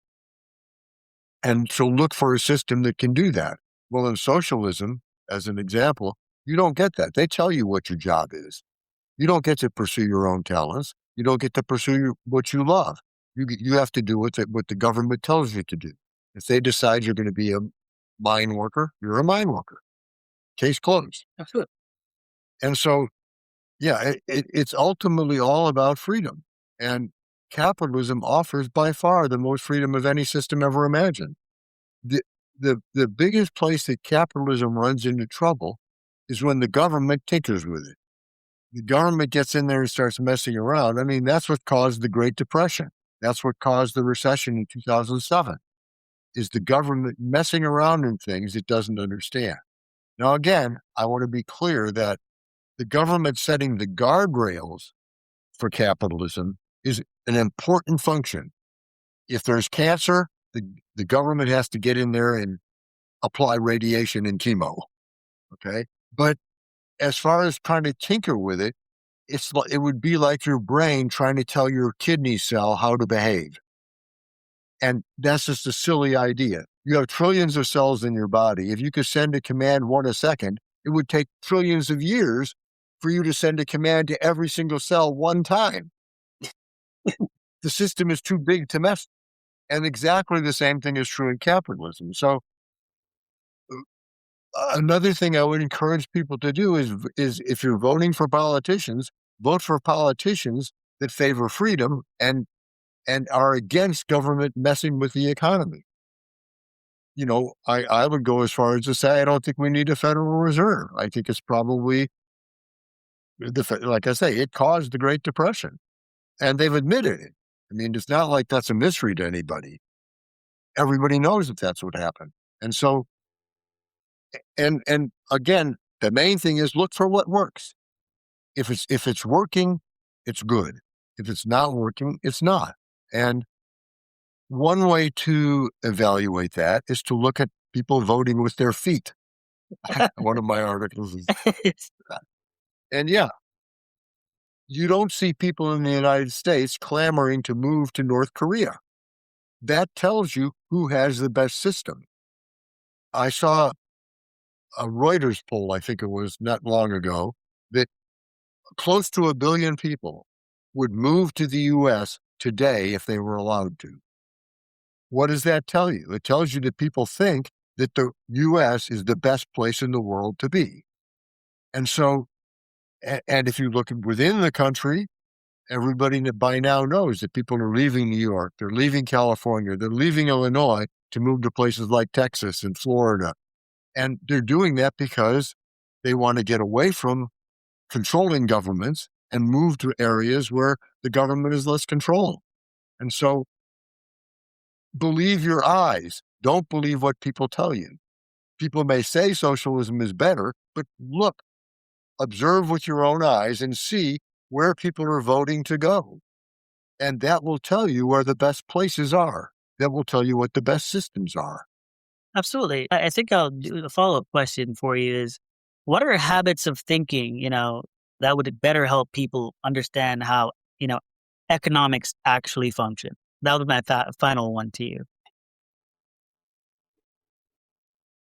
E: And so look for a system that can do that. Well, in socialism, as an example, you don't get that. They tell you what your job is. You don't get to pursue your own talents. You don't get to pursue what you love. You have to do what the government tells you to do. If they decide you're going to be a mine worker, you're a mine worker. Case closed.
A: Absolutely.
E: And so, yeah, it's ultimately all about freedom. And capitalism offers by far the most freedom of any system ever imagined. The biggest place that capitalism runs into trouble is when the government tinkers with it. The government gets in there and starts messing around. I mean, that's what caused the Great Depression. That's what caused the recession in 2007, is the government messing around in things it doesn't understand. Now, again, I want to be clear that the government setting the guardrails for capitalism is an important function. If there's cancer, the government has to get in there and apply radiation and chemo, okay? But as far as trying to tinker with it, it would be like your brain trying to tell your kidney cell how to behave. And that's just a silly idea. You have trillions of cells in your body. If you could send a command one a second, it would take trillions of years for you to send a command to every single cell one time. The system is too big to mess. And exactly the same thing is true in capitalism. So another thing I would encourage people to do is if you're voting for politicians, vote for politicians that favor freedom and are against government messing with the economy. You know, I would go as far as to say I don't think we need a Federal Reserve. I think it's probably, like I say, it caused the Great Depression. And they've admitted it. I mean, it's not like that's a mystery to anybody. Everybody knows that that's what happened. And so, and again, the main thing is look for what works. If it's working, it's good. If it's not working, it's not. And one way to evaluate that is to look at people voting with their feet. One of my articles is that. And yeah, you don't see people in the United States clamoring to move to North Korea. That tells you who has the best system. I saw a Reuters poll, I think it was not long ago, that close to 1 billion people would move to the U.S. today if they were allowed to. What does that tell you? It tells you that people think that the U.S. is the best place in the world to be. And so, and if you look within the country, everybody by now knows that people are leaving New York, they're leaving California, they're leaving Illinois to move to places like Texas and Florida. And they're doing that because they want to get away from controlling governments and move to areas where the government is less controlled. And so believe your eyes. Don't believe what people tell you. People may say socialism is better, but look, observe with your own eyes and see where people are voting to go. And that will tell you where the best places are. That will tell you what the best systems are.
A: Absolutely. I think I'll do a follow-up question for you is, what are habits of thinking, that would better help people understand how, economics actually function? That was my final one to you.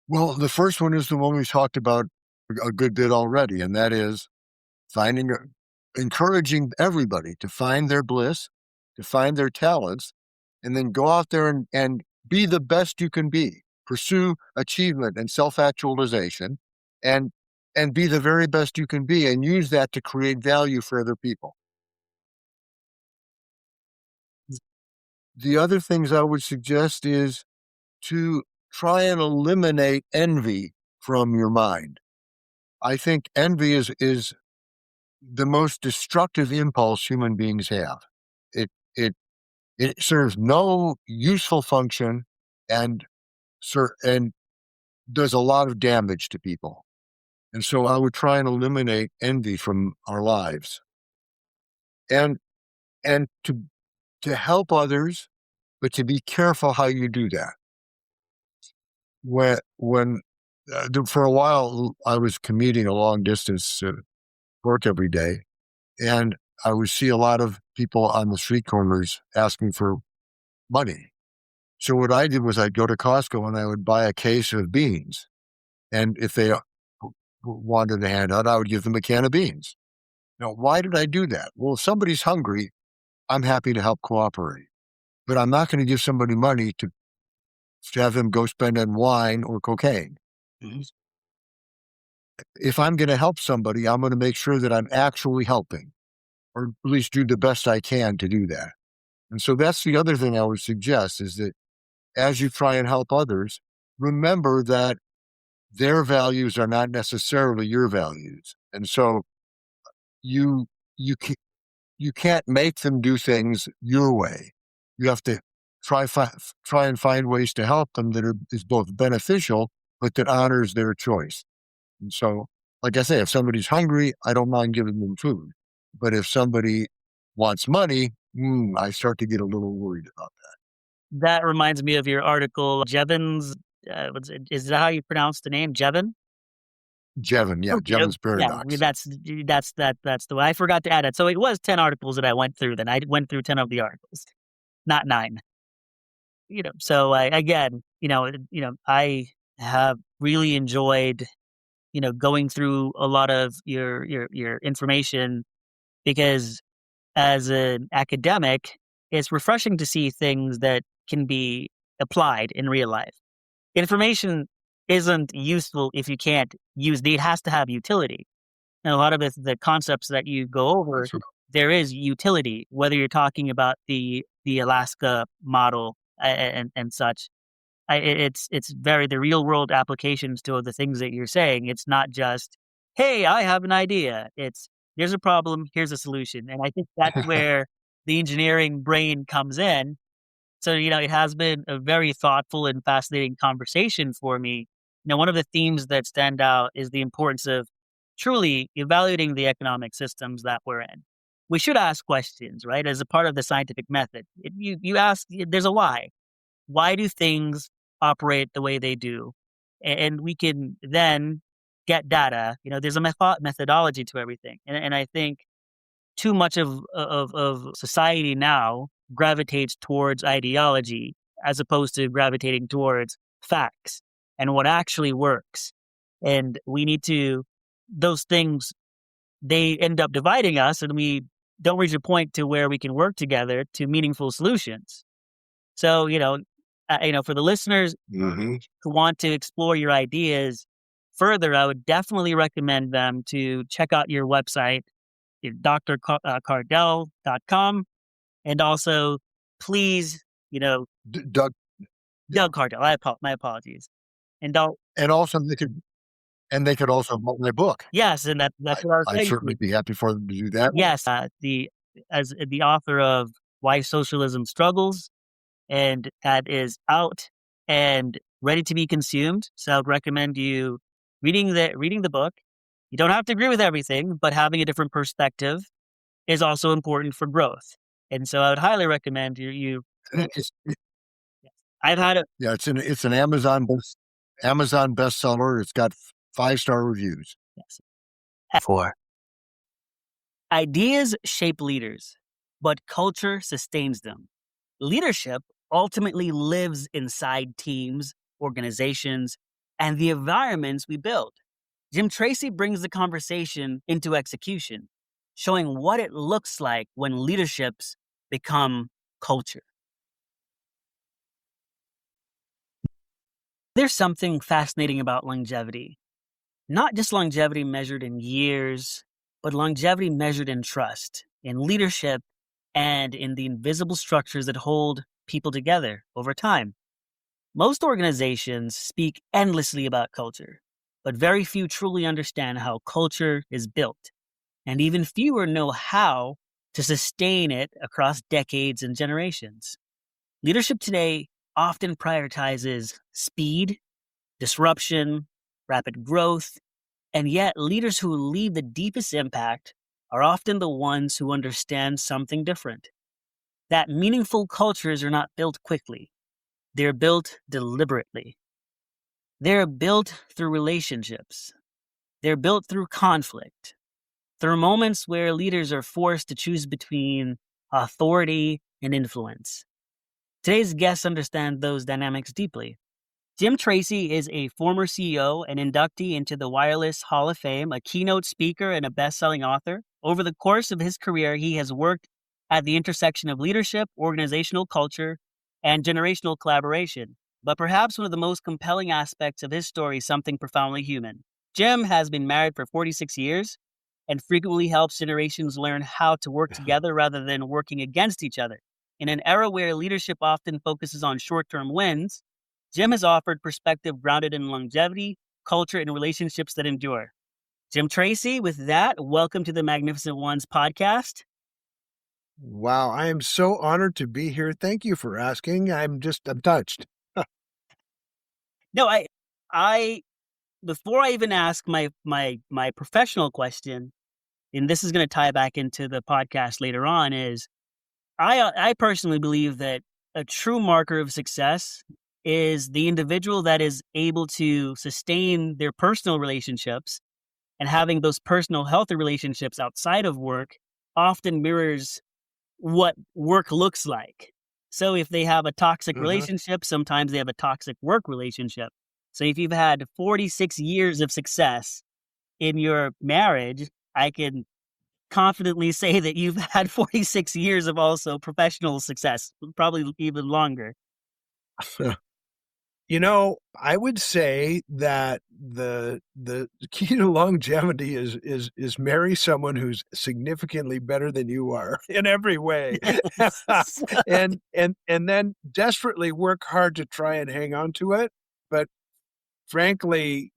E: Well, the first one is the one we talked about a good bit already, and that is encouraging everybody to find their bliss, to find their talents, and then go out there and be the best you can be. Pursue achievement and self-actualization, and be the very best you can be, and use that to create value for other people. the other things I would suggest is to try and eliminate envy from your mind. I think envy is the most destructive impulse human beings have. It serves no useful function and does a lot of damage to people. And so I would try and eliminate envy from our lives. And to help others, but to be careful how you do that. When for a while I was commuting a long distance to work every day, and I would see a lot of people on the street corners asking for money. So what I did was I'd go to Costco and I would buy a case of beans. And if they wanted a handout, I would give them a can of beans. Now, why did I do that? Well, if somebody's hungry, I'm happy to help cooperate. But I'm not going to give somebody money to have them go spend on wine or cocaine. Mm-hmm. If I'm going to help somebody, I'm going to make sure that I'm actually helping, or at least do the best I can to do that. And so that's the other thing I would suggest, is that as you try and help others, remember that their values are not necessarily your values. And so you can't make them do things your way. You have to try and find ways to help them that is both beneficial, but that honors their choice. And so, like I say, if somebody's hungry, I don't mind giving them food. But if somebody wants money, I start to get a little worried about that.
A: That reminds me of your article, Jevons. Is that how you pronounce the name, Jevon?
E: Jevon, yeah, Jevon's paradox.
A: Yeah, that's the way. I forgot to add it. So it was 10 articles that I went through. Then I went through 10 of the articles, not 9. So again, I have really enjoyed, going through a lot of your information, because as an academic, it's refreshing to see things that can be applied in real life. Information isn't useful if you can't use it. It has to have utility. And a lot of the concepts that you go over, there is utility, whether you're talking about the Alaska model and such. It's the real world applications to the things that you're saying. It's not just, hey, I have an idea. It's, there's a problem, here's a solution. And I think that's where the engineering brain comes in. So, it has been a very thoughtful and fascinating conversation for me. One of the themes that stand out is the importance of truly evaluating the economic systems that we're in. We should ask questions, right? As a part of the scientific method. You ask, there's a why. Why do things operate the way they do? And we can then get data. There's a methodology to everything. And I think too much of society now gravitates towards ideology as opposed to gravitating towards facts and what actually works. And we need to, those things, they end up dividing us, and we don't reach a point to where we can work together to meaningful solutions. So, for the listeners who want to explore your ideas further, I would definitely recommend them to check out your website, drcardell.com. And also, please,
E: Doug
A: Cardell. My apologies. And
E: also they could also vote my book.
A: Yes, and that's what I was saying.
E: I'd certainly be happy for them to do that.
A: Yes, as the author of Why Socialism Struggles, and that is out and ready to be consumed. So I would recommend you reading the book. You don't have to agree with everything, but having a different perspective is also important for growth. And so I would highly recommend you. I've had it.
E: Yeah, it's an Amazon bestseller. It's got 5-star reviews.
A: Yes. 4. Ideas shape leaders, but culture sustains them. Leadership ultimately lives inside teams, organizations, and the environments we build. Jim Tracy brings the conversation into execution, showing what it looks like when leaderships become culture. There's something fascinating about longevity. Not just longevity measured in years, but longevity measured in trust, in leadership, and in the invisible structures that hold people together over time. Most organizations speak endlessly about culture, but very few truly understand how culture is built, and even fewer know how to sustain it across decades and generations. Leadership today often prioritizes speed, disruption, rapid growth, and yet leaders who leave the deepest impact are often the ones who understand something different. That meaningful cultures are not built quickly. They're built deliberately. They're built through relationships. They're built through conflict, through moments where leaders are forced to choose between authority and influence. Today's guests understand those dynamics deeply. Jim Tracy is a former CEO and inductee into the Wireless Hall of Fame, a keynote speaker, and a best-selling author. Over the course of his career, he has worked at the intersection of leadership, organizational culture, and generational collaboration. But perhaps one of the most compelling aspects of his story is something profoundly human. Jim has been married for 46 years and frequently helps generations learn how to work together rather than working against each other. In an era where leadership often focuses on short-term wins, Jim has offered perspective grounded in longevity, culture, and relationships that endure. Jim Tracy, with that, welcome to the Magnificent Ones podcast.
E: Wow, I am so honored to be here. Thank you for asking. I'm touched.
A: No, I before I even ask my professional question, and this is going to tie back into the podcast later on, is I personally believe that a true marker of success is the individual that is able to sustain their personal relationships, and having those personal healthy relationships outside of work often mirrors what work looks like. So if they have a toxic relationship, sometimes they have a toxic work relationship. So if you've had 46 years of success in your marriage, I can confidently say that you've had 46 years of also professional success, probably even longer.
E: I would say that the key to longevity is marry someone who's significantly better than you are in every way, and then desperately work hard to try and hang on to it. But frankly,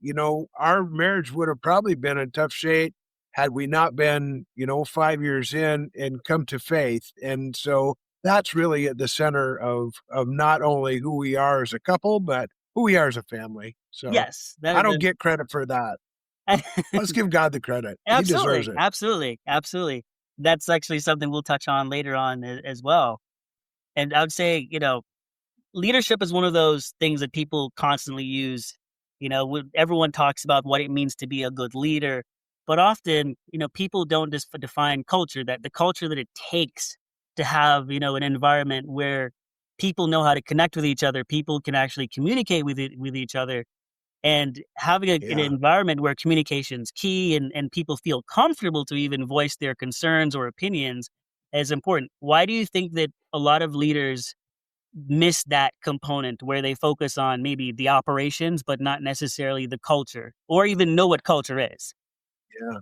E: our marriage would have probably been in tough shape had we not been, 5 years in and come to faith. And so that's really at the center of not only who we are as a couple, but who we are as a family. So
A: Yes,
E: I don't get credit for that. Let's give God the credit. He deserves it.
A: Absolutely. That's actually something we'll touch on later on as well. And I would say, leadership is one of those things that people constantly use. Everyone talks about what it means to be a good leader, but often, people don't just define culture, that the culture that it takes to have, an environment where people know how to connect with each other, people can actually communicate with each other, and having an environment where communication's key and people feel comfortable to even voice their concerns or opinions is important. Why do you think that a lot of leaders miss that component where they focus on maybe the operations, but not necessarily the culture, or even know what culture is?
E: Yeah.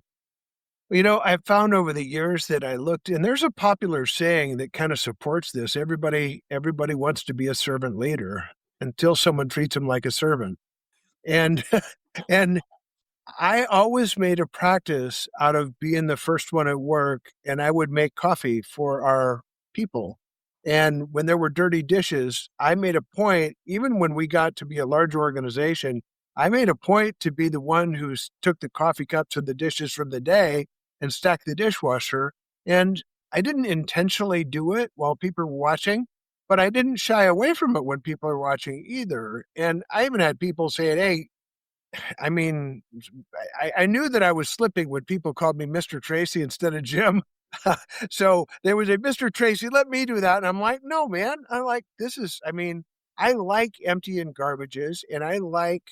E: I've found over the years that I looked, and there's a popular saying that kind of supports this. Everybody wants to be a servant leader until someone treats them like a servant. And and I always made a practice out of being the first one at work, and I would make coffee for our people. And when there were dirty dishes, I made a point, even when we got to be a large organization, I made a point to be the one who took the coffee cups and the dishes from the day and stacked the dishwasher. And I didn't intentionally do it while people were watching, but I didn't shy away from it when people are watching either. And I even had people saying, hey, I mean, I knew that I was slipping when people called me Mr. Tracy instead of Jim. So they would say, Mr. Tracy, let me do that. And I'm like, no, man, I like emptying garbages, and I like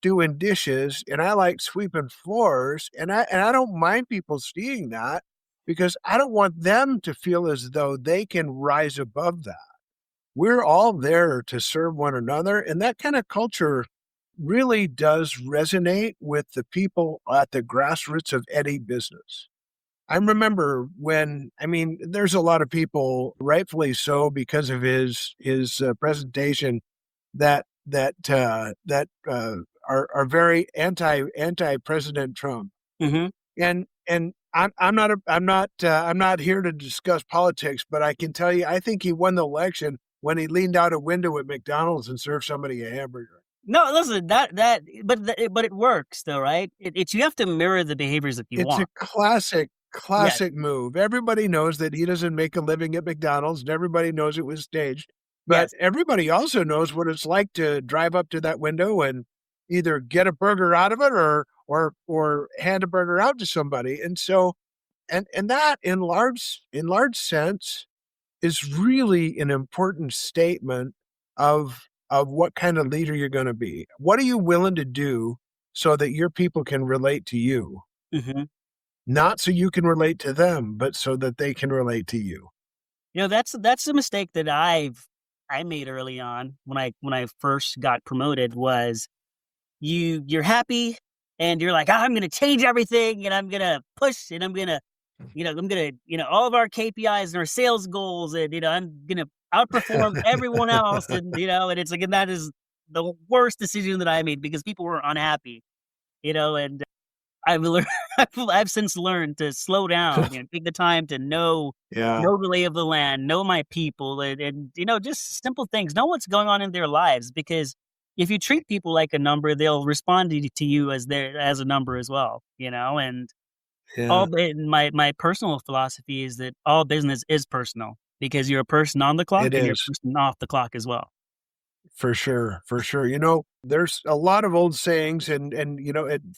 E: doing dishes, and I like sweeping floors. And I don't mind people seeing that, because I don't want them to feel as though they can rise above that. We're all there to serve one another. And that kind of culture really does resonate with the people at the grassroots of any business.
F: I remember there's a lot of people, rightfully so, because of his presentation that are very anti President Trump.
A: Mm-hmm.
F: And I'm not here to discuss politics, but I can tell you, I think he won the election when he leaned out a window at McDonald's and served somebody a hamburger.
A: No, listen, but it works though, right? It's you have to mirror the behaviors that you want.
F: It's a classic move. Everybody knows that he doesn't make a living at McDonald's, and everybody knows it was staged. But everybody also knows what it's like to drive up to that window and either get a burger out of it or hand a burger out to somebody. And so, and that in large sense is really an important statement of what kind of leader you're going to be. What are you willing to do so that your people can relate to you?
A: Mm-hmm.
F: Not so you can relate to them, but so that they can relate to you.
A: That's a mistake that I made early on when I first got promoted. Was you're happy and you're like, I'm going to change everything and I'm going to push and I'm going to all of our KPIs and our sales goals and I'm going to outperform everyone else and and it's like, and that is the worst decision that I made because people were unhappy, and I've since learned to slow down, take the time to know the lay of the land, know my people, and just simple things, know what's going on in their lives. Because if you treat people like a number, they'll respond to you as a number as well, And my personal philosophy is that all business is personal because you're a person on the clock and you're a person off the clock as well.
F: For sure. There's a lot of old sayings and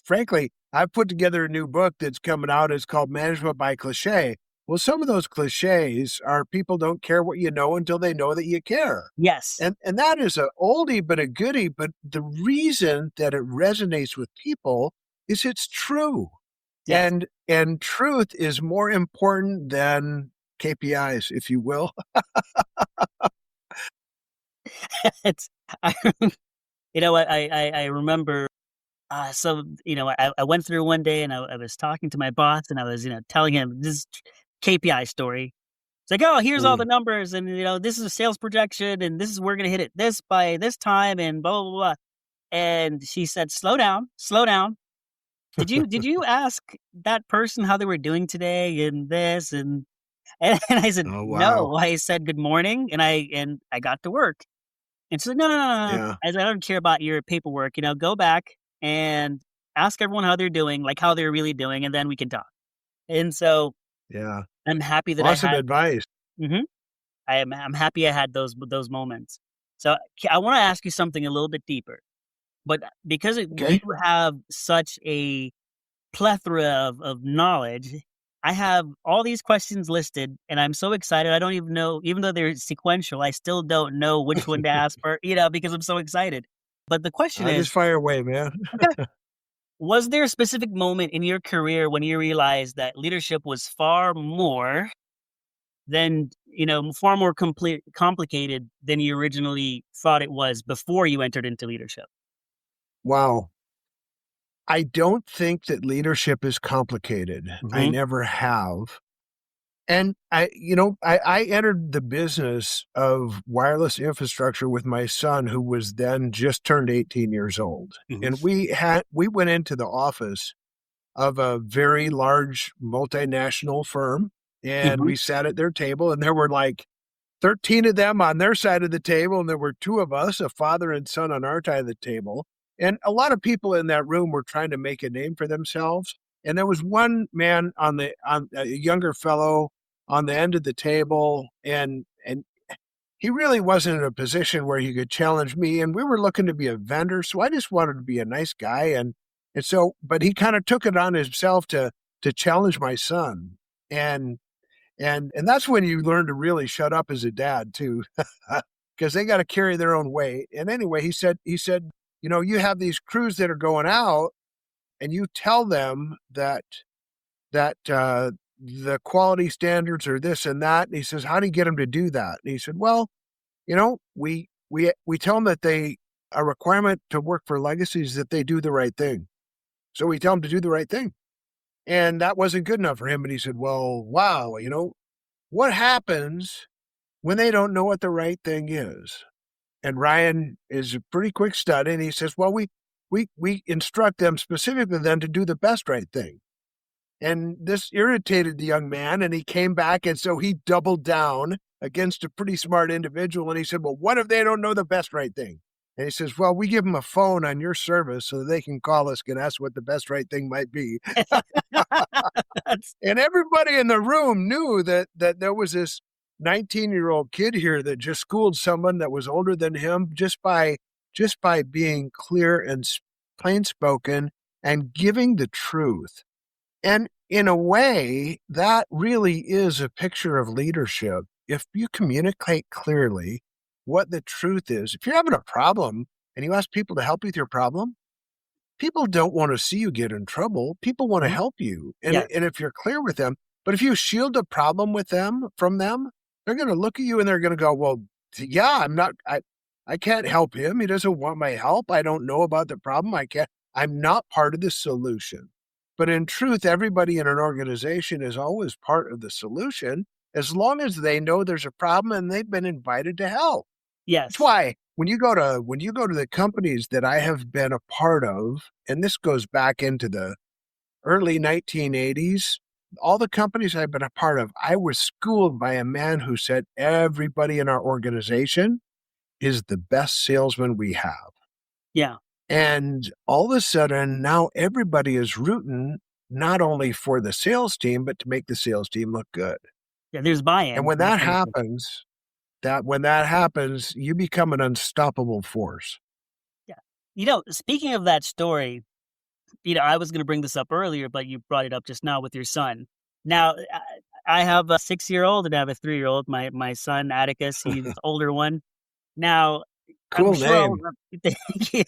F: frankly, I've put together a new book that's coming out. It's called Management by Cliché. Well, some of those cliches are people don't care what you know until they know that you care.
A: Yes.
F: And that is a oldie but a goodie. But the reason that it resonates with people is it's true.
A: Yes.
F: And truth is more important than KPIs, if you will.
A: I remember. I went through one day and I was talking to my boss and I was, telling him this KPI story. It's like, oh, here's all the numbers and, this is a sales projection and this is, we're going to hit it this by this time and blah, blah, blah. And she said, slow down. Did you ask that person how they were doing today and this? And I said, no, I said, good morning. And I got to work. And she's like, no.
F: Yeah.
A: I said, I don't care about your paperwork, go back and ask everyone how they're doing, like how they're really doing, and then we can talk. And so, I'm happy that
F: awesome advice.
A: Mm-hmm. I'm happy I had those moments. So I want to ask you something a little bit deeper, but because you have such a plethora of knowledge, I have all these questions listed, and I'm so excited. I don't even know, even though they're sequential, I still don't know which one to ask for, because I'm so excited. But the question is,
F: just fire away, man.
A: Was there a specific moment in your career when you realized that leadership was far more than, far more complicated than you originally thought it was before you entered into leadership?
F: Wow. I don't think that leadership is complicated.
A: Mm-hmm.
F: I never have. And I entered the business of wireless infrastructure with my son, who was then just turned 18 years old.
A: Mm-hmm.
F: And we went into the office of a very large multinational firm, and we sat at their table, and there were like 13 of them on their side of the table, and there were two of us, a father and son, on our side of the table. And a lot of people in that room were trying to make a name for themselves. And there was one man on a younger fellow on the end of the table, and he really wasn't in a position where he could challenge me. And we were looking to be a vendor, so I just wanted to be a nice guy. And so, but he kind of took it on himself to challenge my son. And that's when you learn to really shut up as a dad too, because they got to carry their own weight. And anyway, he said, you have these crews that are going out, and you tell them that the quality standards are this and that. And he says, how do you get them to do that? And he said, well, we tell them that a requirement to work for Legacy is that they do the right thing. So we tell them to do the right thing. And that wasn't good enough for him. And he said, well, wow, what happens when they don't know what the right thing is? And Ryan is a pretty quick study. And he says, well, we instruct them specifically then to do the best right thing. And this irritated the young man, and he came back, and so he doubled down against a pretty smart individual, and he said, well, what if they don't know the best right thing? And he says, well, we give them a phone on your service so that they can call us and ask what the best right thing might be. And everybody in the room knew that there was this 19-year-old kid here that just schooled someone that was older than him just by being clear and plain-spoken and giving the truth. And in a way, that really is a picture of leadership. If you communicate clearly what the truth is, if you're having a problem and you ask people to help you with your problem, people don't want to see you get in trouble. People want to help you. And if you're clear with them, but if you shield a problem from them, they're going to look at you and they're going to go, well, yeah, I can't help him. He doesn't want my help. I don't know about the problem. I'm not part of the solution. But in truth, everybody in an organization is always part of the solution as long as they know there's a problem and they've been invited to help.
A: Yes.
F: That's why when you go to the companies that I have been a part of, and this goes back into the early 1980s, all the companies I've been a part of, I was schooled by a man who said everybody in our organization is the best salesman we have.
A: Yeah.
F: And all of a sudden, now everybody is rooting not only for the sales team, but to make the sales team look good.
A: Yeah, there's buy-in.
F: And when that happens, you become an unstoppable force.
A: Yeah. Speaking of that story, I was going to bring this up earlier, but you brought it up just now with your son. Now, I have a 6-year-old and I have a 3-year-old. My son, Atticus, he's the older one. Now,
F: Cool name.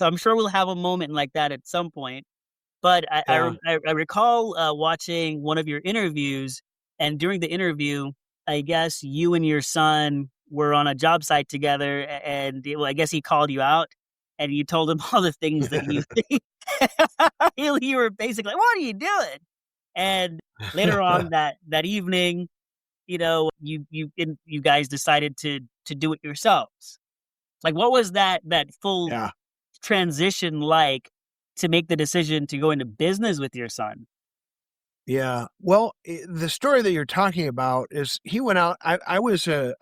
A: I'm sure we'll have a moment like that at some point. But I recall watching one of your interviews, and during the interview, I guess you and your son were on a job site together, and I guess he called you out, and you told him all the things that you you were basically like, "What are you doing?" And later on that evening, you guys decided to do it yourselves. Like, what was that full transition like to make the decision to go into business with your son?
F: Yeah. Well, the story that you're talking about is he went out. I was a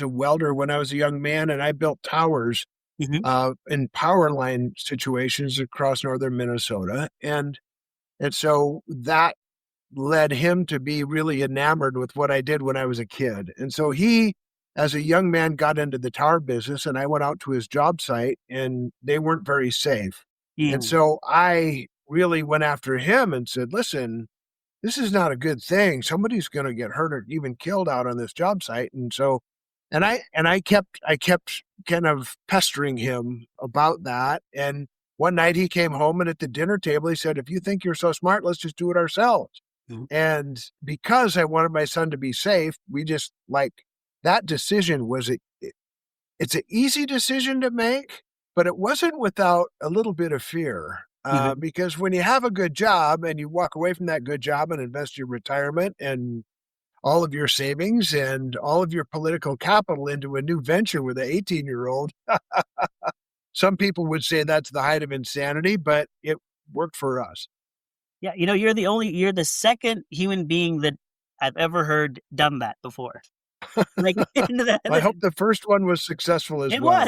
F: welder when I was a young man, and I built towers in power line situations across northern Minnesota. And so that led him to be really enamored with what I did when I was a kid. And so he, as a young man, got into the tower business, and I went out to his job site, and they weren't very safe. And so I really went after him and said, listen, this is not a good thing. Somebody's going to get hurt or even killed out on this job site. And so, and I kept kind of pestering him about that. And one night he came home, and at the dinner table, he said, if you think you're so smart, let's just do it ourselves. And because I wanted my son to be safe, we just that decision it's an easy decision to make, but it wasn't without a little bit of fear. Because when you have a good job and you walk away from that good job and invest your retirement and all of your savings and all of your political capital into a new venture with an 18-year-old, some people would say that's the height of insanity, but it worked for us.
A: Yeah. You're the second human being that I've ever heard done that before.
F: I hope the first one was successful as well.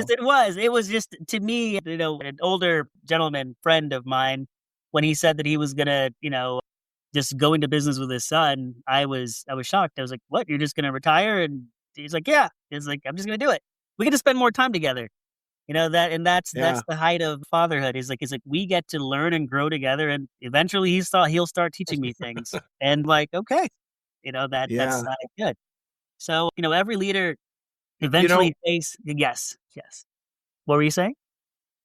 A: It was just, to me, an older gentleman friend of mine, when he said that he was gonna, just go into business with his son, I was shocked. I was like, what? You're just gonna retire? And he's like, yeah. He's like, I'm just gonna do it. We get to spend more time together. That's the height of fatherhood. Is like we get to learn and grow together, and eventually he'll start teaching me things. And okay, that's good. So, every leader eventually yes. What were you saying?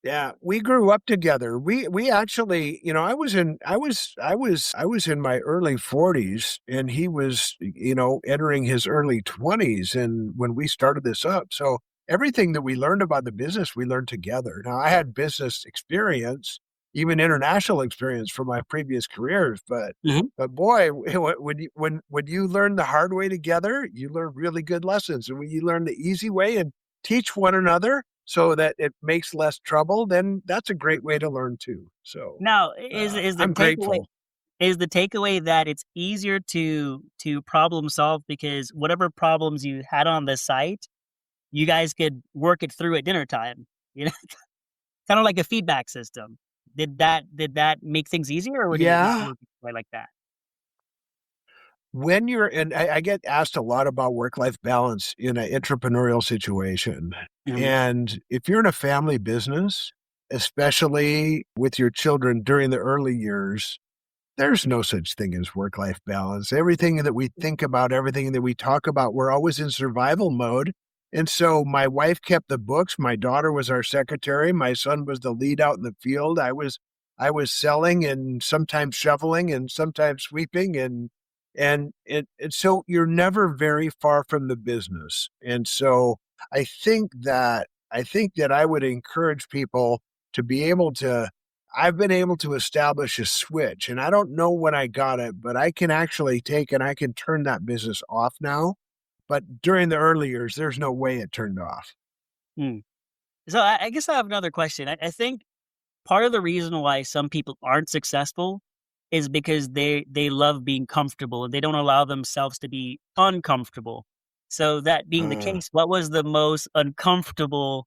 F: Yeah, we grew up together. We actually, I was in my early 40s, and he was, entering his early 20s, and when we started this up. So everything that we learned about the business, we learned together. Now, I had business experience, even international experience from my previous careers. But boy, when you learn the hard way together, you learn really good lessons. And when you learn the easy way and teach one another so that it makes less trouble, then that's a great way to learn too. So
A: now, is the
F: I'm
A: takeaway
F: grateful.
A: is the takeaway that it's easier to problem solve because whatever problems you had on the site, you guys could work it through at dinner time. You know, kind of like a feedback system. Did that make things easier, or did it not
F: Yeah.
A: work quite like that?
F: When you're in, I get asked a lot about work-life balance in an entrepreneurial situation. And if you're in a family business, especially with your children during the early years, there's no such thing as work-life balance. Everything that we think about, everything that we talk about, we're always in survival mode. And so my wife kept the books. My daughter was our secretary. My son was the lead out in the field. I was selling and sometimes shoveling and sometimes sweeping and so you're never very far from the business. And so I think that I would encourage people to be able to I've been able to establish a switch, and I don't know when I got it, but I can actually take and I can turn that business off now. But during the early years, there's no way it turned off.
A: Hmm. So I guess I have another question. I think part of the reason why some people aren't successful is because they love being comfortable and they don't allow themselves to be uncomfortable. So that being the case, what was the most uncomfortable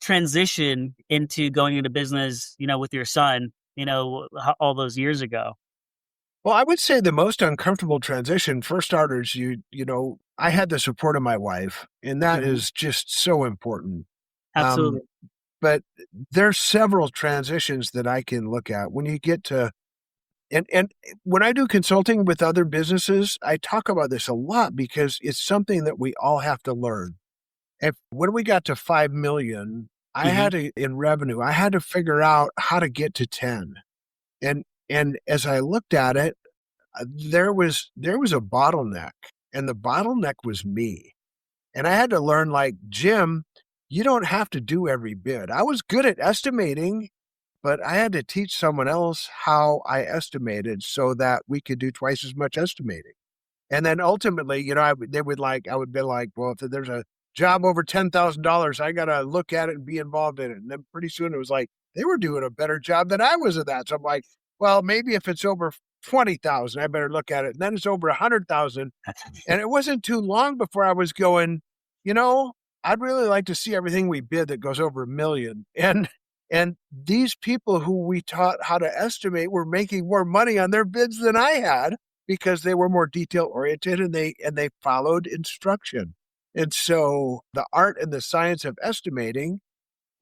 A: transition into going into business, with your son, all those years ago?
F: Well, I would say the most uncomfortable transition, for starters, I had the support of my wife, and that is just so important.
A: Absolutely.
F: But there's several transitions that I can look at when you get to, and when I do consulting with other businesses, I talk about this a lot because it's something that we all have to learn. When we got to 5 million, I had to, in revenue, I had to figure out how to get to 10. And as I looked at it, there was a bottleneck, and the bottleneck was me. And I had to learn, like, Jim, you don't have to do every bid. I was good at estimating, but I had to teach someone else how I estimated so that we could do twice as much estimating. And then ultimately, I would be like, well, if there's a job over $10,000, I got to look at it and be involved in it. And then pretty soon it was like, they were doing a better job than I was at that. So I'm like, well, maybe if it's over 20,000, I better look at it. And then it's over 100,000. And it wasn't too long before I was going, I'd really like to see everything we bid that goes over 1 million. And these people who we taught how to estimate were making more money on their bids than I had because they were more detail oriented and they followed instruction. And so the art and the science of estimating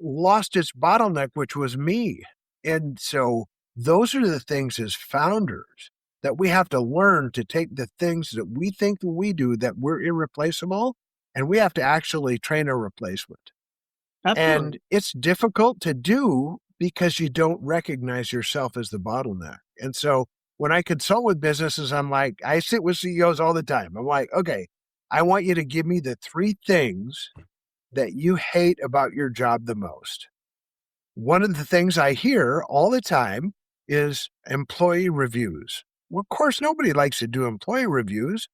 F: lost its bottleneck, which was me. And so those are the things as founders that we have to learn to take the things that we think that we do that we're irreplaceable, and we have to actually train a replacement.
A: Absolutely.
F: And it's difficult to do because you don't recognize yourself as the bottleneck. And so when I consult with businesses, I'm like, I sit with CEOs all the time. I'm like, okay, I want you to give me the 3 things that you hate about your job the most. One of the things I hear all the time is employee reviews. Well, of course, nobody likes to do employee reviews,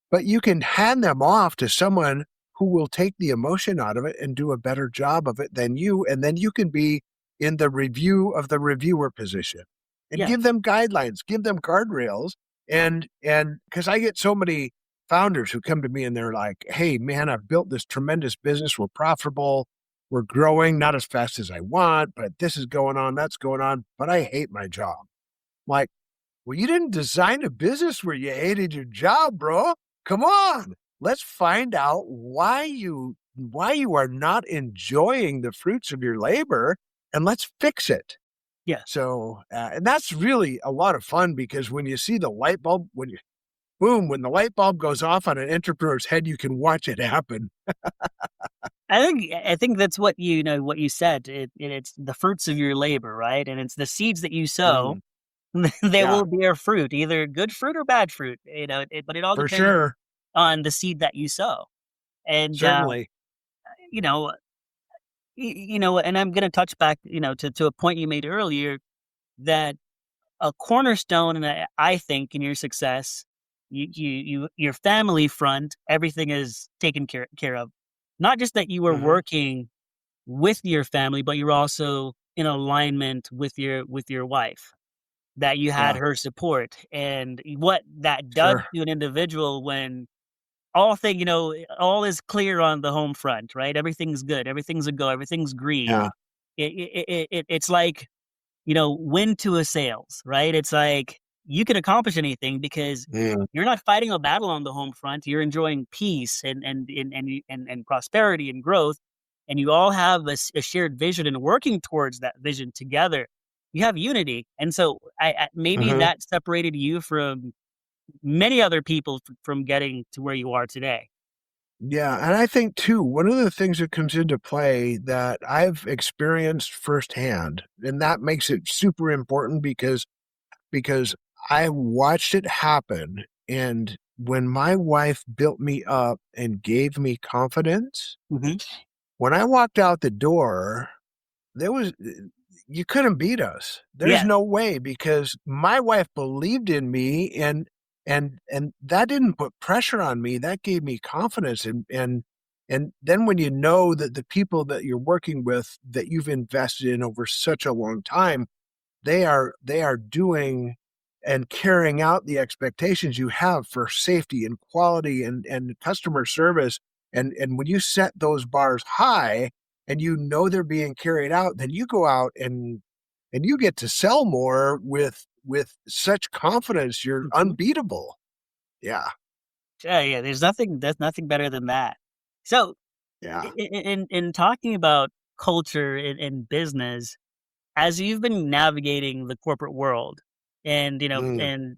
F: but you can hand them off to someone who will take the emotion out of it and do a better job of it than you. And then you can be in the review of the reviewer position and give them guidelines, give them guardrails. And because I get so many founders who come to me and they're like, hey, man, I've built this tremendous business. We're profitable. We're growing, not as fast as I want, but this is going on, that's going on, but I hate my job. I'm like, well, you didn't design a business where you hated your job, bro. Come on. Let's find out why you are not enjoying the fruits of your labor, and let's fix it.
A: Yeah.
F: So, and that's really a lot of fun because when you see the light bulb, when the light bulb goes off on an entrepreneur's head, you can watch it happen.
A: I think that's what what you said. It's the fruits of your labor, right? And it's the seeds that you sow. They will bear fruit, either good fruit or bad fruit. But it all depends on the seed that you sow. And
F: certainly,
A: And I'm going to touch back, to a point you made earlier, that a cornerstone, and I think, in your success, your family front, everything is taken care of. Not just that you were working with your family, but you're also in alignment with your wife, that you had
F: Yeah.
A: her support, and what that does
F: Sure.
A: to an individual when all is clear on the home front, right? Everything's good, everything's a go, everything's green.
F: Yeah.
A: It's like, wind to a sails, right? It's like you can accomplish anything because
F: Mm.
A: you're not fighting a battle on the home front. You're enjoying peace and prosperity and growth, and you all have a shared vision and working towards that vision together. You have unity, and so maybe
F: Mhm.
A: that separated you from many other people from getting to where you are today.
F: Yeah, and I think too, one of the things that comes into play that I've experienced firsthand, and that makes it super important because I watched it happen. And when my wife built me up and gave me confidence,
A: Mm-hmm.
F: when I walked out the door, there was you couldn't beat us. There's
A: Yeah.
F: no way, because my wife believed in me, and that didn't put pressure on me. That gave me confidence, and then when you know that the people that you're working with, that you've invested in over such a long time, they are doing and carrying out the expectations you have for safety and quality and customer service. And when you set those bars high and you know they're being carried out, then you go out and you get to sell more with such confidence. You're
A: Mm-hmm.
F: unbeatable. Yeah.
A: Yeah. There's nothing better than that. So,
F: Yeah.
A: in talking about culture in business, as you've been navigating the corporate world, and
F: Mm.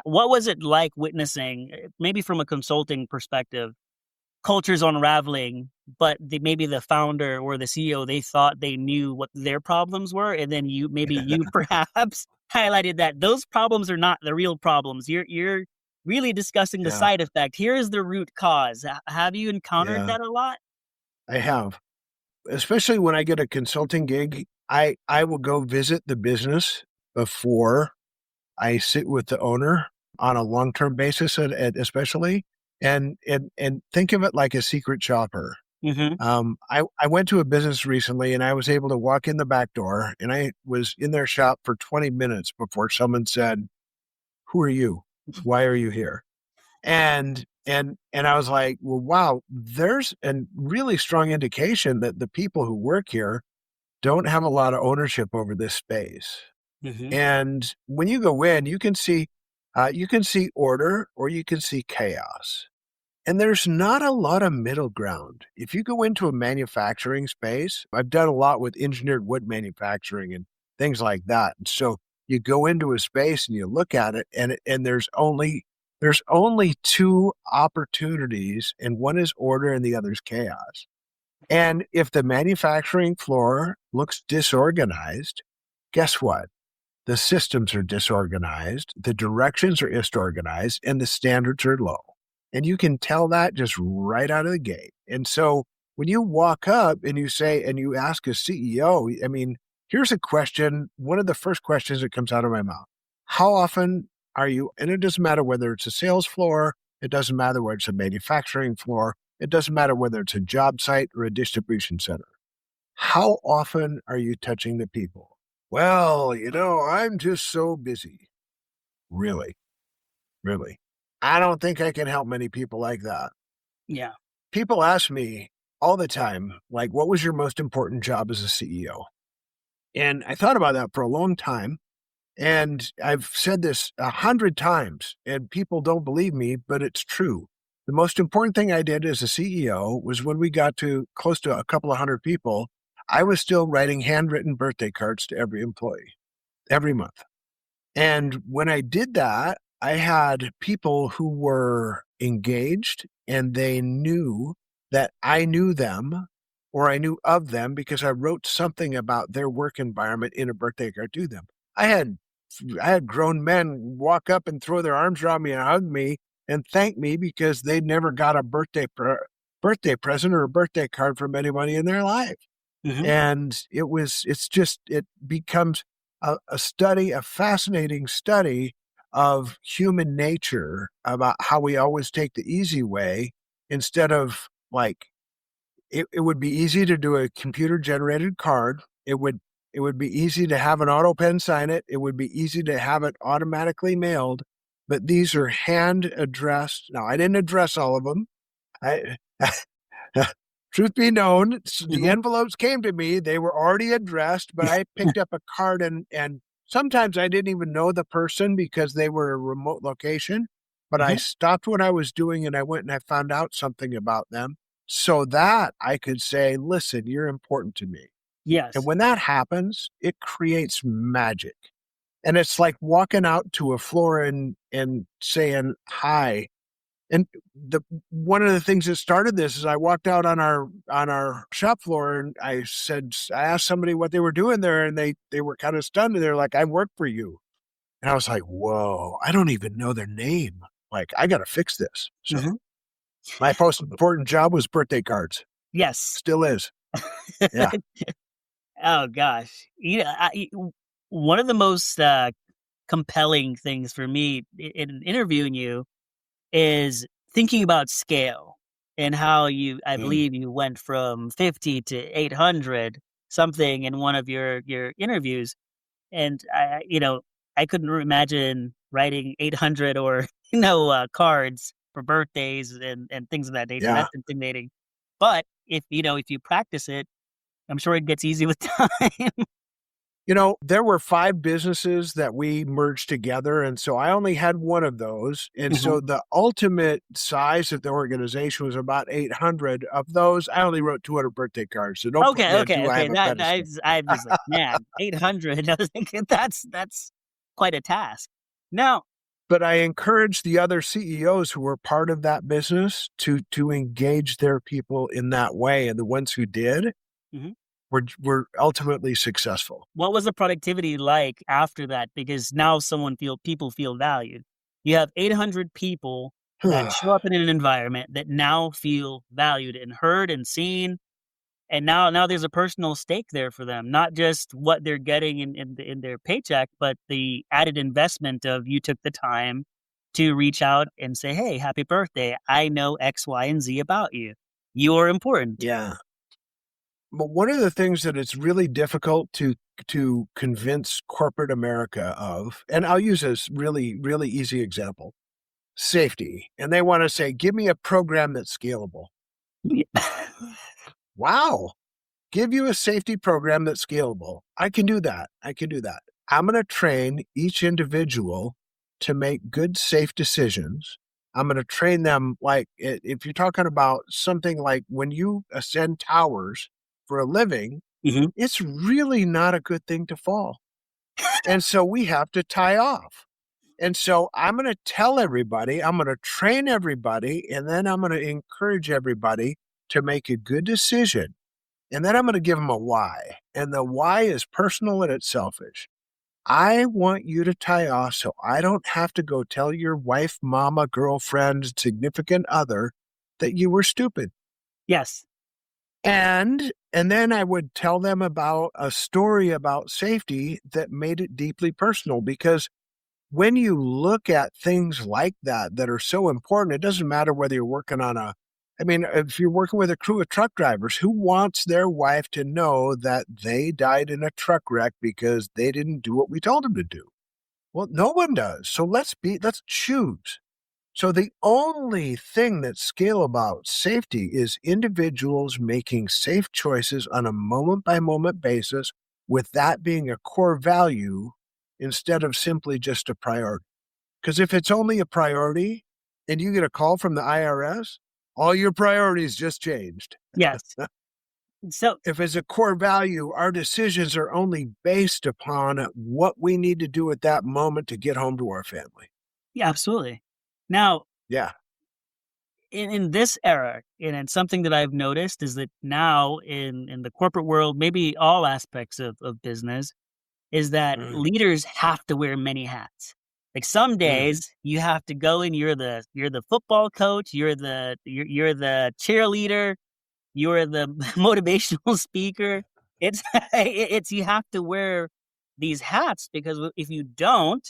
A: what was it like witnessing, maybe from a consulting perspective, cultures unraveling, but maybe the founder or the CEO, they thought they knew what their problems were, and then you perhaps highlighted that those problems are not the real problems. You're really discussing the
F: Yeah.
A: side effect. Here is the root cause. Have you encountered
F: Yeah.
A: that a lot?
F: I have. Especially when I get a consulting gig, I will go visit the business before I sit with the owner on a long-term basis, especially, and think of it like a secret shopper.
A: Mm-hmm.
F: I went to a business recently, and I was able to walk in the back door, and I was in their shop for 20 minutes before someone said, "Who are you? Why are you here?" And I was like, well, wow, there's a really strong indication that the people who work here don't have a lot of ownership over this space.
A: Mm-hmm.
F: And when you go in, you can see order or you can see chaos. And there's not a lot of middle ground. If you go into a manufacturing space, I've done a lot with engineered wood manufacturing and things like that. And so you go into a space and you look at it, and there's only two opportunities, and one is order and the other is chaos. And if the manufacturing floor looks disorganized, guess what? The systems are disorganized, the directions are disorganized, and the standards are low. And you can tell that just right out of the gate. And so when you walk up and you ask a CEO, I mean, here's a question. One of the first questions that comes out of my mouth: how often are you, and it doesn't matter whether it's a sales floor, it doesn't matter whether it's a manufacturing floor, it doesn't matter whether it's a job site or a distribution center. How often are you touching the people? Well, I'm just so busy. Really? Really? I don't think I can help many people like that.
A: Yeah.
F: People ask me all the time, like, what was your most important job as a CEO? And I thought about that for a long time. And I've said this 100 times, and people don't believe me, but it's true. The most important thing I did as a CEO was when we got to close to a couple of hundred people, I was still writing handwritten birthday cards to every employee every month. And when I did that, I had people who were engaged, and they knew that I knew them, or I knew of them because I wrote something about their work environment in a birthday card to them. I had grown men walk up and throw their arms around me and hug me and thank me because they'd never got a birthday present or a birthday card from anybody in their life. And it becomes a study, a fascinating study of human nature about how we always take the easy way instead of like, it would be easy to do a computer generated card. It would be easy to have an auto pen sign it. It would be easy to have it automatically mailed, but these are hand addressed. Now, I didn't address all of them. Truth be known, the envelopes came to me. They were already addressed, but I picked up a card and sometimes I didn't even know the person because they were a remote location, but I stopped what I was doing and I went and I found out something about them so that I could say, listen, you're important to me.
A: Yes.
F: And when that happens, it creates magic. And it's like walking out to a floor and saying hi. And one of the things that started this is I walked out on our shop floor and I asked somebody what they were doing there, and they were kind of stunned. And they're like, "I work for you." And I was like, "Whoa, I don't even know their name. Like, I got to fix this." So my most important job was birthday cards.
A: Yes.
F: Still is. Yeah.
A: Oh gosh. One of the most compelling things for me in interviewing you is thinking about scale and how I believe you went from 50 to 800 something in one of your interviews. And I couldn't imagine writing 800 or, cards for birthdays and things of that nature.
F: Yeah.
A: That's intimidating. But if you practice it, I'm sure it gets easy with time.
F: There were 5 businesses that we merged together, and so I only had one of those. And so the ultimate size of the organization was about 800. Of those, I only wrote 200 birthday cards. So don't
A: Okay. I was like, man, 800. I was thinking that's quite a task. Now,
F: but I encourage the other CEOs who were part of that business to engage their people in that way, and the ones who did were ultimately successful.
A: What was the productivity like after that? Because now people feel valued. You have 800 people that show up in an environment that now feel valued and heard and seen. And now there's a personal stake there for them, not just what they're getting in their paycheck, but the added investment of you took the time to reach out and say, hey, happy birthday. I know X, Y, and Z about you. You're important.
F: Yeah. But one of the things that it's really difficult to convince corporate America of, and I'll use this really, really easy example, safety. And they want to say, give me a program that's scalable. Wow. Give you a safety program that's scalable. I can do that. I'm going to train each individual to make good, safe decisions. I'm going to train them like, if you're talking about something like when you ascend towers for a living, it's really not a good thing to fall. And so we have to tie off. And so I'm going to tell everybody, I'm going to train everybody, and then I'm going to encourage everybody to make a good decision. And then I'm going to give them a why. And the why is personal and it's selfish. I want you to tie off so I don't have to go tell your wife, mama, girlfriend, significant other that you were stupid.
A: Yes.
F: And then I would tell them about a story about safety that made it deeply personal, because when you look at things like that are so important, it doesn't matter whether you're working on if you're working with a crew of truck drivers, who wants their wife to know that they died in a truck wreck because they didn't do what we told them to do? Well, no one does. So let's choose. So the only thing that's scalable about safety is individuals making safe choices on a moment-by-moment basis, with that being a core value instead of simply just a priority. Because if it's only a priority and you get a call from the IRS, all your priorities just changed.
A: Yes. So
F: if it's a core value, our decisions are only based upon what we need to do at that moment to get home to our family.
A: Yeah, absolutely. Now,
F: yeah,
A: in this era, and something that I've noticed is that now in the corporate world, maybe all aspects of business, is that leaders have to wear many hats. Like some days you have to go and you're the football coach, you're the cheerleader, you're the motivational speaker. it's you have to wear these hats, because if you don't,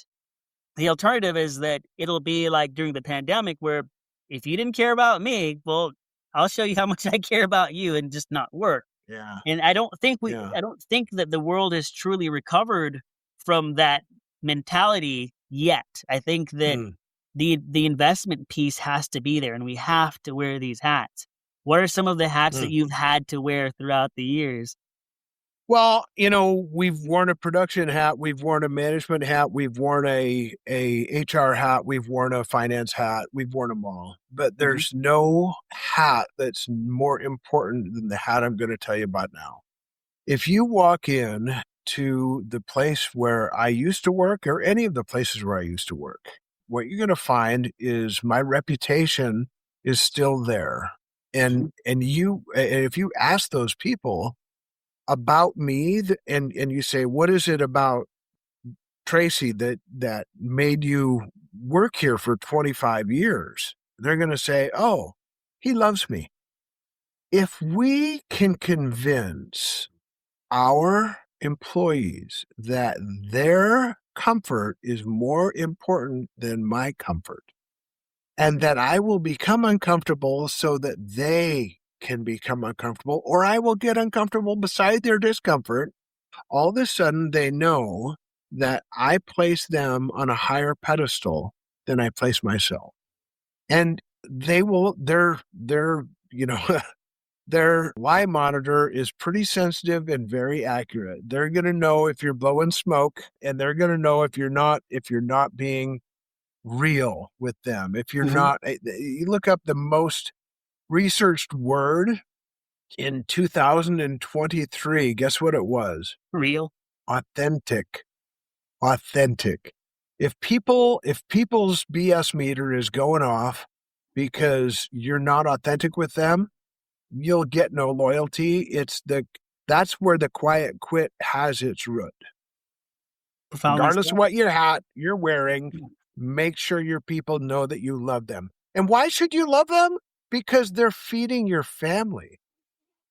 A: the alternative is that it'll be like during the pandemic, where if you didn't care about me, well, I'll show you how much I care about you, and just not work.
F: Yeah.
A: And I don't think
F: Yeah.
A: I don't think that the world has truly recovered from that mentality yet. I think that the investment piece has to be there, and we have to wear these hats. What are some of the hats that you've had to wear throughout the years?
F: Well, we've worn a production hat, we've worn a management hat, we've worn a HR hat, we've worn a finance hat, we've worn them all. But there's no hat that's more important than the hat I'm going to tell you about now. If you walk in to the place where I used to work, or any of the places where I used to work, what you're going to find is my reputation is still there. And if you ask those people about me, and you say, what is it about Tracy that made you work here for 25 years? They're going to say, oh, he loves me. If we can convince our employees that their comfort is more important than my comfort, and that I will become uncomfortable so that they can become uncomfortable, or I will get uncomfortable beside their discomfort, all of a sudden they know that I place them on a higher pedestal than I place myself. And their lie monitor is pretty sensitive and very accurate. They're going to know if you're blowing smoke, and they're going to know if you're not being real with them. If you're not, you look up the most researched word in 2023, guess what it was?
A: Real.
F: Authentic. If people's BS meter is going off because you're not authentic with them, you'll get no loyalty. That's where the quiet quit has its root. Regardless of what your hat you're wearing, make sure your people know that you love them. And why should you love them? Because they're feeding your family,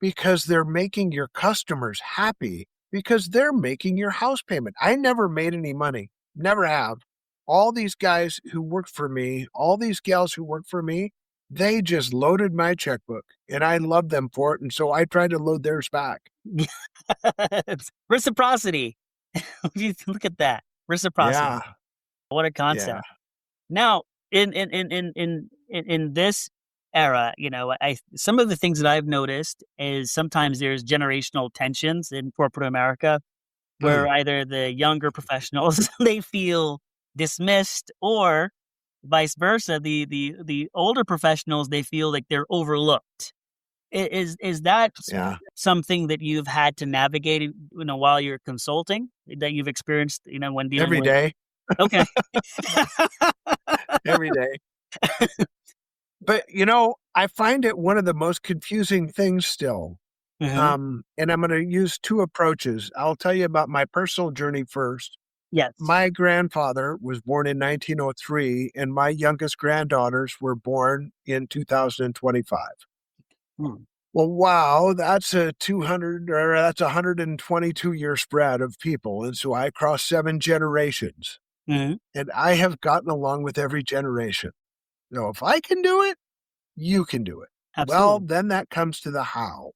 F: because they're making your customers happy, because they're making your house payment. I never made any money, never have. All these guys who work for me, all these gals who work for me, they just loaded my checkbook, and I love them for it. And so I try to load theirs back.
A: Reciprocity. Look at that. Reciprocity.
F: Yeah.
A: What a concept.
F: Yeah.
A: Now, in this era, some of the things that I've noticed is sometimes there's generational tensions in corporate America, where either the younger professionals they feel dismissed, or vice versa, the older professionals they feel like they're overlooked. Is that something that you've had to navigate, while you're consulting, that you've experienced, when dealing
F: every day?
A: Okay.
F: Every day. But, I find it one of the most confusing things still. And I'm going to use two approaches. I'll tell you about my personal journey first.
A: Yes.
F: My grandfather was born in 1903, and my youngest granddaughters were born in 2025. Well, wow, that's a 122-year spread of people. And so I crossed 7 generations. And I have gotten along with every generation. So if I can do it, you can do it.
A: Absolutely.
F: Well, then that comes to the how.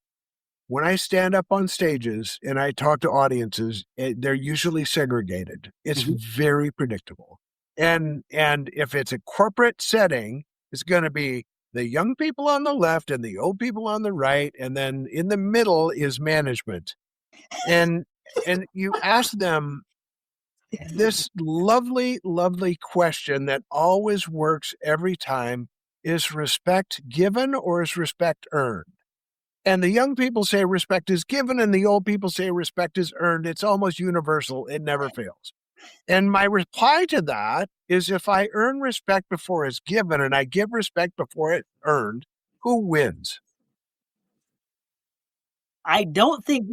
F: When I stand up on stages and I talk to audiences, they're usually segregated. It's very predictable. And if it's a corporate setting, it's going to be the young people on the left and the old people on the right, and then in the middle is management. And you ask them this lovely, lovely question that always works every time: is respect given or is respect earned? And the young people say respect is given, and the old people say respect is earned. It's almost universal. It never fails. And my reply to that is, if I earn respect before it's given and I give respect before it's earned, who wins?
A: I don't think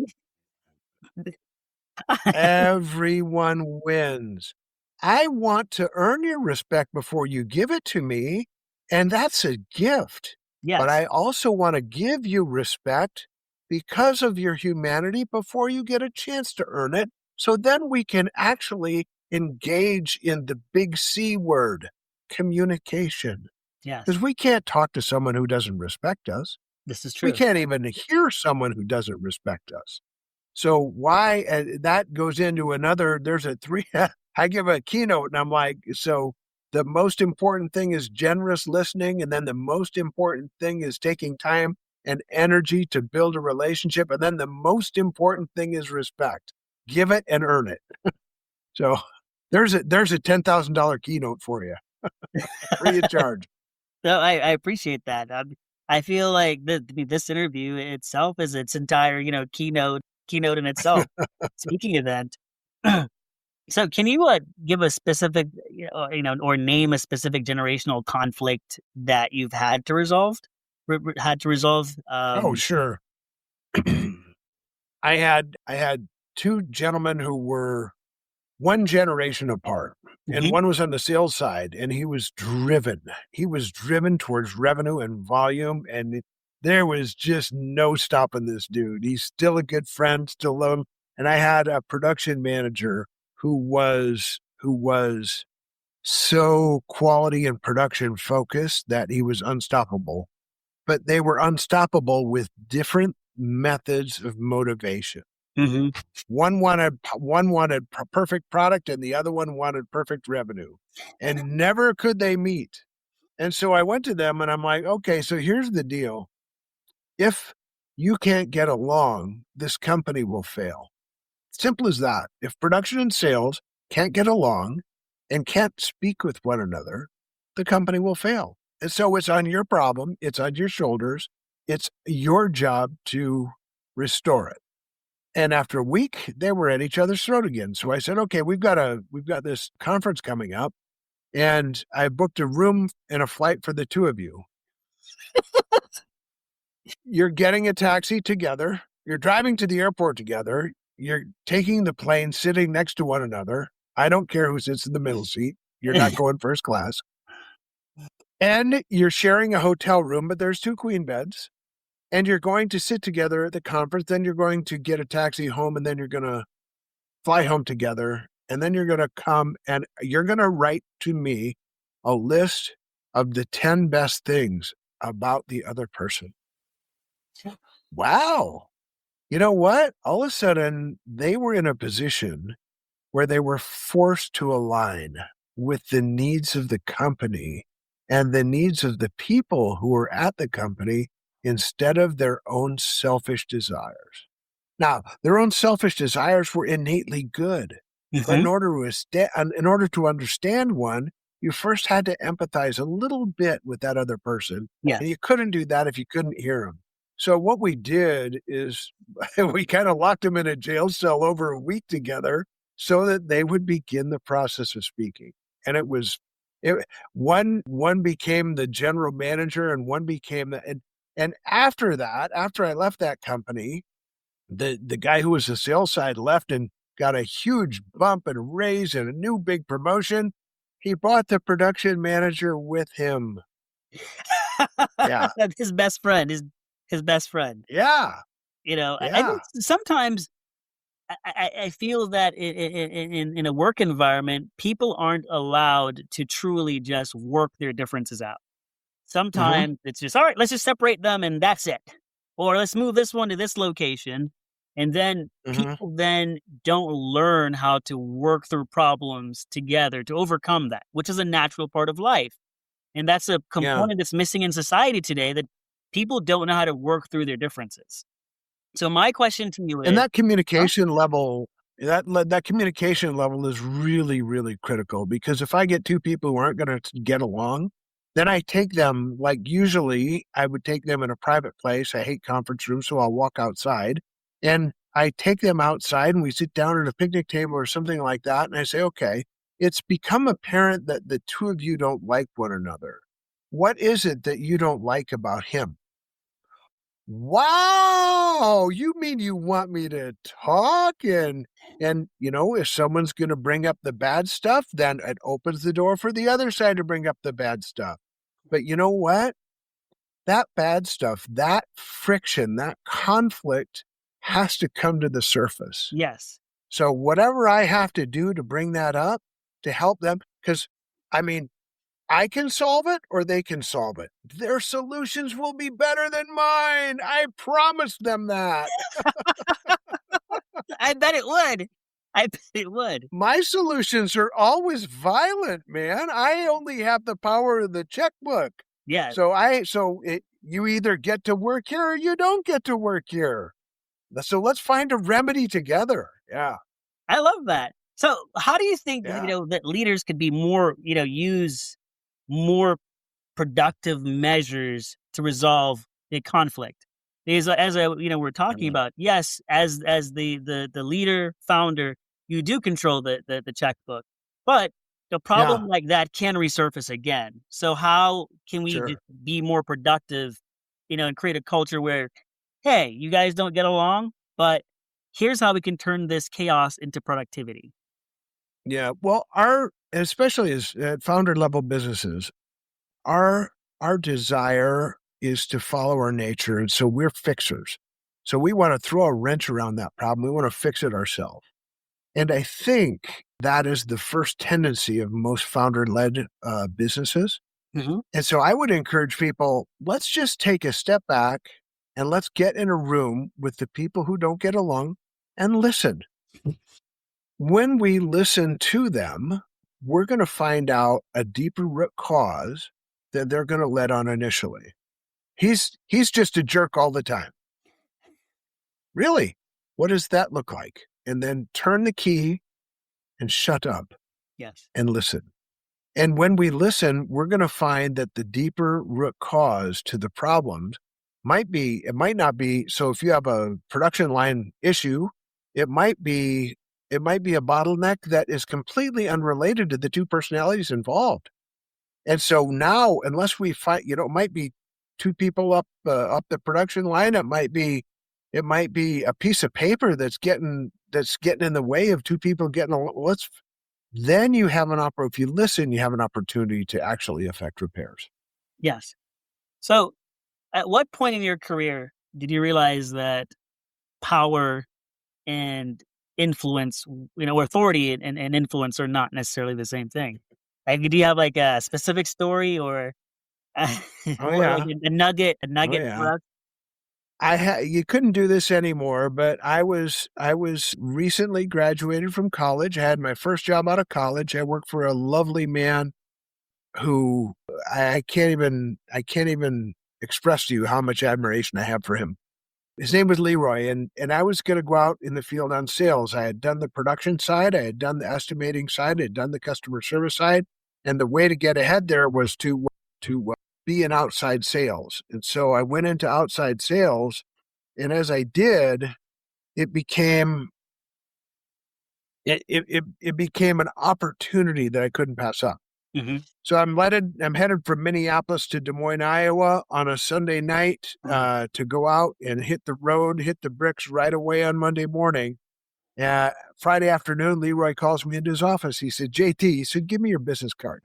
F: everyone wins. I want to earn your respect before you give it to me, and that's a gift.
A: Yes.
F: But I also want to give you respect because of your humanity before you get a chance to earn it. So then we can actually engage in the big C word, communication.
A: Yes,
F: Because we can't talk to someone who doesn't respect us.
A: this is true.
F: We can't even hear someone who doesn't respect us. So why, that goes into another, there's a three, I give a keynote and I'm like, so the most important thing is generous listening. And then the most important thing is taking time and energy to build a relationship. And then the most important thing is respect. Give it and earn it. So there's a $10,000 keynote for you. Free of charge.
A: No, I appreciate that. I feel like this interview itself is its entire, keynote in itself, speaking event. So can you give a specific, or name a specific generational conflict that you've had to resolve?
F: Oh, sure. I had two gentlemen who were one generation apart, and one was on the sales side, and he was driven. He was driven towards revenue and volume, and there was just no stopping this dude. He's still a good friend, still love him. And I had a production manager who was so quality and production focused that he was unstoppable. But they were unstoppable with different methods of motivation.
A: Mm-hmm.
F: One wanted perfect product and the other one wanted perfect revenue, and never could they meet. And so I went to them and I'm like, okay, so here's the deal. If you can't get along, this company will fail. Simple as that. If production and sales can't get along and can't speak with one another, the company will fail. And so it's on your problem. It's on your shoulders. It's your job to restore it. And after a week, they were at each other's throat again. So I said, okay, we've got this conference coming up, and I booked a room and a flight for the two of you. You're getting a taxi together. You're driving to the airport together. You're taking the plane, sitting next to one another. I don't care who sits in the middle seat. You're not going first class. And you're sharing a hotel room, but there's two queen beds. And you're going to sit together at the conference. Then you're going to get a taxi home, and then you're going to fly home together. And then you're going to come and you're going to write to me a list of the 10 best things about the other person. Wow. You know what? All of a sudden, they were in a position where they were forced to align with the needs of the company and the needs of the people who were at the company instead of their own selfish desires. Now, their own selfish desires were innately good. But in order to understand one, you first had to empathize a little bit with that other person.
A: Yeah.
F: And you couldn't do that if you couldn't hear them. So what we did is we kind of locked them in a jail cell over a week together so that they would begin the process of speaking. And one became the general manager and one became and after that, after I left that company, the guy who was the sales side left and got a huge bump and raise and a new big promotion. He brought the production manager with him. Yeah.
A: His best friend, his best friend.
F: Yeah.
A: I think sometimes I feel that in a work environment, people aren't allowed to truly just work their differences out. Sometimes it's just, all right, let's just separate them and that's it. Or let's move this one to this location. And then people then don't learn how to work through problems together to overcome that, which is a natural part of life. And that's a component that's missing in society today, that people don't know how to work through their differences. So my question to you is...
F: And that communication level, that communication level is really, really critical, because if I get two people who aren't going to get along, then I take them, like usually I would take them in a private place. I hate conference rooms, so I'll walk outside. And I take them outside and we sit down at a picnic table or something like that. And I say, okay, it's become apparent that the two of you don't like one another. What is it that you don't like about him? Wow, you mean you want me to talk? And if someone's going to bring up the bad stuff, then it opens the door for the other side to bring up the bad stuff. But you know what? that bad stuff, that friction, that conflict has to come to the surface.
A: Yes.
F: So whatever I have to do to bring that up to help them, because I mean, I can solve it or they can solve it. Their solutions will be better than mine. I promise them that.
A: I bet it would. I bet it would.
F: My solutions are always violent, man. I only have the power of the checkbook.
A: Yeah.
F: You either get to work here or you don't get to work here. So let's find a remedy together. Yeah.
A: I love that. So how do you think, that leaders could be more, use more productive measures to resolve the conflict? Because we're talking about, yes, as the leader, founder, you do control the checkbook, but the problem like that can resurface again. So how can we just be more productive, and create a culture where, hey, you guys don't get along, but here's how we can turn this chaos into productivity.
F: Yeah. Well, especially as at founder level businesses, our desire is to follow our nature. And so we're fixers. So we want to throw a wrench around that problem. We want to fix it ourselves. And I think that is the first tendency of most founder-led businesses.
A: Mm-hmm.
F: And so I would encourage people, let's just take a step back and let's get in a room with the people who don't get along and listen. When we listen to them, we're going to find out a deeper root cause that they're going to let on initially. He's just a jerk all the time. Really? What does that look like? And then turn the key and shut up.
A: Yes.
F: And listen. And when we listen, we're going to find that the deeper root cause to the problems might not be. So if you have a production line issue, it might be a bottleneck that is completely unrelated to the two personalities involved. And so now, unless we find, it might be two people up the production line. It might be a piece of paper that's getting in the way of two people getting along. Then you have if you listen, you have an opportunity to actually affect repairs.
A: Yes. So at what point in your career did you realize that power and influence, or authority and influence are not necessarily the same thing? Like, do you have like a specific story or like a nugget for us?
F: You couldn't do this anymore, but I was recently graduated from college. I had my first job out of college. I worked for a lovely man who I can't even express to you how much admiration I have for him. His name was Leroy, and I was going to go out in the field on sales. I had done the production side, I had done the estimating side, I had done the customer service side, and the way to get ahead there was to be in outside sales. And so I went into outside sales, and as I did, it became an opportunity that I couldn't pass up.
A: Mm-hmm.
F: So I'm headed from Minneapolis to Des Moines, Iowa on a Sunday night to go out and hit the road, hit the bricks right away on Monday morning. Friday afternoon, Leroy calls me into his office. He said, JT, he said, give me your business card.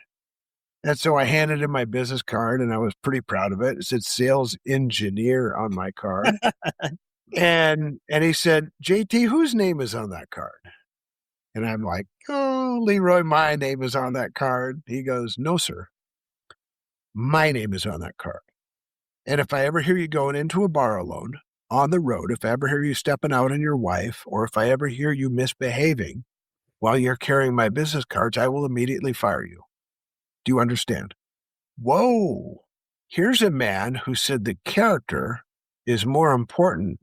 F: And so I handed him my business card, and I was pretty proud of it. It said sales engineer on my card. and he said, JT, whose name is on that card? And I'm like, oh, Leroy, my name is on that card. He goes, no, sir. My name is on that card. And if I ever hear you going into a bar alone on the road, if I ever hear you stepping out on your wife, or if I ever hear you misbehaving while you're carrying my business cards, I will immediately fire you. Do you understand? Whoa. Here's a man who said the character is more important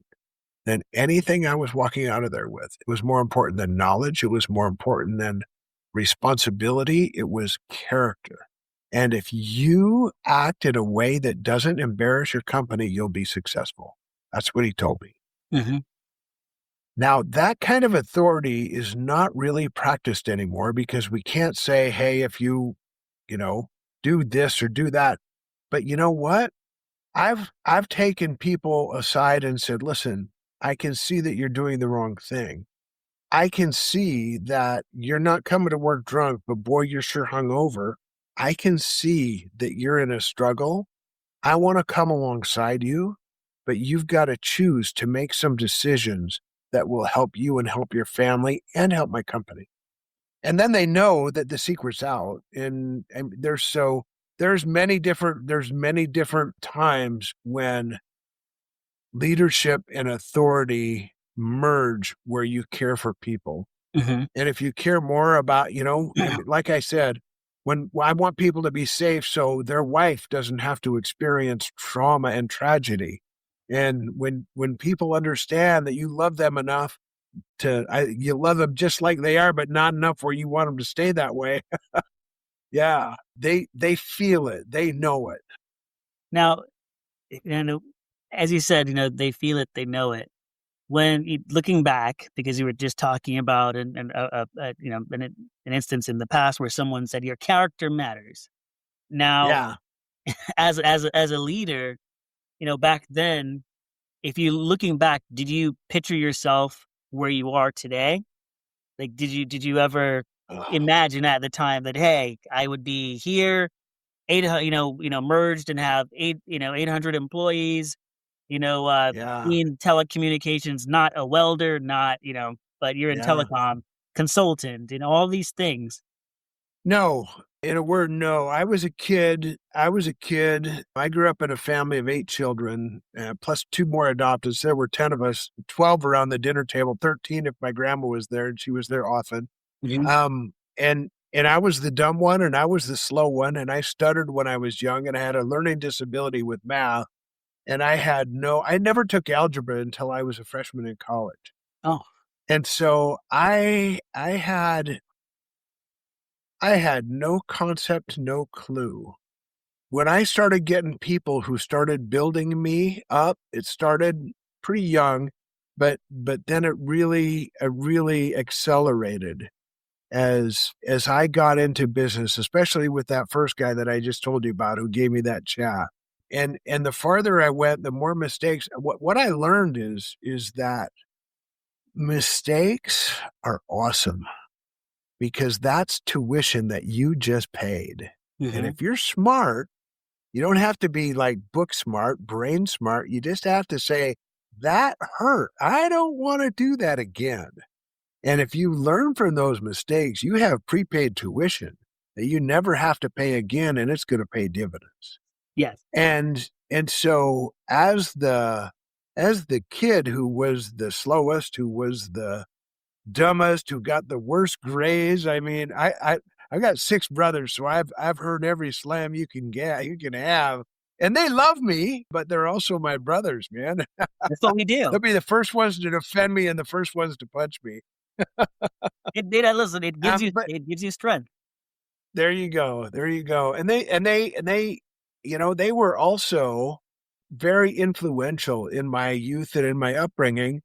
F: than anything I was walking out of there with. It was more important than knowledge. It was more important than responsibility. It was character. And if you act in a way that doesn't embarrass your company, you'll be successful. That's what he told me.
A: Mm-hmm.
F: Now, that kind of authority is not really practiced anymore, because we can't say, hey, if you do this or do that. But you know what? I've taken people aside and said, listen, I can see that you're doing the wrong thing. I can see that you're not coming to work drunk, but boy, you're sure hungover. I can see that you're in a struggle. I want to come alongside you, but you've got to choose to make some decisions that will help you and help your family and help my company. And then they know that the secret's out. And there's many different times when leadership and authority merge where you care for people.
A: Mm-hmm.
F: And if you care more about, like I said, when I want people to be safe so their wife doesn't have to experience trauma and tragedy. And when people understand that you love them enough you love them just like they are, but not enough where you want them to stay that way. Yeah, they feel it. They know it.
A: Now, as you said, they feel it, they know it. When looking back, because you were just talking about an instance in the past where someone said your character matters. Now, as a leader, back then, if you looking back, did you picture yourself where you are today? Like, did you ever imagine at the time that, hey, I would be here, merged and have 800 employees, in telecommunications, not a welder, not, but you're in telecom, consultant, all these things.
F: No, in a word, no. I was a kid. I grew up in a family of 8 children, plus 2 more adopted. So there were 10 of us, 12 around the dinner table, 13 if my grandma was there, and she was there often.
A: Mm-hmm.
F: And I was the dumb one, and I was the slow one, and I stuttered when I was young, and I had a learning disability with math. And I never took algebra until I was a freshman in college.
A: Oh.
F: And so I had no concept, no clue. When I started getting people who started building me up, it started pretty young, but then it really accelerated as I got into business, especially with that first guy that I just told you about who gave me that chat. And the farther I went, the more mistakes. What I learned is that mistakes are awesome because that's tuition that you just paid.
A: Mm-hmm.
F: And if you're smart, you don't have to be like book smart, brain smart. You just have to say, that hurt. I don't want to do that again. And if you learn from those mistakes, you have prepaid tuition that you never have to pay again, and it's going to pay dividends.
A: Yes.
F: And so as the kid who was the slowest, who was the dumbest, who got the worst grades, I mean, I got 6 brothers, so I've heard every slam you can have. And they love me, but they're also my brothers, man.
A: That's what we do.
F: They'll be the first ones to defend me and the first ones to punch me.
A: Listen, it gives you strength.
F: There you go. And they they were also very influential in my youth and in my upbringing.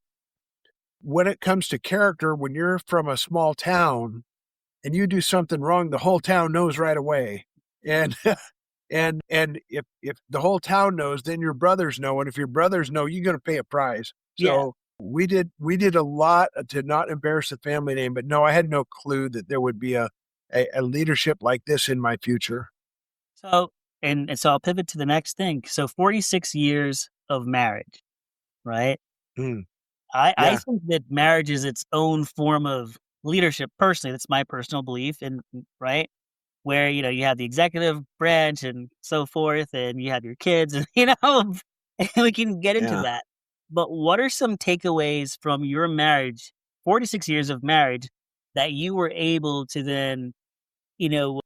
F: When it comes to character, when you're from a small town and you do something wrong, the whole town knows right away. And and if the whole town knows, then your brothers know. And if your brothers know, you're going to pay a price. So we did a lot to not embarrass the family name, but no, I had no clue that there would be a leadership like this in my future.
A: So, and so I'll pivot to the next thing. So 46 years of marriage, right? I think that marriage is its own form of leadership. Personally, that's my personal belief, and right where you have the executive branch and so forth, and you have your kids, and and we can get into that. But what are some takeaways from your marriage, 46 years of marriage, that you were able to then,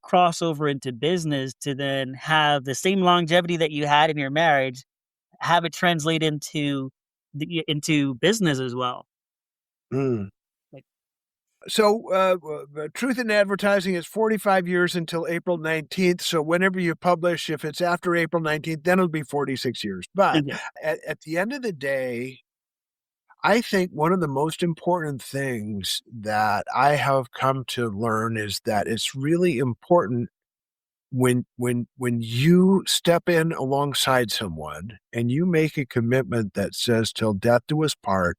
A: cross over into business to then have the same longevity that you had in your marriage, have it translate into business as well?
F: So Truth in Advertising is 45 years until April 19th. So whenever you publish, if it's after April 19th, then it'll be 46 years. But at the end of the day, I think one of the most important things that I have come to learn is that it's really important when you step in alongside someone and you make a commitment that says till death do us part.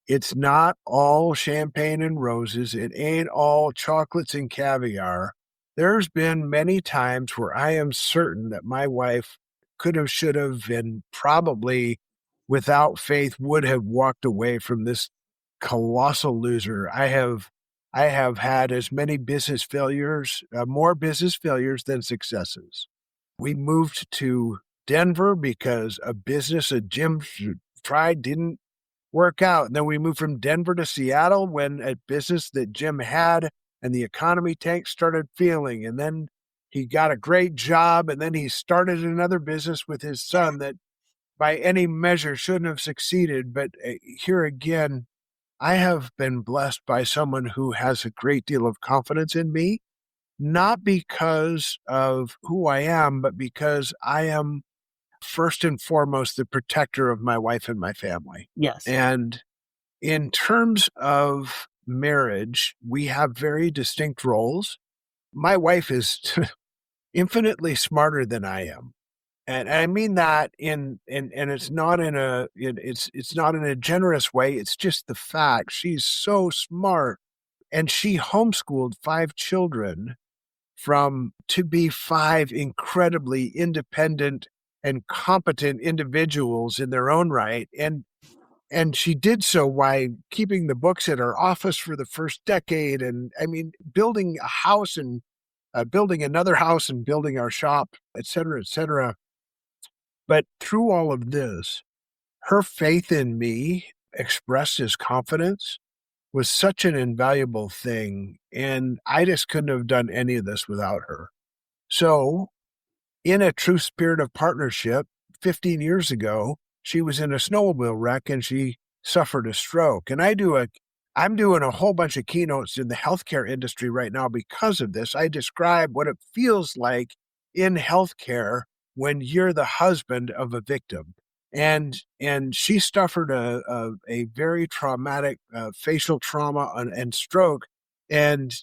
F: It's not all champagne and roses. It ain't all chocolates and caviar. There's been many times where I am certain that my wife could have, should have, and probably without faith would have walked away from this colossal loser. I have had as many business failures, more business failures than successes. We moved to Denver because a business that Jim tried didn't work out. And then we moved from Denver to Seattle when a business that Jim had and the economy tank started failing. And then he got a great job, and then he started another business with his son that by any measure shouldn't have succeeded. But here again, I have been blessed by someone who has a great deal of confidence in me, not because of who I am, but because I am first and foremost the protector of my wife and my family.
A: Yes.
F: And in terms of marriage, we have very distinct roles. My wife is infinitely smarter than I am. And I mean that and it's not in it's not in a generous way. It's just the fact she's so smart, and she homeschooled 5 children to be 5 incredibly independent and competent individuals in their own right. And she did so by keeping the books at her office for the first decade. And I mean, building a house and building another house and building our shop, et cetera, et cetera. But through all of this, her faith in me, expressed as confidence, was such an invaluable thing. And I just couldn't have done any of this without her. So in a true spirit of partnership, 15 years ago, she was in a snowmobile wreck and she suffered a stroke. And I'm doing a whole bunch of keynotes in the healthcare industry right now because of this. I describe what it feels like in healthcare when you're the husband of a victim. And she suffered a very traumatic facial trauma and stroke. And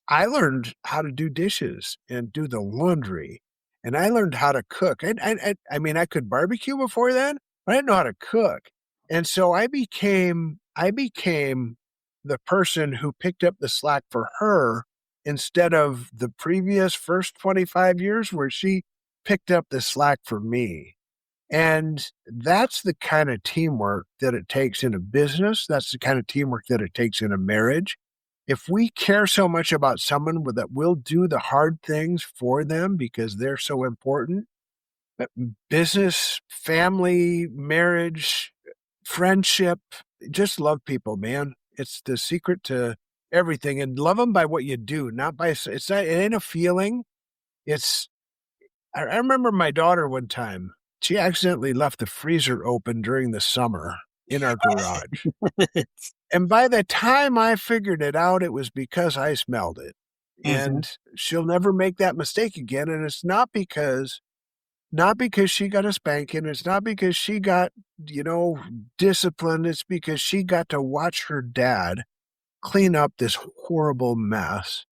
F: I learned how to do dishes and do the laundry. And I learned how to cook. I mean, I could barbecue before then, but I didn't know how to cook. And so I became the person who picked up the slack for her instead of the previous first 25 years where she picked up the slack for me. And that's the kind of teamwork that it takes in a business. That's the kind of teamwork that it takes in a marriage. If we care so much about someone that we'll do the hard things for them because they're so important, business, family, marriage, friendship, just love people, man. It's the secret to everything. And love them by what you do, not by, it ain't a feeling. I remember my daughter one time, she accidentally left the freezer open during the summer in our garage. And by the time I figured it out, it was because I smelled it. And she'll never make that mistake again. And it's not because she got a spanking. It's not because she got, disciplined. It's because she got to watch her dad clean up this horrible mess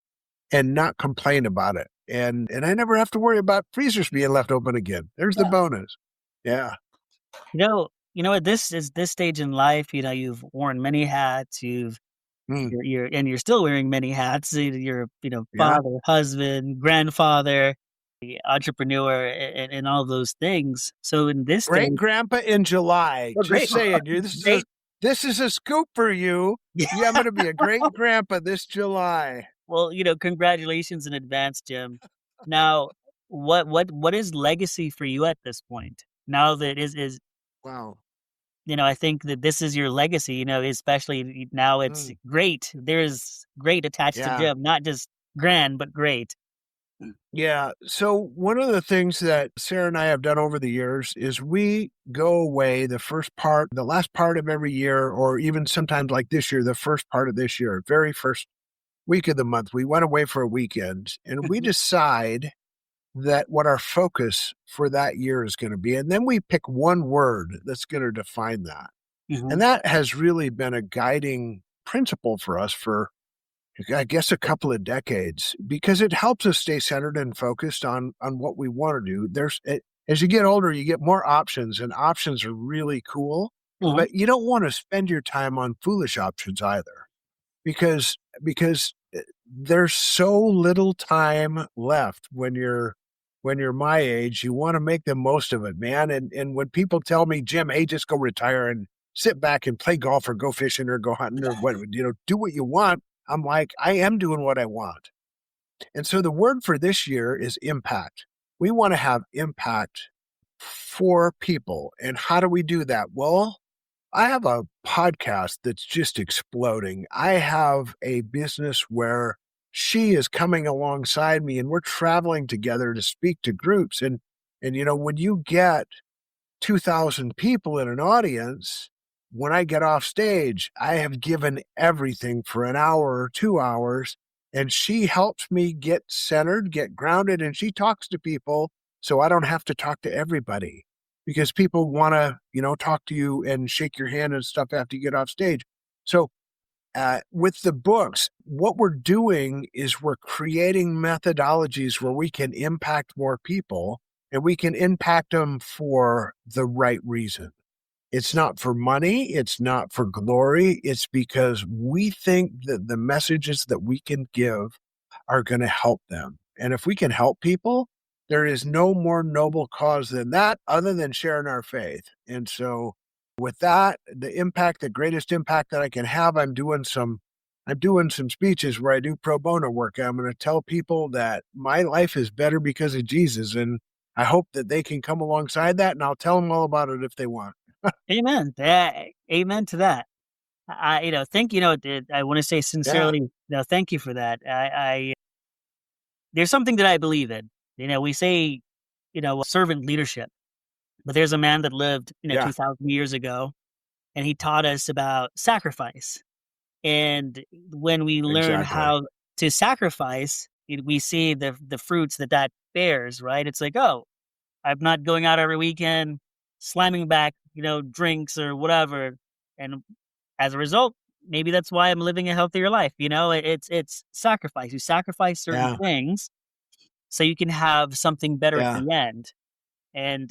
F: and not complain about it. And I never have to worry about freezers being left open again. There's the bonus. Yeah.
A: At this stage in life, you've worn many hats. You're still wearing many hats. You're, father, husband, grandfather, entrepreneur, and all those things. So in this
F: great grandpa in July, saying, this is a scoop for you. Yeah. I'm going to be a great grandpa this July.
A: Well, congratulations in advance, Jim. Now, what is legacy for you at this point? Now that is
F: wow.
A: I think that this is your legacy, especially now it's great. There's great attached to Jim, not just grand, but great.
F: Yeah. So one of the things that Sarah and I have done over the years is we go away the last part of every year, or even sometimes like this year, the first part of this year, very first week of the month, we went away for a weekend and we decide that what our focus for that year is going to be. And then we pick one word that's going to define that. And that has really been a guiding principle for us for, I guess, a couple of decades, because it helps us stay centered and focused on what we want to do. As you get older, you get more options, and options are really cool, but you don't want to spend your time on foolish options either, because there's so little time left when you're when you're my age, you want to make the most of it, man. And when people tell me, Jim, hey, just go retire and sit back and play golf or go fishing or go hunting or what, do what you want. I'm like, I am doing what I want. And so the word for this year is impact. We want to have impact for people. And how do we do that? Well, I have a podcast that's just exploding. I have a business where she is coming alongside me and we're traveling together to speak to groups. And when you get 2,000 people in an audience, when I get off stage, I have given everything for an hour or 2 hours, and she helps me get centered, get grounded, and she talks to people so I don't have to talk to everybody, because people want to, talk to you and shake your hand and stuff after you get off stage. So with the books, what we're doing is we're creating methodologies where we can impact more people, and we can impact them for the right reason. It's not for money. It's not for glory. It's because we think that the messages that we can give are going to help them. And if we can help people, there is no more noble cause than that, other than sharing our faith. And so with that, the greatest impact that I can have, I'm doing some speeches where I do pro bono work. I'm going to tell people that my life is better because of Jesus. And I hope that they can come alongside that, and I'll tell them all about it if they want.
A: Amen. Amen to that. I want to say sincerely, thank you for that. There's something that I believe in. We say, servant leadership, but there's a man that lived, 2,000 years ago, and he taught us about sacrifice. And when we learn how to sacrifice, we see the fruits that bears, right? It's like, oh, I'm not going out every weekend, slamming back, drinks or whatever. And as a result, maybe that's why I'm living a healthier life. It's sacrifice. You sacrifice certain things so you can have something better at the end. And,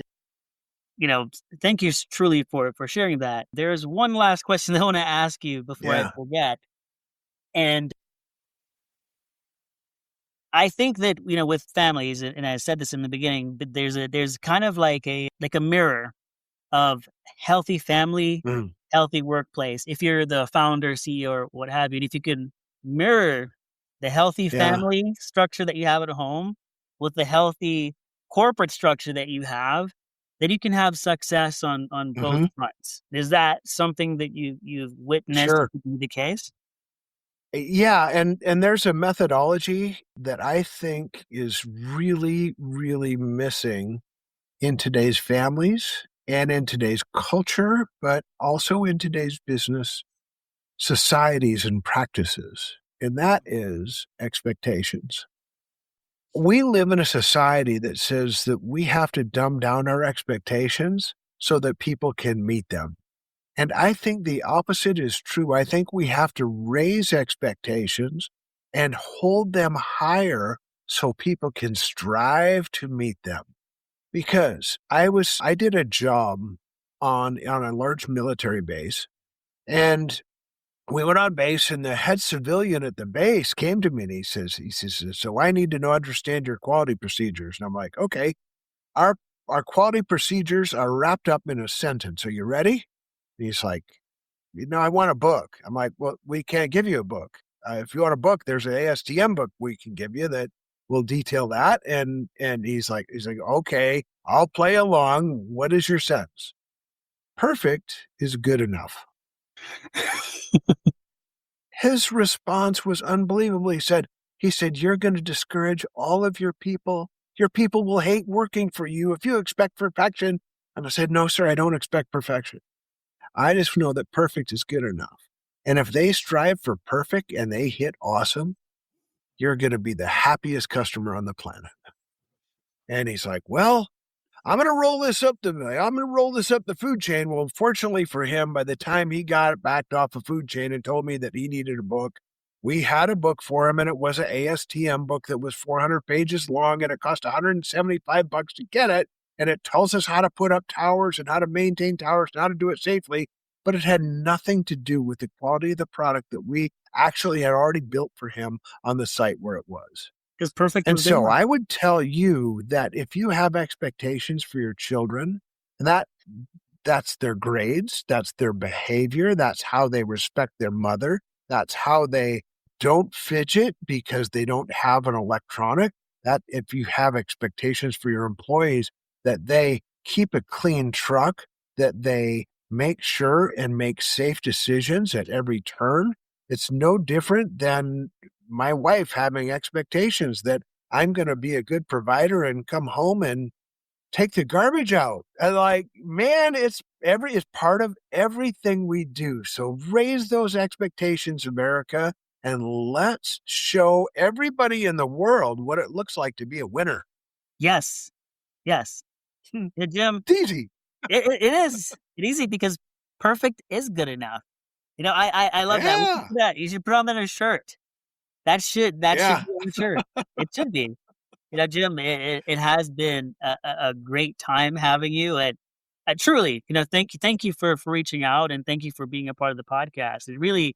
A: thank you truly for sharing that. There's one last question I want to ask you before I forget. And I think that, with families, and I said this in the beginning, but there's kind of like a mirror of healthy family, healthy workplace. If you're the founder, CEO, or what have you, and if you can mirror the healthy family structure that you have at home with the healthy corporate structure that you have, then you can have success on both fronts. Is that something that you've witnessed to be the case?
F: Yeah, and there's a methodology that I think is really, really missing in today's families and in today's culture, but also in today's business societies and practices, and that is expectations. We live in a society that says that we have to dumb down our expectations so that people can meet them. And I think the opposite is true. I think we have to raise expectations and hold them higher so people can strive to meet them. Because I did a job on a large military base, and we went on base, and the head civilian at the base came to me and he says, so I need to understand your quality procedures. And I'm like, okay, our quality procedures are wrapped up in a sentence. Are you ready? And he's like, I want a book. I'm like, well, we can't give you a book. If you want a book, there's an ASTM book we can give you that will detail that. And he's like, okay, I'll play along. What is your sentence? Perfect is good enough. His response was unbelievable. He said, you're going to discourage all of your people. Your people will hate working for you if you expect perfection. And I said, no, sir, I don't expect perfection. I just know that perfect is good enough. And if they strive for perfect and they hit awesome, you're going to be the happiest customer on the planet. And he's like, well, I'm going to roll this up the food chain. Well, fortunately for him, by the time he got backed off the food chain and told me that he needed a book, we had a book for him, and it was an ASTM book that was 400 pages long, and it cost $175 to get it. And it tells us how to put up towers and how to maintain towers and how to do it safely. But it had nothing to do with the quality of the product that we actually had already built for him on the site where it was.
A: Because perfect
F: And
A: was good
F: so
A: enough.
F: I would tell you that if you have expectations for your children, that's their grades, that's their behavior, that's how they respect their mother, that's how they don't fidget because they don't have an electronic, that if you have expectations for your employees that they keep a clean truck, that they make sure and make safe decisions at every turn, it's no different than my wife having expectations that I'm going to be a good provider and come home and take the garbage out. And like, man, it's part of everything we do. So raise those expectations, America, and let's show everybody in the world what it looks like to be a winner.
A: Yes. Yes. Yeah, Jim,
F: It's easy.
A: it is. It's easy because perfect is good enough. I love that. We should
F: Yeah.
A: do that. You should put on that on a shirt. That should be
F: Yeah.
A: on a shirt. It should be. Jim, it has been a great time having you, and truly, thank you for reaching out, and thank you for being a part of the podcast. It really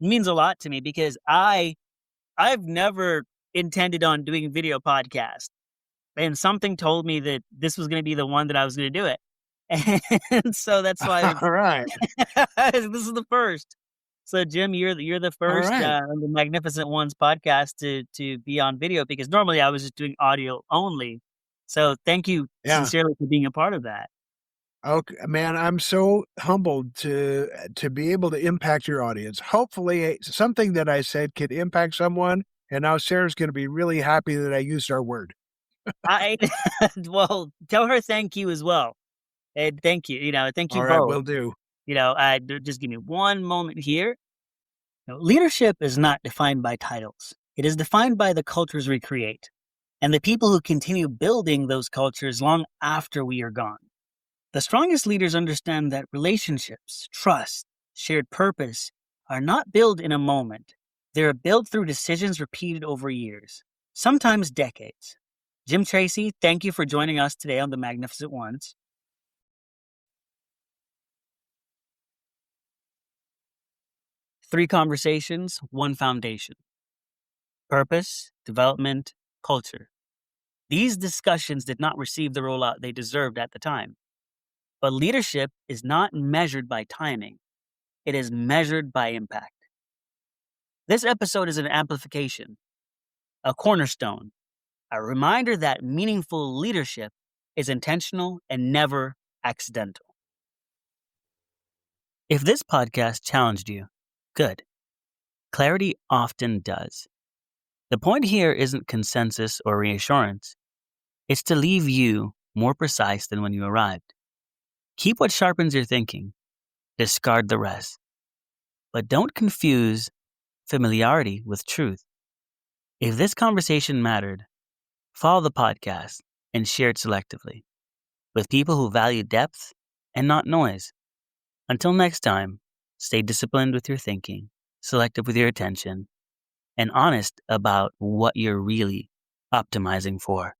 A: means a lot to me because I've never intended on doing a video podcast, and something told me that this was going to be the one that I was going to do it, and so that's why
F: All right.
A: this is the first. So, Jim, you're the first
F: right.
A: on the Magnificent Ones podcast to be on video because normally I was just doing audio only. So, thank you sincerely for being a part of that.
F: Okay, man, I'm so humbled to be able to impact your audience. Hopefully, something that I said could impact someone, and now Sarah's going to be really happy that I used our word.
A: Well, tell her thank you as well, and thank you. Thank you
F: All right,
A: both.
F: will do.
A: Just give me one moment here. Leadership is not defined by titles. It is defined by the cultures we create and the people who continue building those cultures long after we are gone. The strongest leaders understand that relationships, trust, shared purpose are not built in a moment. They are built through decisions repeated over years, sometimes decades. Jim Tracy, thank you for joining us today on the Magnificent Ones. Three conversations, one foundation. Purpose, development, culture. These discussions did not receive the rollout they deserved at the time. But leadership is not measured by timing. It is measured by impact. This episode is an amplification, a cornerstone, a reminder that meaningful leadership is intentional and never accidental. If this podcast challenged you, good. Clarity often does. The point here isn't consensus or reassurance. It's to leave you more precise than when you arrived. Keep what sharpens your thinking. Discard the rest. But don't confuse familiarity with truth. If this conversation mattered, follow the podcast and share it selectively with people who value depth and not noise. Until next time, stay disciplined with your thinking, selective with your attention, and honest about what you're really optimizing for.